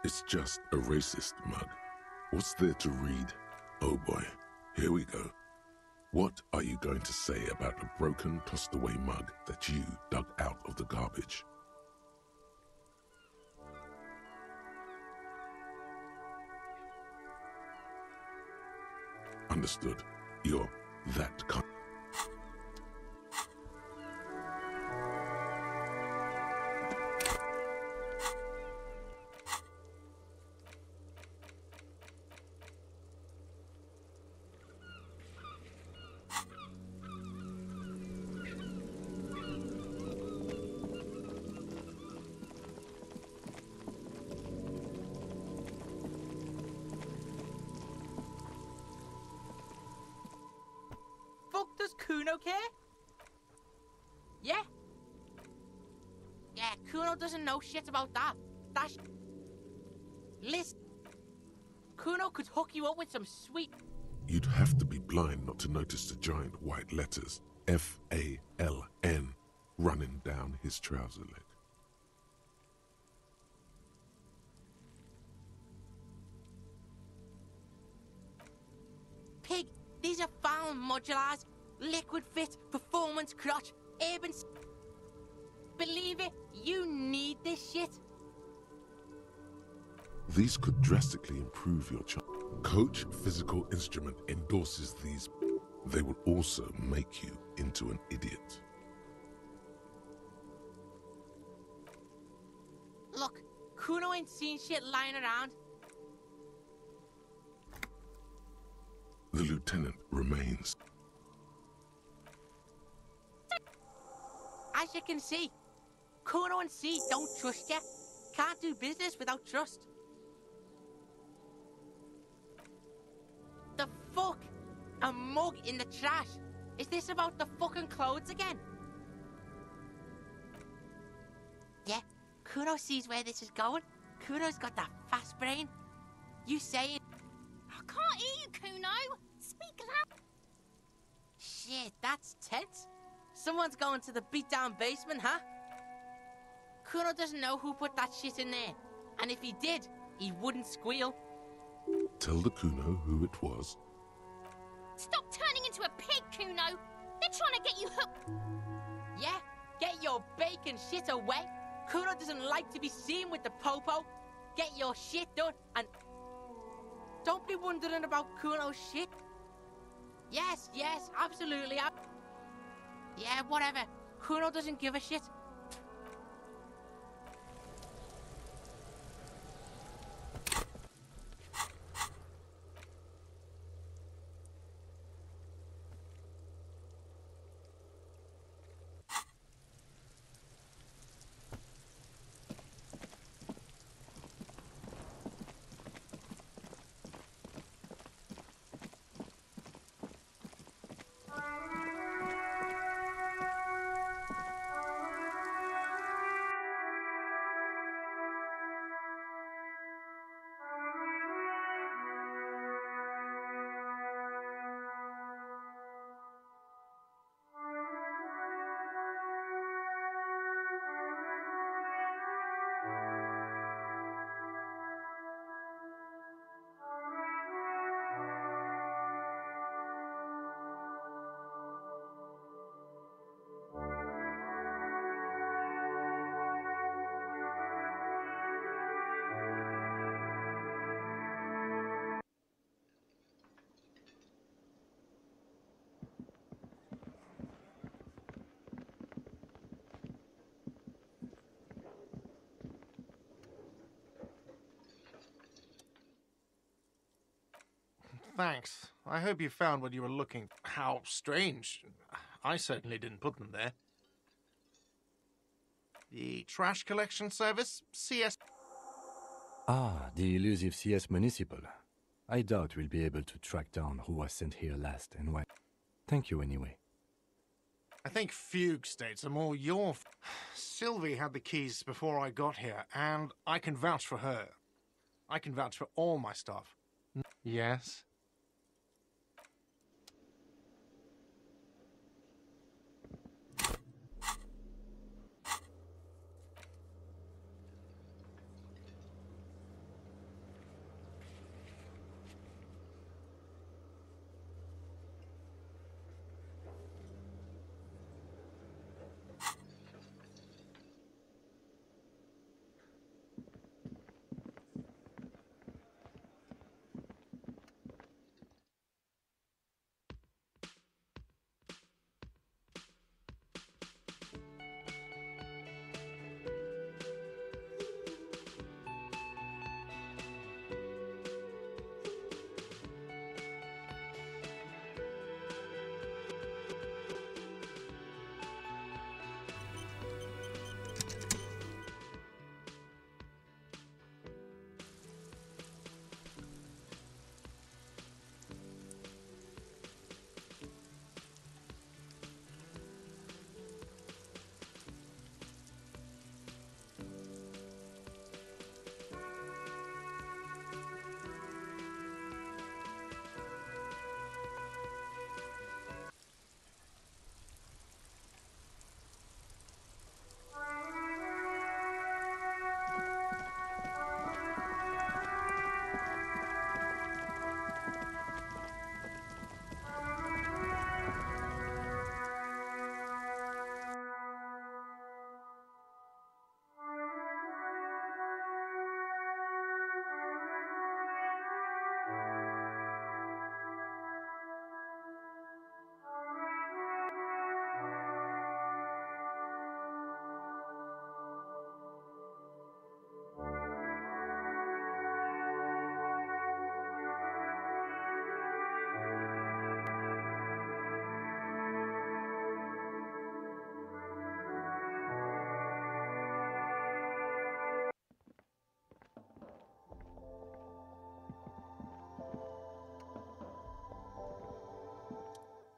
It's just a racist mug. What's there to read? Oh boy, here we go. What are you going to say about a broken, tossed-away mug that you dug out of the garbage? Understood. You're that kind. Does Kuno care? Yeah? Yeah, Kuno doesn't know shit about that. Listen. Kuno could hook you up with some sweet... You'd have to be blind not to notice the giant white letters F-A-L-N running down his trouser leg. Pig, these are found modulars. Liquid fit, performance crotch, urban... Believe it, you need this shit. These could drastically improve your chance. Coach Physical Instrument endorses these. They will also make you into an idiot. Look, Kuno ain't seen shit lying around. The lieutenant remains. As you can see, Kuno and C don't trust you. Can't do business without trust. a mug in the trash. Is this about the fucking clothes again? Yeah, Kuno sees where this is going. Kuno's got that fast brain. You say it. I can't hear you, Kuno. Speak loud. Shit, that's tense. Someone's going to the beat-down basement, huh? Kuno doesn't know who put that shit in there. And if he did, he wouldn't squeal. Tell the Kuno who it was. Stop turning into a pig, Kuno. They're trying to get you hooked. Yeah, get your bacon shit away. Kuno doesn't like to be seen with the popo. Get your shit done and... Don't be wondering about Kuno's shit. Yes, absolutely. Yeah, whatever. Kuno doesn't give a shit. Thanks. I hope you found what you were looking for. How strange. I certainly didn't put them there. The trash collection service, CS... Ah, the elusive CS Municipal. I doubt we'll be able to track down who was sent here last and why. Thank you anyway. I think Fugue states are more your... Sylvie had the keys before I got here, and I can vouch for her. I can vouch for all my stuff. Yes?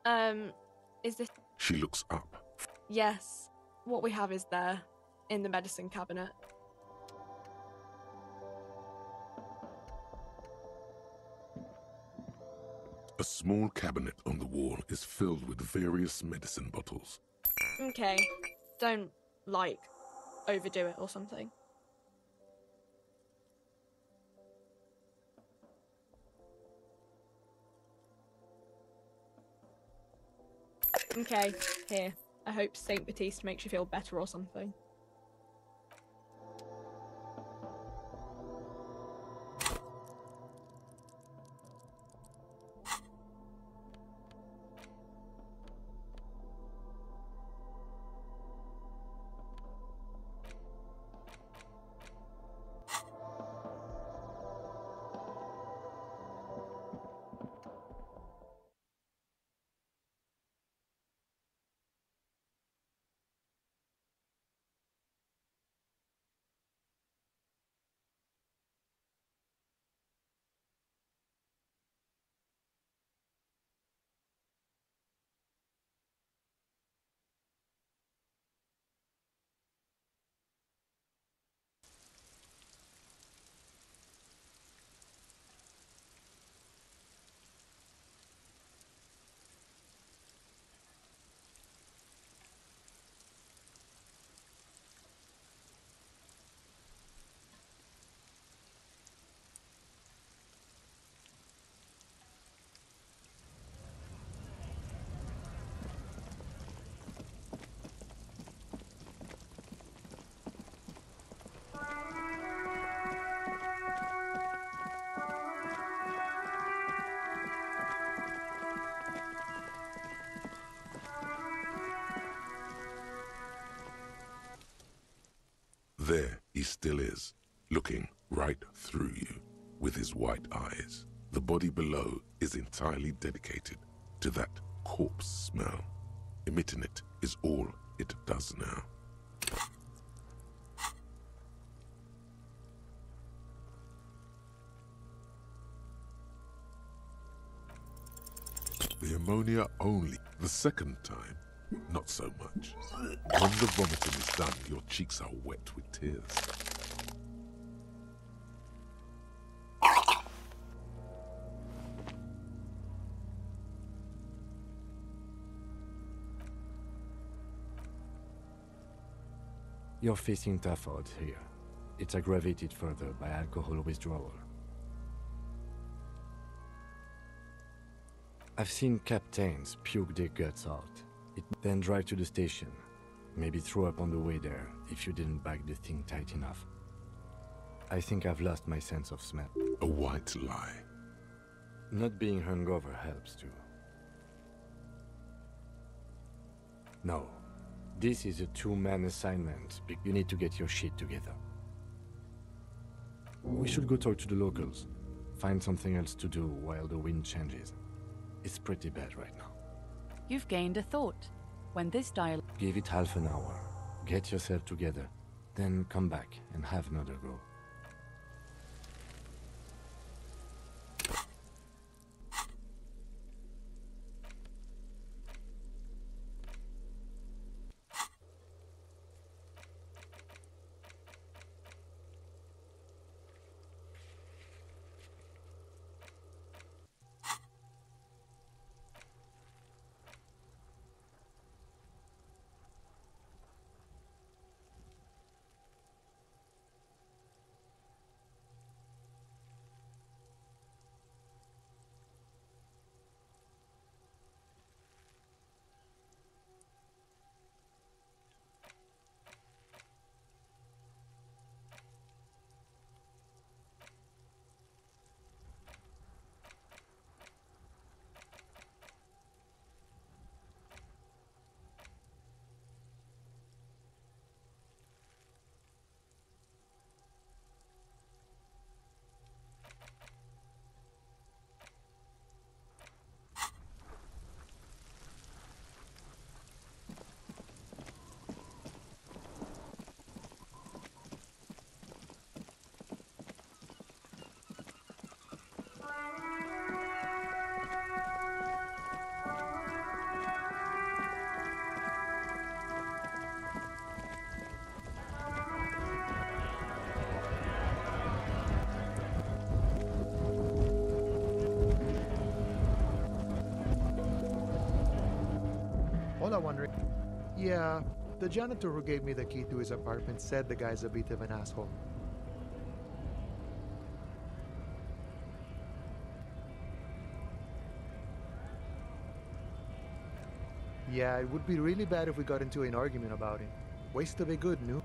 Is this... She looks up. Yes. What we have is there, in the medicine cabinet. A small cabinet on the wall is filled with various medicine bottles. Okay. Don't, like, overdo it or something. Okay, here. I hope Saint Baptiste makes you feel better or something. There he still is, looking right through you with his white eyes. The body below is entirely dedicated to that corpse smell. Emitting it is all it does now. The ammonia only. The second time, not so much. When the vomiting is done, your cheeks are wet with tears. You're facing tough odds here. It's aggravated further by alcohol withdrawal. I've seen captains puke their guts out, then drive to the station. Maybe throw up on the way there if you didn't bag the thing tight enough. I think I've lost my sense of smell. A white lie. Not being hungover helps too. No. This is a two-man assignment. You need to get your shit together. We should go talk to the locals. Find something else to do while the wind changes. It's pretty bad right now. You've gained a thought. When this dialogue... Give it half an hour. Get yourself together. Then come back and have another go. I wondering. Yeah, the janitor who gave me the key to his apartment said the guy's a bit of an asshole. Yeah, it would be really bad if we got into an argument about it. Waste of a good, no?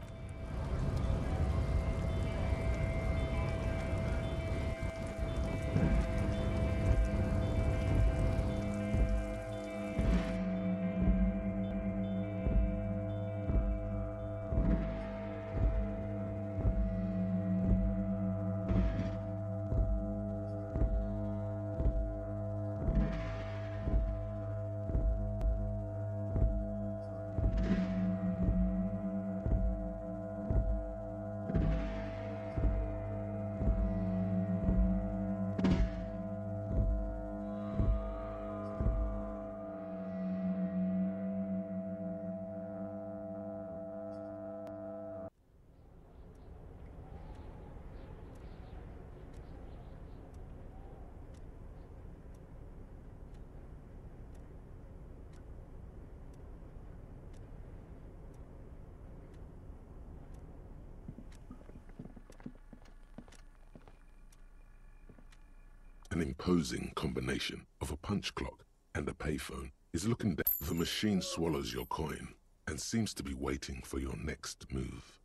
An imposing combination of a punch clock and a payphone is looking down. The machine swallows your coin and seems to be waiting for your next move.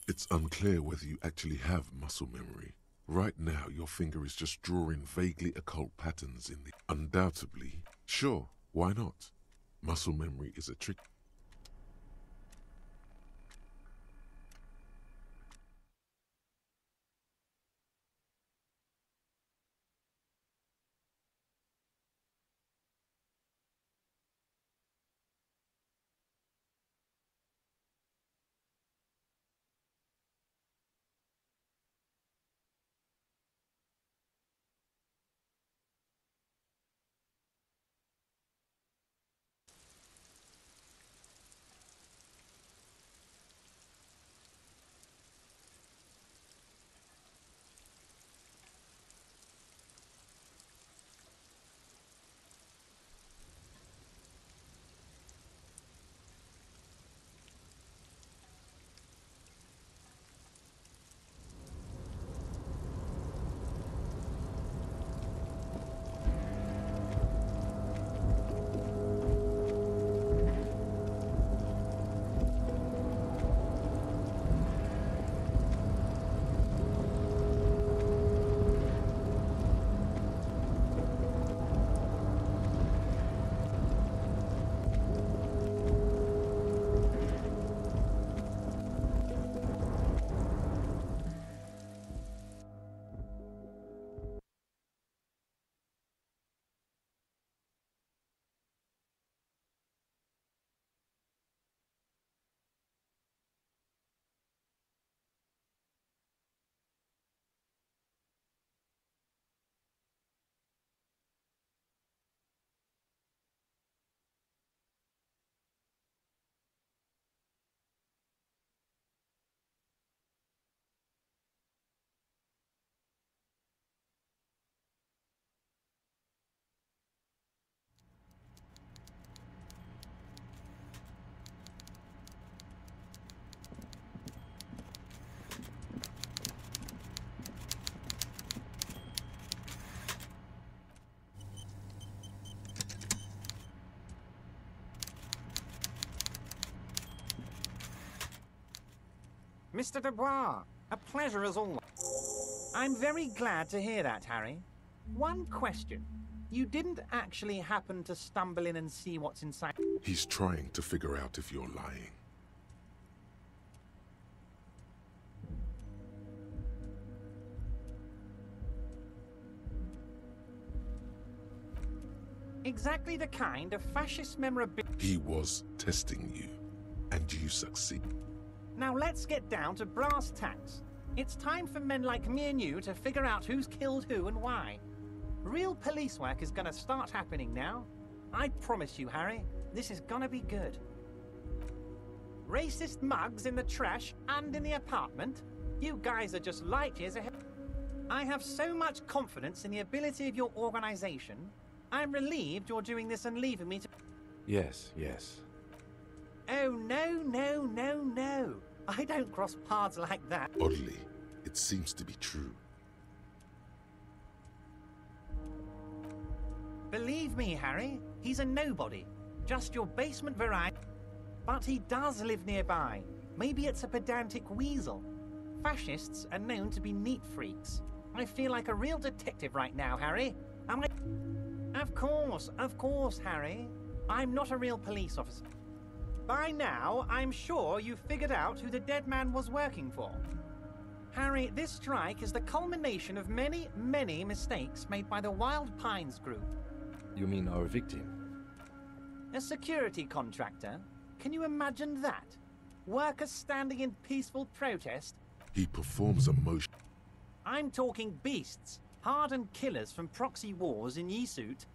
It's unclear whether you actually have muscle memory. Right now, your finger is just drawing vaguely occult patterns in the... Undoubtedly, sure, why not? Muscle memory is a trick. Mr. Dubois, a pleasure as always. I'm very glad to hear that, Harry. One question. You didn't actually happen to stumble in and see what's inside? He's trying to figure out if you're lying. Exactly the kind of fascist memorabilia. He was testing you, and you succeed. Now let's get down to brass tacks. It's time for men like me and you to figure out who's killed who and why. Real police work is gonna start happening now. I promise you, Harry, this is gonna be good. Racist mugs in the trash and in the apartment? You guys are just light years ahead. I have so much confidence in the ability of your organization. I'm relieved you're doing this and leaving me to... Yes, yes. Oh, no. I don't cross paths like that. Oddly, it seems to be true. Believe me, Harry, he's a nobody. Just your basement variety. But he does live nearby. Maybe it's a pedantic weasel. Fascists are known to be neat freaks. I feel like a real detective right now, Harry. Am I? Of course, Harry. I'm not a real police officer. By now, I'm sure you've figured out who the dead man was working for. Harry, this strike is the culmination of many, many mistakes made by the Wild Pines group. You mean our victim? A security contractor? Can you imagine that? Workers standing in peaceful protest? He performs a motion. I'm talking beasts, hardened killers from proxy wars in Yesut.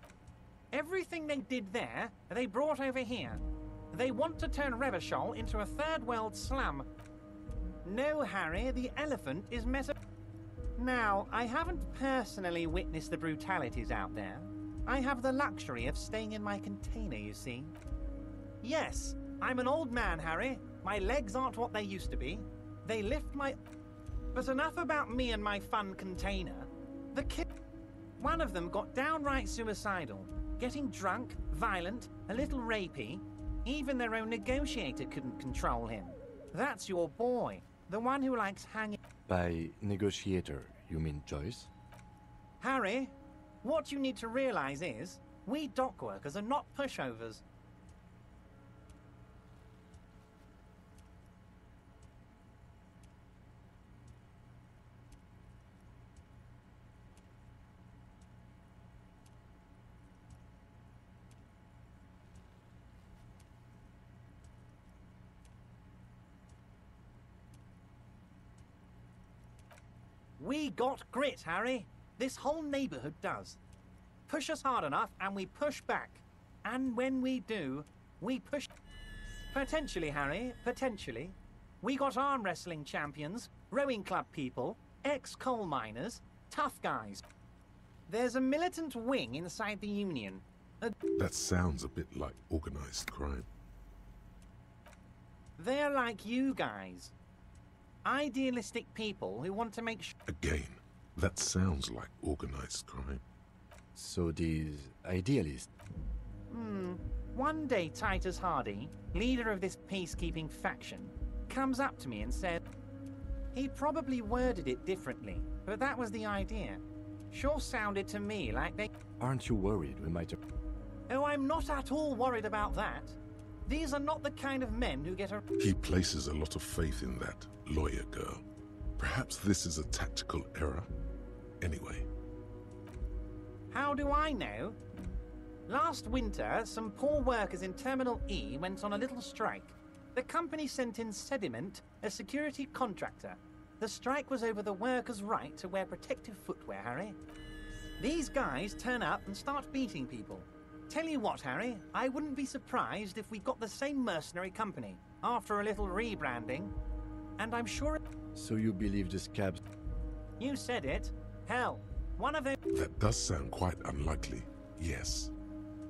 Everything they did there, they brought over here. They want to turn Revachol into a third world slum. No, Harry, the elephant is Now, I haven't personally witnessed the brutalities out there. I have the luxury of staying in my container, you see. Yes, I'm an old man, Harry. My legs aren't what they used to be. They lift my... But enough about me and my fun container. The kid... One of them got downright suicidal. Getting drunk, violent, a little rapey. Even their own negotiator couldn't control him. That's your boy. The one who likes hanging... By negotiator, you mean Joyce? Harry, what you need to realize is, we dock workers are not pushovers. We got grit, Harry. This whole neighborhood does. Push us hard enough and we push back. And when we do, we push... Potentially, Harry, potentially. We got arm wrestling champions, rowing club people, ex-coal miners, tough guys. There's a militant wing inside the Union. That sounds a bit like organized crime. They're like you guys. Idealistic people who want to make sure... Again, that sounds like organized crime. So these idealists... One day Titus Hardy, leader of this peacekeeping faction, comes up to me and said... He probably worded it differently, but that was the idea. Sure sounded to me like they... Aren't you worried we might... Oh, I'm not at all worried about that. These are not the kind of men who get a... He places a lot of faith in that lawyer girl. Perhaps this is a tactical error. Anyway. How do I know? Last winter, some poor workers in Terminal E went on a little strike. The company sent in Sediment, a security contractor. The strike was over the workers' right to wear protective footwear, Harry. These guys turn up and start beating people. Tell you what, Harry, I wouldn't be surprised if we got the same mercenary company after a little rebranding. And I'm sure... So you believe the scabs... You said it. Hell, one of them... That does sound quite unlikely, yes.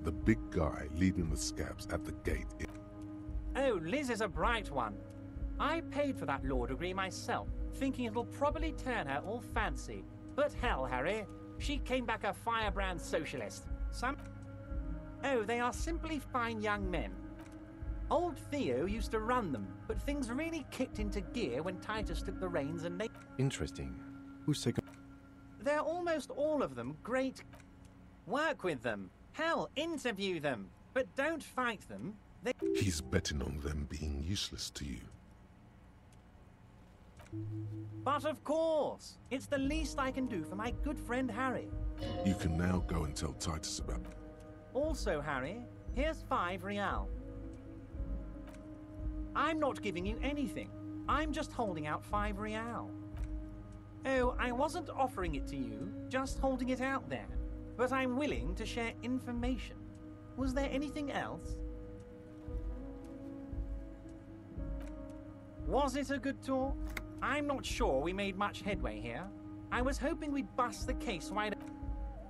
The big guy leading the scabs at the gate... Oh, Liz is a bright one. I paid for that law degree myself, thinking it'll probably turn her all fancy. But hell, Harry, she came back a firebrand socialist. Oh, they are simply fine young men. Old Theo used to run them, but things really kicked into gear when Titus took the reins and they... Interesting. Who's second? They're almost all of them great... Work with them. Hell, interview them. But don't fight them. He's betting on them being useless to you. But of course, it's the least I can do for my good friend Harry. You can now go and tell Titus about... Also, Harry, here's 5 real. I'm not giving you anything. I'm just holding out 5 real. Oh, I wasn't offering it to you, just holding it out there. But I'm willing to share information. Was there anything else? Was it a good talk? I'm not sure we made much headway here. I was hoping we'd bust the case wide.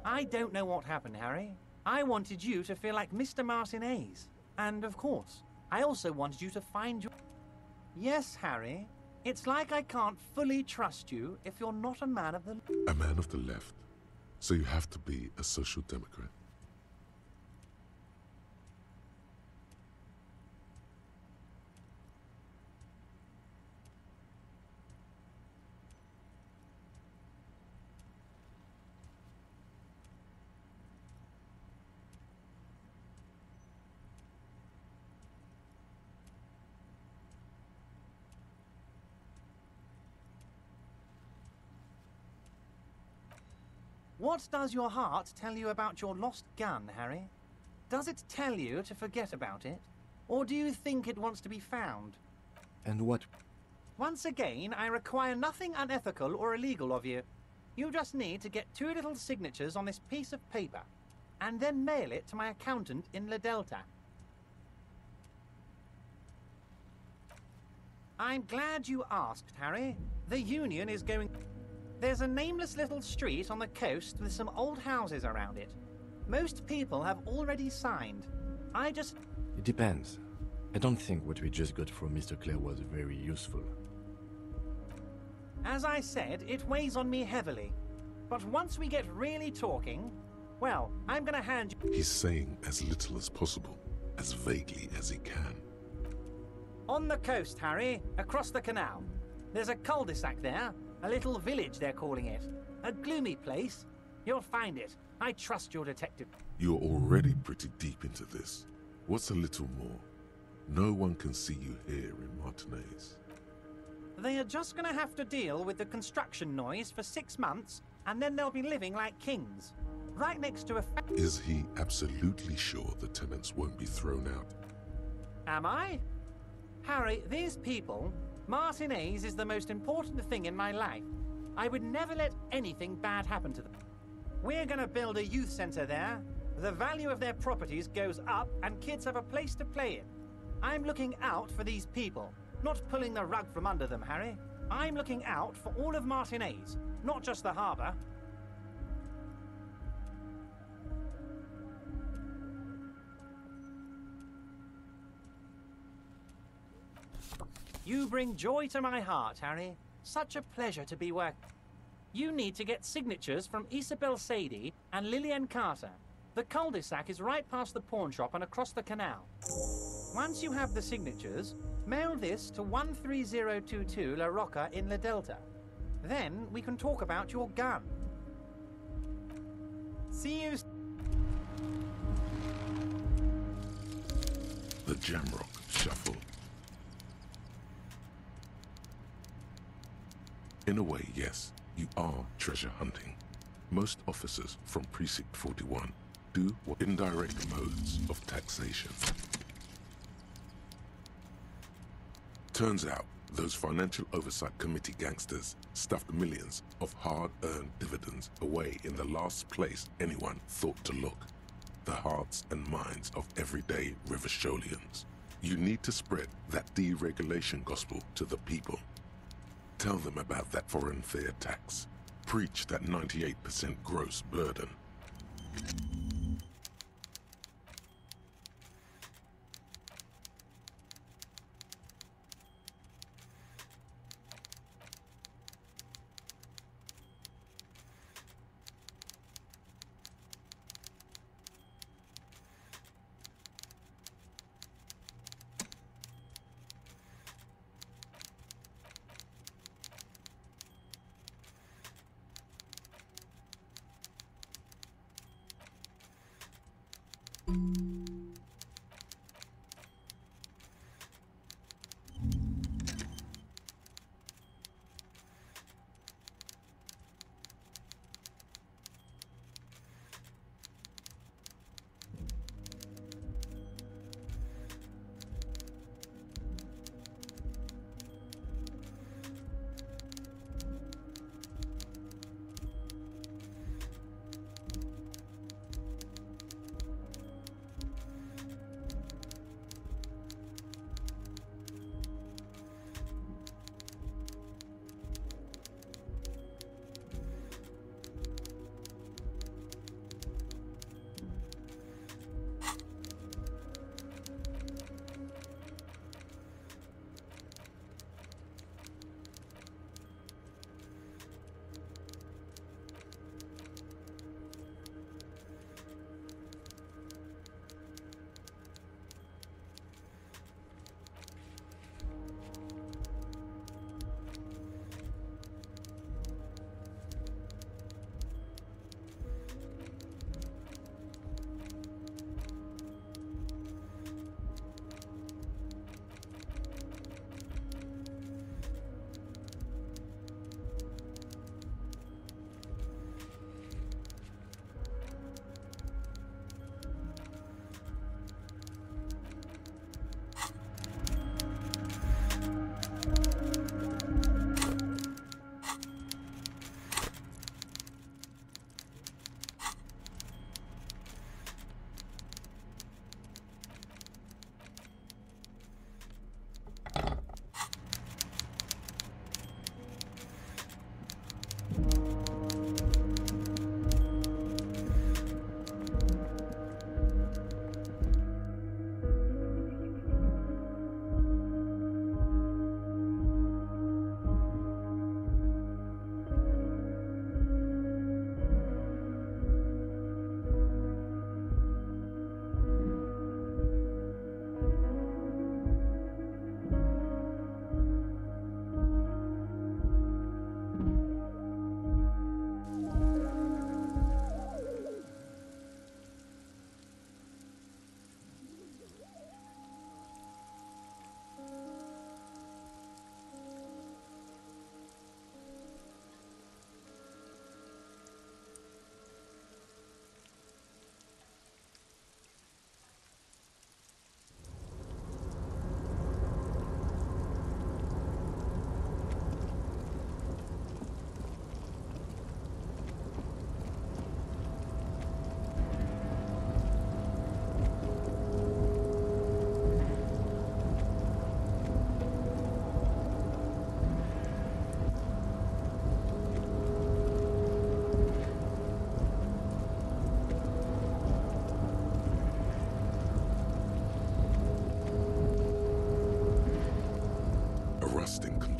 I don't know what happened, Harry. I wanted you to feel like Mr. Martinez. And of course, I also wanted you to find your... Yes, Harry. It's like I can't fully trust you if you're not a man of the... A man of the left. So you have to be a social democrat. What does your heart tell you about your lost gun, Harry? Does it tell you to forget about it? Or do you think it wants to be found? And what? Once again, I require nothing unethical or illegal of you. You just need to get 2 little signatures on this piece of paper, and then mail it to my accountant in La Delta. I'm glad you asked, Harry. The Union is going... There's a nameless little street on the coast with some old houses around it. Most people have already signed. I just... It depends. I don't think what we just got from Mr. Clare was very useful. As I said, it weighs on me heavily. But once we get really talking, well, I'm gonna hand you... He's saying as little as possible, as vaguely as he can. On the coast, Harry, across the canal. There's a cul-de-sac there. A little village, they're calling it. A gloomy place. You'll find it. I trust your detective. You're already pretty deep into this. What's a little more? No one can see you here in Martinez. They are just gonna have to deal with the construction noise for 6 months, and then they'll be living like kings. Right next to a... Is he absolutely sure the tenants won't be thrown out? Am I? Harry, these people... Martinez is the most important thing in my life. I would never let anything bad happen to them. We're gonna build a youth center there. The value of their properties goes up and kids have a place to play in. I'm looking out for these people, not pulling the rug from under them, Harry. I'm looking out for all of Martinez, not just the harbor. You bring joy to my heart, Harry. Such a pleasure to be working. You need to get signatures from Isabel Sadie and Lillian Carter. The cul-de-sac is right past the pawn shop and across the canal. Once you have the signatures, mail this to 13022 La Rocca in La Delta. Then we can talk about your gun. See you... The Jamrock Shuffle. In a way, yes, you are treasure hunting. Most officers from Precinct 41 do what indirect modes of taxation. Turns out, those Financial Oversight Committee gangsters stuffed millions of hard-earned dividends away in the last place anyone thought to look. The hearts and minds of everyday Riversholians. You need to spread that deregulation gospel to the people. Tell them about that foreign fare tax. Preach that 98% gross burden.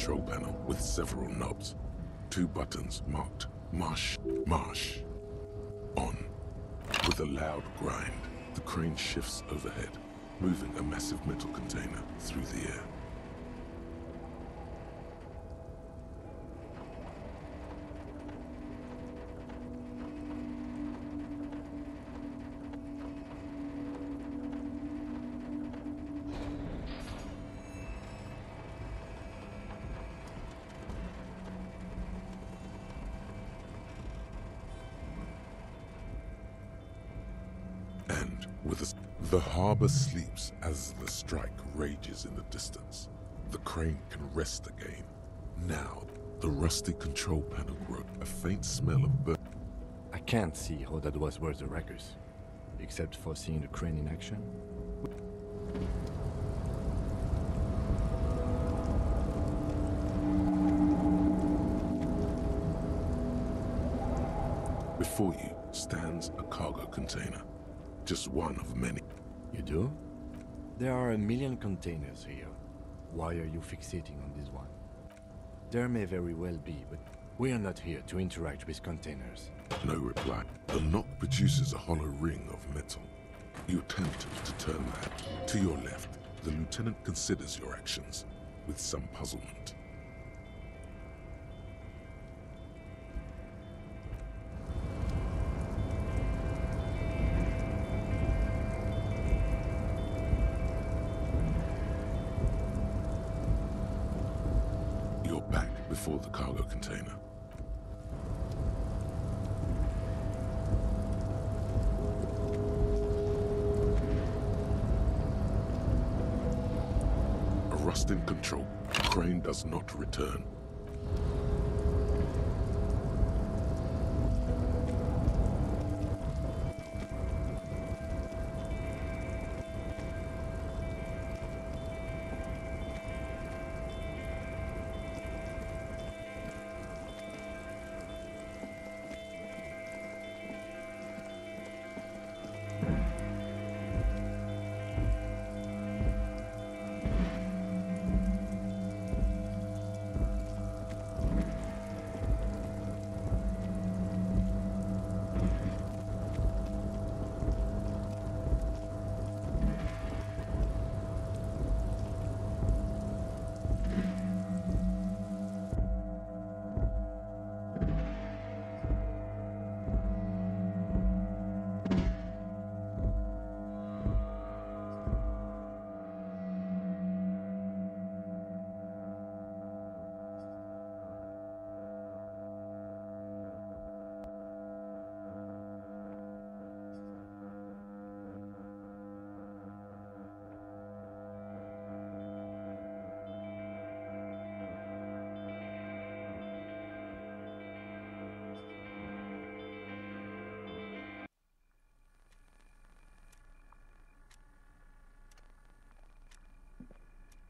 control panel with several knobs. 2 buttons marked Marsh, Marsh, on. With a loud grind, the crane shifts overhead, moving a massive metal container through the air. The harbor sleeps as the strike rages in the distance. The crane can rest again. Now, the rusty control panel grows a faint smell of burn. I can't see how that was worth the wreckers, except for seeing the crane in action. Before you stands a cargo container. Just one of many. You do? There are a million containers here. Why are you fixating on this one? There may very well be, but we are not here to interact with containers. No reply. The knock produces a hollow ring of metal. You attempt to turn that. To your left, the lieutenant considers your actions with some puzzlement. Before the cargo container. A rust in control. The crane does not return.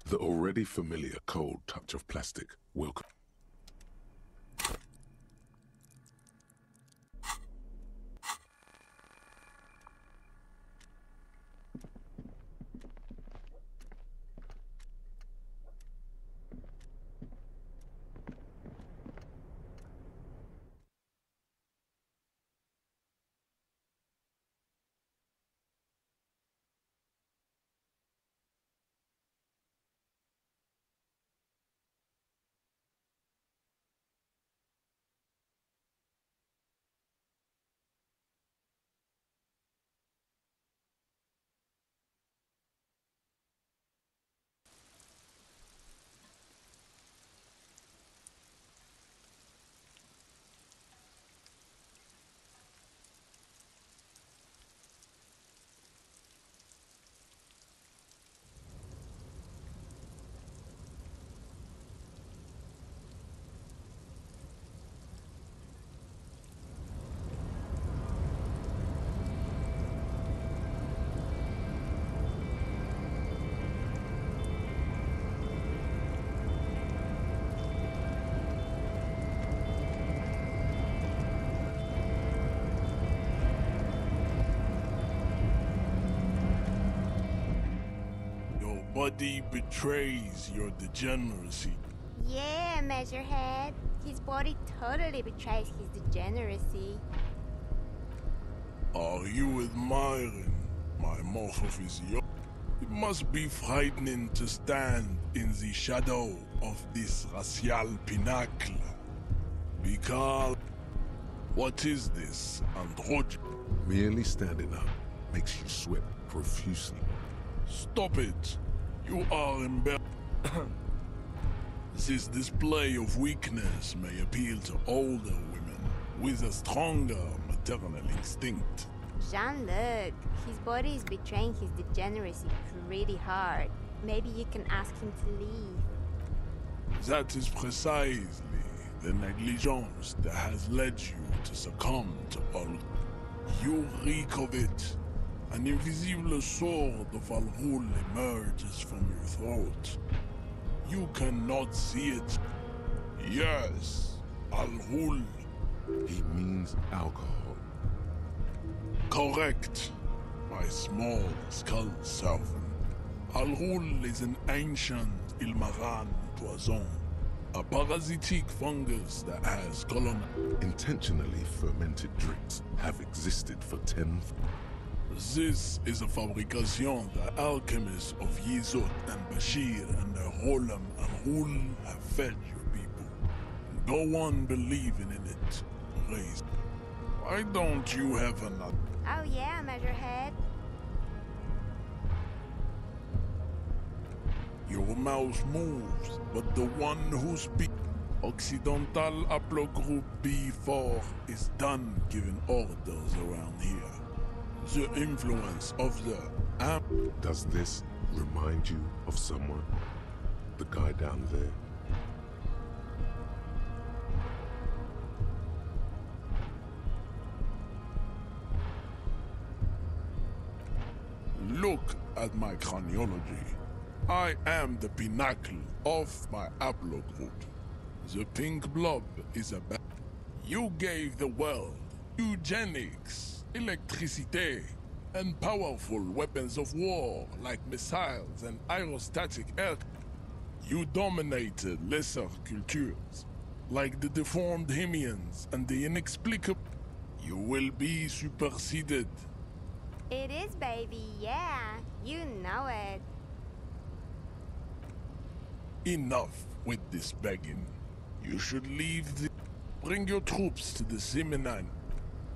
The already familiar cold touch of plastic will... Buddy betrays your degeneracy. Yeah, Measurehead. His body totally betrays his degeneracy. Are you admiring my morphophysiology? It must be frightening to stand in the shadow of this racial pinnacle. Because what is this, androgyny? Merely standing up makes you sweat profusely. Stop it! You are embarrassed. This display of weakness may appeal to older women with a stronger maternal instinct. Jean-Luc, his body is betraying his degeneracy pretty hard. Maybe you can ask him to leave. That is precisely the negligence that has led you to succumb to all. You reek of it. An invisible sword of Al-Ghul emerges from your throat. You cannot see it. Yes, Al-Ghul. He means alcohol. Correct, my small skull servant. Al-Ghul is an ancient Ilmaran poison, a parasitic fungus that has colonized. Intentionally fermented drinks have existed for 10. This is a fabrication the alchemists of Yizot and Bashir and the Rolam and Hul have fed your people. Go on believing in it, Raise. Why don't you have another? Oh yeah, Measurehead. Your mouth moves, but the one who speaks Occidental Haplogroup B4 is done giving orders around here. The influence of the Does this remind you of someone? The guy down there? Look at my craniology. I am the pinnacle of my haplogroup. The pink blob is a bad. You gave the world eugenics, electricity, and powerful weapons of war like missiles and aerostatic air. You dominated lesser cultures, like the deformed Hemians and the inexplicable. You will be superseded. It is, baby, yeah. You know it. Enough with this begging. You should leave the... Bring your troops to the Seminan.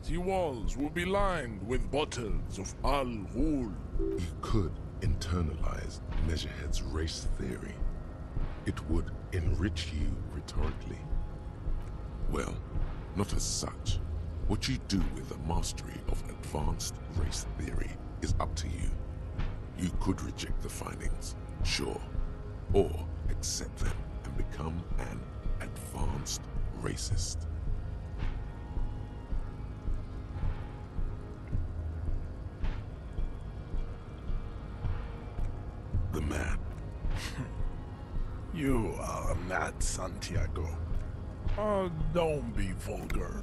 The walls will be lined with bottles of Al-Ghul. You could internalize Measurehead's race theory. It would enrich you rhetorically. Well, not as such. What you do with the mastery of advanced race theory is up to you. You could reject the findings, sure, or accept them and become an advanced racist. The man. You are not Santiago. Oh, don't be vulgar.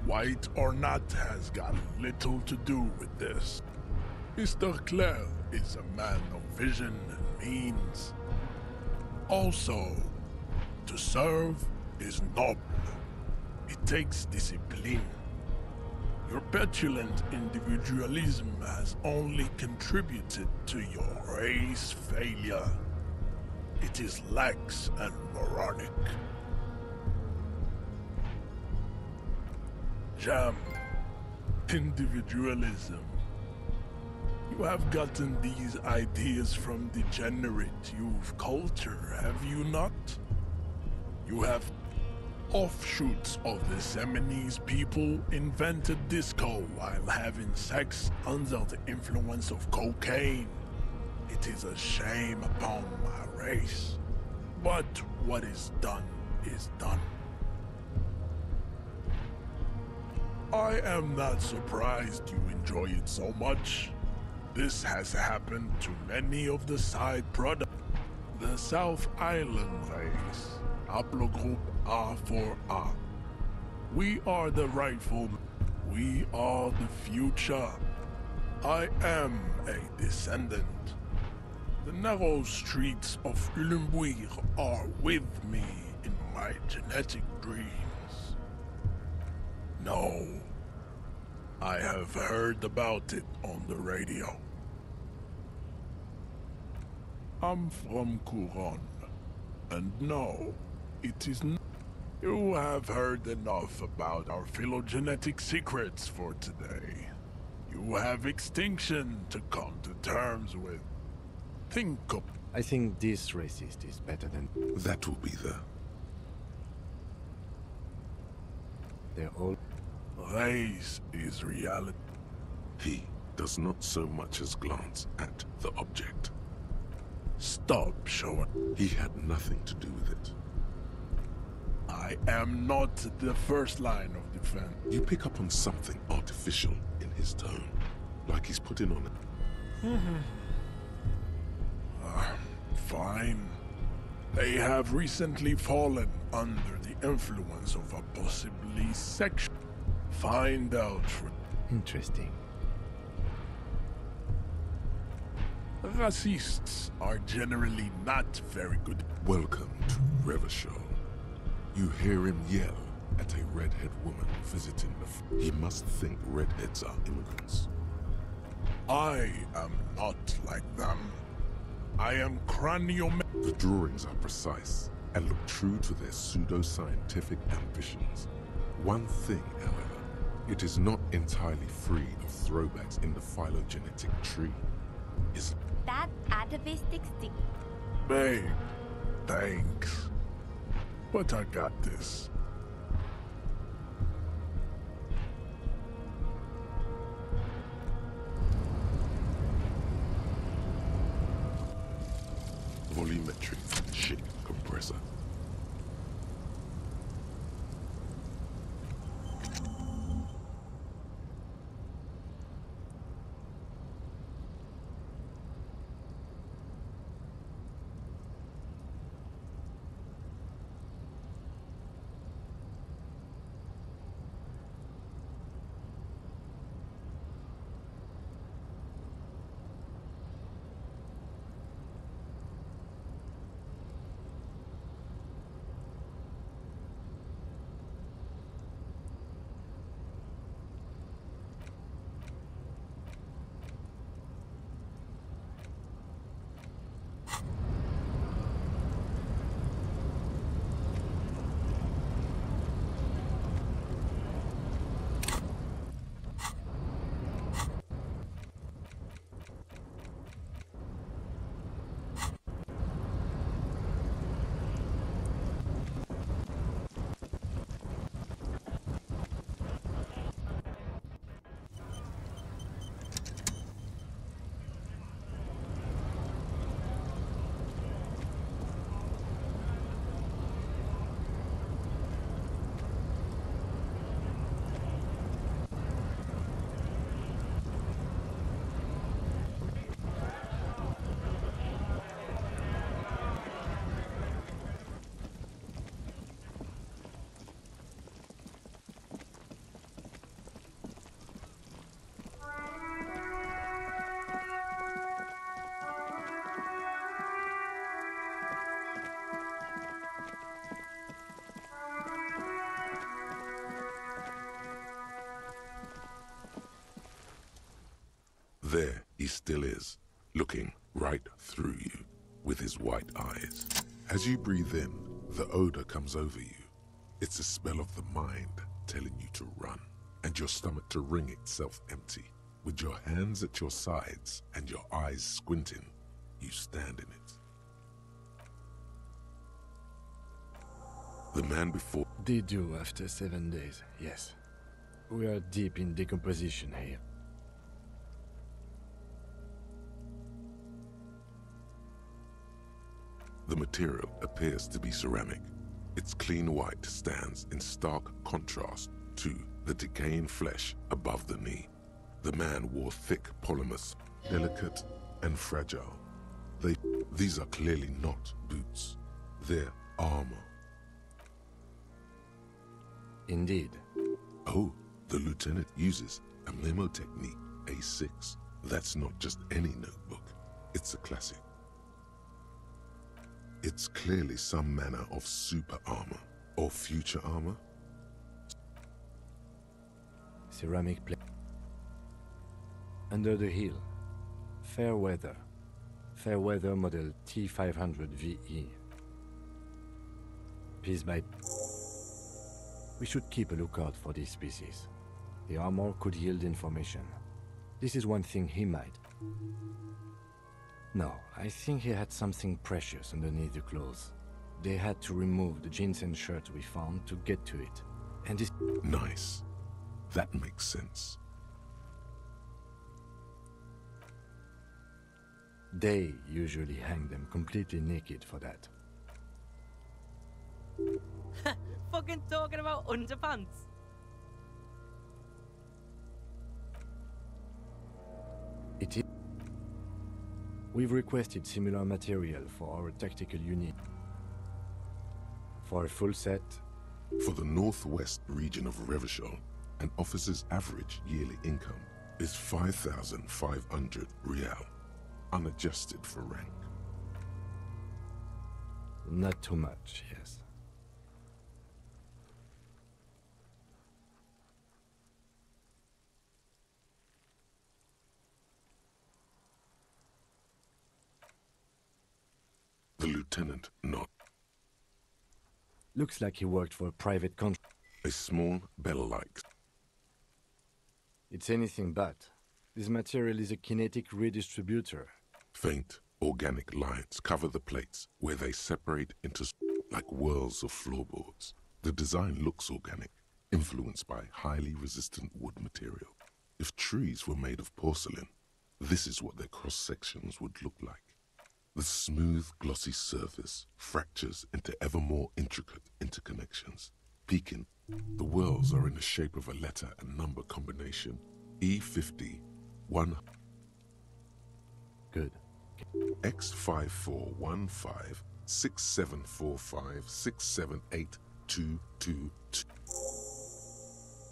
White or not has got little to do with this. Mr. Clare is a man of vision and means. Also, to serve is noble. It takes discipline. Your petulant individualism has only contributed to your race failure. It is lax and moronic. Jam. Individualism. You have gotten these ideas from degenerate youth culture, have you not? You have offshoots of the Seminese people invented disco while having sex under the influence of cocaine. It is a shame upon my race. But what is done is done. I am not surprised you enjoy it so much. This has happened to many of the side products. The South Island race, haplogroup R4R. We are the rightful, we are the future. I am a descendant. The narrow streets of Lumbuir are with me in my genetic dreams. No, I have heard about it on the radio. I'm from Couronne, and no, it is not. You have heard enough about our phylogenetic secrets for today. You have extinction to come to terms with. Think of... I think this racist is better than... That will be the... They're all... Race is reality. He does not so much as glance at the object. Stop showing... He had nothing to do with it. I am not the first line of defense. You pick up on something artificial in his tone, like he's putting on it. Fine. They have recently fallen under the influence of a possibly sexual... Find out for... Interesting. Racists are generally not very good. Welcome to Revachol. You hear him yell at a redhead woman visiting the... He must think redheads are immigrants. I am not like them. I am craniom... The drawings are precise and look true to their pseudo-scientific ambitions. One thing, however, it is not entirely free of throwbacks in the phylogenetic tree. Is that atavistic stick? Babe, thanks. But I got this. volumetric shit compressor. There he still is, looking right through you with his white eyes. As you breathe in, the odor comes over you. It's a smell of the mind telling you to run, and your stomach to wring itself empty. With your hands at your sides and your eyes squinting, you stand in it. The man before... They do after 7 days, yes. We are deep in decomposition here. The material appears to be ceramic. Its clean white stands in stark contrast to the decaying flesh above the knee. The man wore thick polymers, delicate and fragile. These are clearly not boots. They're armor. Indeed. Oh, the lieutenant uses a memo technique, A6. That's not just any notebook. It's a classic. It's clearly some manner of super armor or future armor. Ceramic plate. Under the hill. Fair weather. Fair weather model T500 VE. Piece by... We should keep a lookout for these species. The armor could yield information. This is one thing he might. No, I think he had something precious underneath the clothes. They had to remove the jeans and shirt we found to get to it. And this... Nice. That makes sense. They usually hang them completely naked for that. Fucking talking about underpants. It is. We've requested similar material for our tactical unit. For a full set. For the northwest region of Revachol, an officer's average yearly income is 5,500 real, unadjusted for rank. Not too much, yes. The lieutenant nodded. Looks like he worked for a private contract. A small bell-like. It's anything but. This material is a kinetic redistributor. Faint, organic lines cover the plates where they separate into like whirls of floorboards. The design looks organic, influenced by highly resistant wood material. If trees were made of porcelain, this is what their cross-sections would look like. The smooth, glossy surface fractures into ever more intricate interconnections. Peaking, the whirls are in the shape of a letter and number combination. E50, 1... Good. X5415 6745 678222.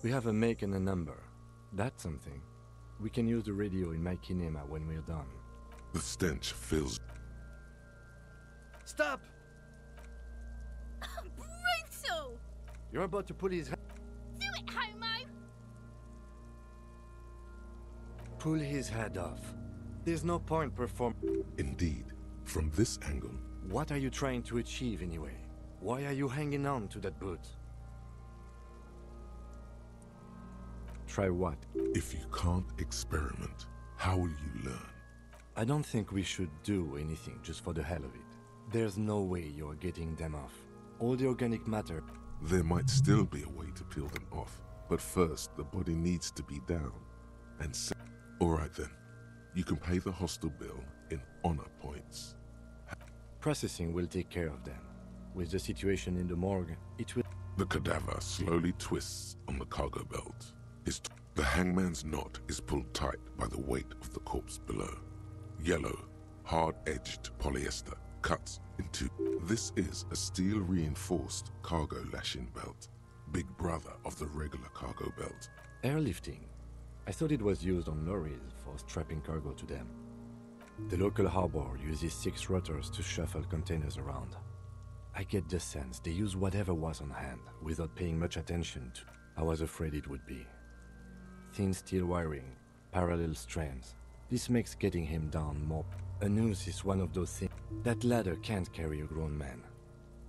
We have a make and a number. That's something. We can use the radio in my kinema when we're done. The stench fills... Stop! Brutal! You're about to pull his... Do it, homo! Pull his head off. There's no point Indeed, from this angle... What are you trying to achieve anyway? Why are you hanging on to that boot? Try what? If you can't experiment, how will you learn? I don't think we should do anything just for the hell of it. There's no way you're getting them off. All the organic matter... There might still be a way to peel them off, but first the body needs to be down. And Alright then, you can pay the hostel bill in honor points. Processing will take care of them. With the situation in the morgue, it will... The cadaver slowly twists on the cargo belt. The hangman's knot is pulled tight by the weight of the corpse below. Yellow, hard-edged polyester cuts into... This is a steel-reinforced cargo lashing belt, big brother of the regular cargo belt. Airlifting. I thought it was used on lorries for strapping cargo to them. The local harbor uses 6 rotors to shuffle containers around. I get the sense they use whatever was on hand without paying much attention to... I was afraid it would be. Thin steel wiring, parallel strands. This makes getting him down more... A noose is one of those things. That ladder can't carry a grown man.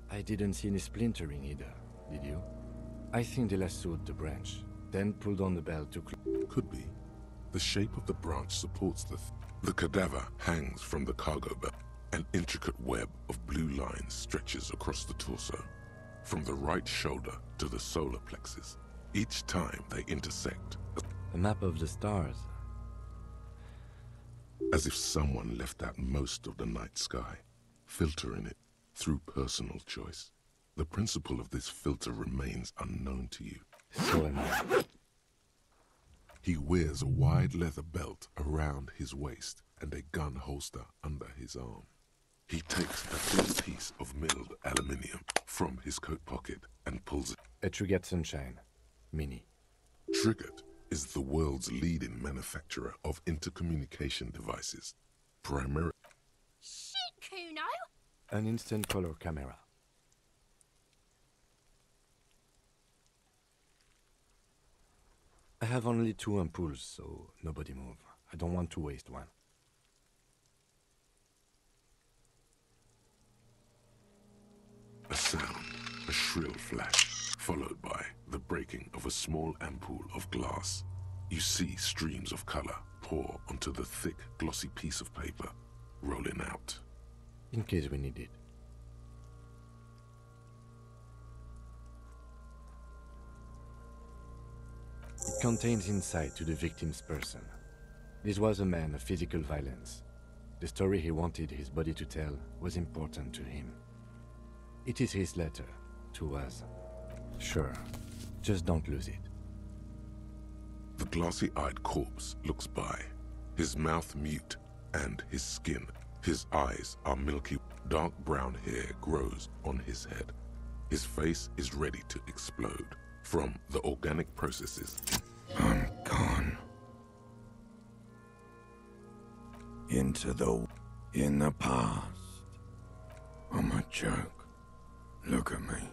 I didn't see any splintering either, did you? I think they lassoed the branch, then pulled on the belt to... Could be. The shape of the branch supports the cadaver hangs from the cargo belt. An intricate web of blue lines stretches across the torso, from the right shoulder to the solar plexus. Each time they intersect. A map of the stars. As if someone left out most of the night sky, filtering it through personal choice. The principle of this filter remains unknown to you. So am I. He wears a wide leather belt around his waist and a gun holster under his arm. He takes a thin piece of milled aluminium from his coat pocket and pulls it. A Trigat Sunshine. Mini. Trigat is the world's leading manufacturer of intercommunication devices. Primarily... Shit, Kuno! An instant color camera. I have only 2 ampoules, so nobody move. I don't want to waste one. A sound, a shrill flash, followed by the breaking of a small ampoule of glass. You see streams of color pour onto the thick, glossy piece of paper, rolling out. In case we need it. It contains insight to the victim's person. This was a man of physical violence. The story he wanted his body to tell was important to him. It is his letter to us. Sure, just don't lose it. The glassy-eyed corpse looks by, his mouth mute and his skin. His eyes are milky. Dark brown hair grows on his head. His face is ready to explode from the organic processes. I'm gone. In the past. I'm a joke. Look at me.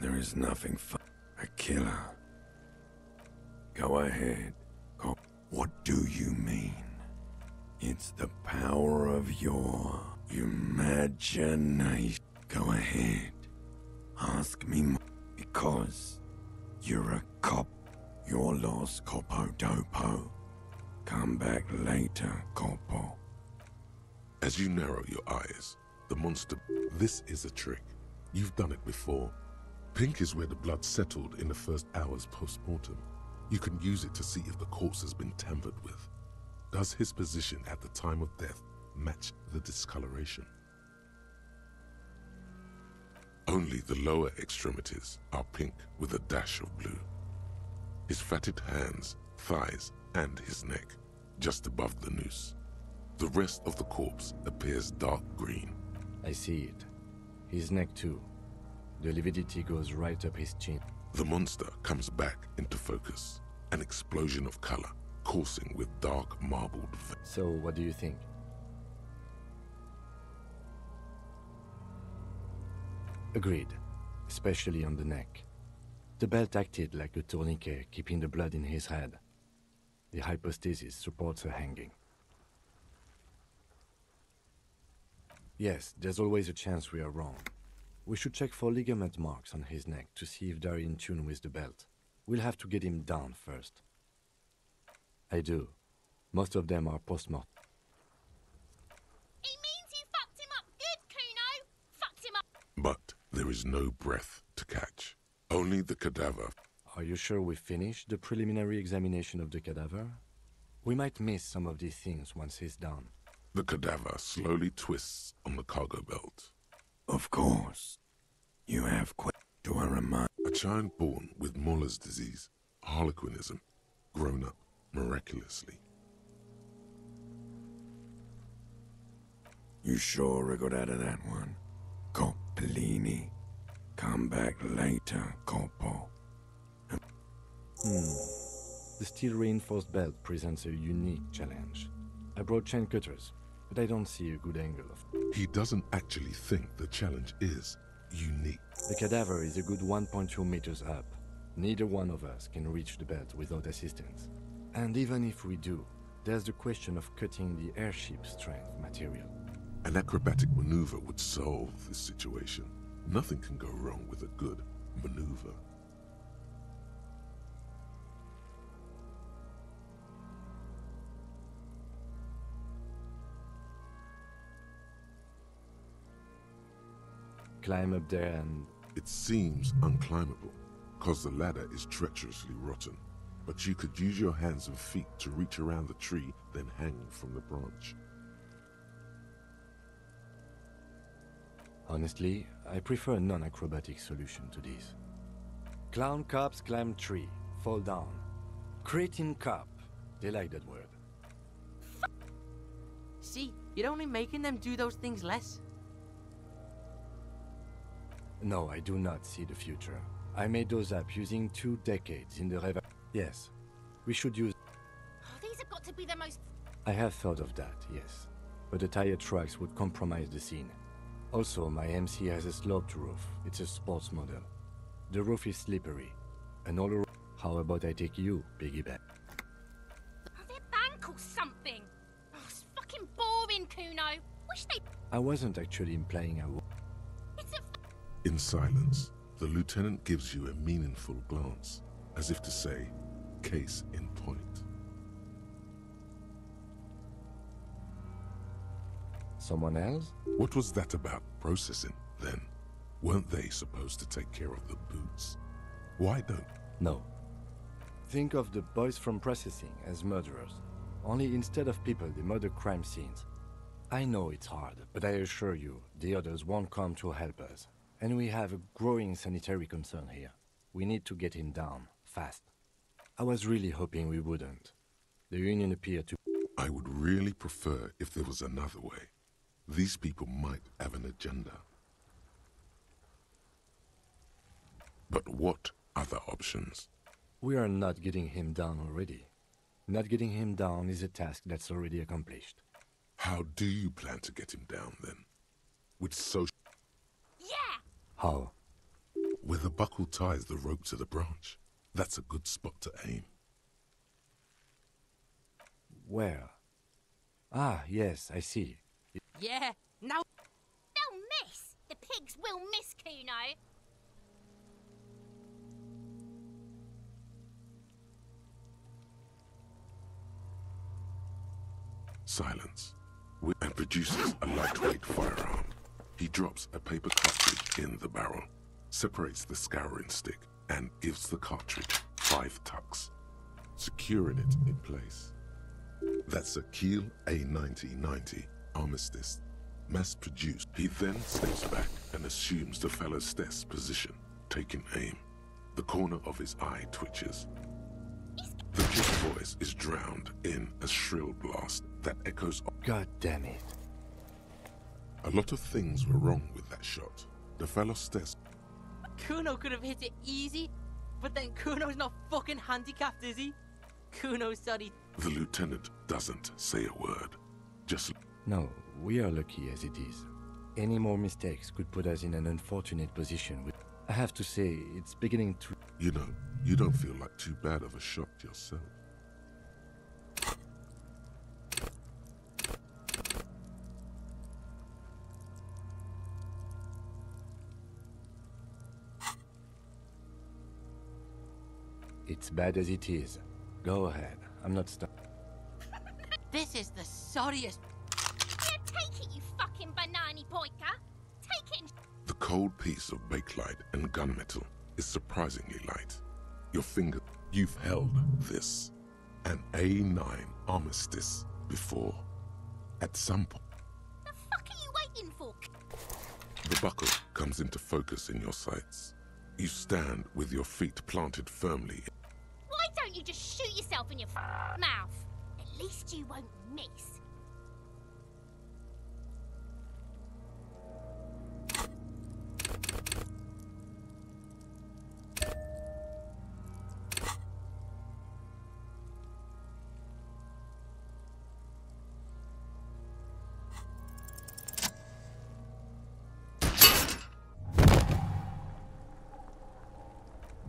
There is nothing fun. A killer. Go ahead. What do you mean? It's the power of your imagination. Go ahead. Ask me more. Because you're a cop. You're lost, Copo Dopo. Come back later, Corpo. As you narrow your eyes, the monster... This is a trick. You've done it before. Pink is where the blood settled in the first hours post-mortem. You can use it to see if the corpse has been tampered with. Does his position at the time of death match the discoloration? Only the lower extremities are pink with a dash of blue. His fatted hands, thighs, and his neck, just above the noose. The rest of the corpse appears dark green. I see it. His neck too. The lividity goes right up his chin. The monster comes back into focus. An explosion of color, coursing with dark marbled... So, what do you think? Agreed, especially on the neck. The belt acted like a tourniquet, keeping the blood in his head. The hypostasis supports her hanging. Yes, there's always a chance we are wrong. We should check for ligament marks on his neck to see if they're in tune with the belt. We'll have to get him down first. I do. Most of them are post-mortem. He means you fucked him up good, Kuno! Fucked him up! But there is no breath to catch. Only the cadaver. Are you sure we finished the preliminary examination of the cadaver? We might miss some of these things once he's done. The cadaver slowly twists on the cargo belt. Of course. You have do I remind? A child born with Muller's disease, harlequinism, grown up miraculously. You sure I got out of that one? Coppellini. Come back later, Corpo. The steel-reinforced belt presents a unique challenge. I brought chain cutters, but I don't see a good angle of it. He doesn't actually think the challenge is unique. The cadaver is a good 1.2 meters up. Neither one of us can reach the belt without assistance. And even if we do, there's the question of cutting the airship strength material. An acrobatic maneuver would solve this situation. Nothing can go wrong with a good maneuver. Climb up there and... It seems unclimbable, cause the ladder is treacherously rotten. But you could use your hands and feet to reach around the tree, then hang from the branch. Honestly, I prefer a non-acrobatic solution to this. Clown cops climb tree, fall down. Cretin cop, they like that word. See, you're only making them do those things less. No, I do not see the future. I made those up using 2 decades in the rev... Yes, we should use... Oh, these have got to be the most... I have thought of that, yes. But the tire tracks would compromise the scene. Also, my MC has a sloped roof. It's a sports model. The roof is slippery. And all around... How about I take you, piggyback? Their bank or something. Oh, it's fucking boring, Kuno. Wish they... I wasn't actually implying I would. It's a... In silence, the lieutenant gives you a meaningful glance, as if to say, case in point. Someone else? What was that about processing, then? Weren't they supposed to take care of the boots? Why don't... No. Think of the boys from processing as murderers. Only instead of people, they murder crime scenes. I know it's hard, but I assure you, the others won't come to help us. And we have a growing sanitary concern here. We need to get him down, fast. I was really hoping we wouldn't. The Union appeared to... I would really prefer if there was another way. These people might have an agenda. But what other options? We are not getting him down already. Not getting him down is a task that's already accomplished. How do you plan to get him down, then? With social... Yeah! How? Where the buckle ties the rope to the branch. That's a good spot to aim. Where? Ah, yes, I see. Yeah, now... They'll miss! The pigs will miss, Kuno! Silence. And produces a lightweight firearm. He drops a paper cartridge in the barrel, separates the scouring stick, and gives the cartridge 5 tucks, securing it in place. That's a Kiel A9090 Armistice, mass-produced. He then steps back and assumes the fellow's desk position, taking aim. The corner of his eye twitches. The kid's voice is drowned in a shrill blast that echoes... God damn it. A lot of things were wrong with that shot. The fellow's desk... Kuno could have hit it easy, but then Kuno's not fucking handicapped, is he? Kuno's sorry. The lieutenant doesn't say a word. Just... No, we are lucky as it is. Any more mistakes could put us in an unfortunate position. I have to say, it's beginning to... You know, you don't feel like too bad of a shot yourself. It's bad as it is. Go ahead. I'm not stuck. This is the sorriest... Yeah, take it, you fucking banana poika! Take it and... The cold piece of bakelite and gunmetal is surprisingly light. Your finger... You've held this. An A9 Armistice before. At some point... The fuck are you waiting for? The buckle comes into focus in your sights. You stand with your feet planted firmly. Why don't you just shoot yourself in your mouth? At least you won't miss.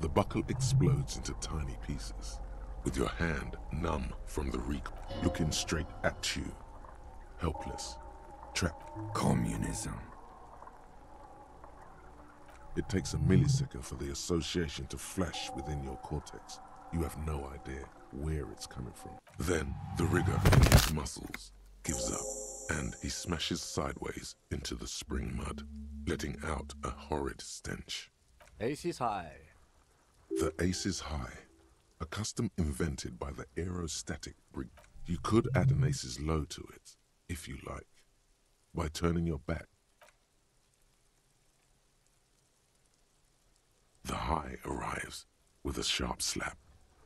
The buckle explodes into tiny pieces, with your hand numb from the reek, looking straight at you, helpless, trapped. Communism. It takes a millisecond for the association to flash within your cortex. You have no idea where it's coming from. Then the rigor in his muscles gives up, and he smashes sideways into the spring mud, letting out a horrid stench. Ace is high. The Ace is high, a custom invented by the aerostatic brig. You could add an Ace's low to it, if you like, by turning your back. The high arrives with a sharp slap.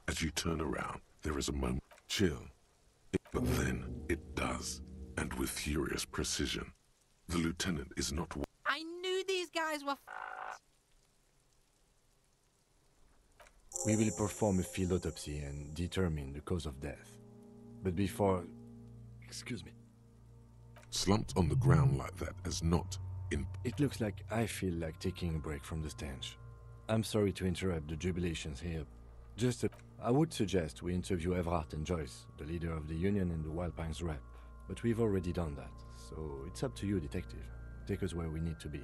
As you turn around, there is a moment. Chill. But then it does, and with furious precision. The lieutenant is not... I knew these guys were... We will perform a field autopsy and determine the cause of death. But before... Excuse me. Slumped on the ground like that as not It looks like I feel like taking a break from the stench. I'm sorry to interrupt the jubilations here. I would suggest we interview Everhart and Joyce, the leader of the Union and the Wild Pines rep. But we've already done that, so it's up to you, detective. Take us where we need to be.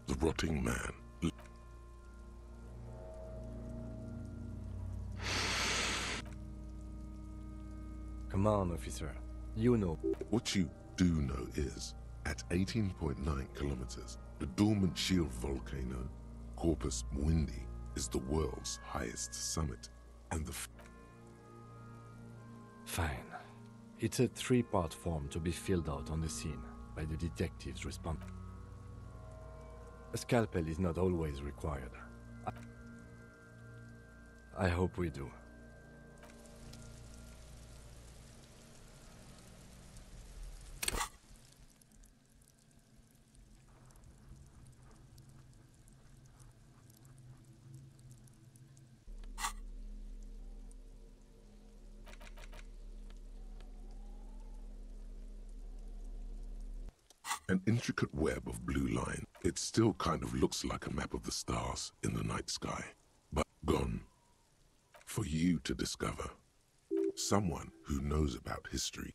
The rotting man. Come on, officer. You know. What you do know is, at 18.9 kilometers, the dormant shield volcano, Corpus Mundi, is the world's highest summit, and the... Fine. It's a 3-part form to be filled out on the scene by the detectives responsible. A scalpel is not always required. I hope we do. An intricate web of blue line. It still kind of looks like a map of the stars in the night sky, but gone. For you to discover. Someone who knows about history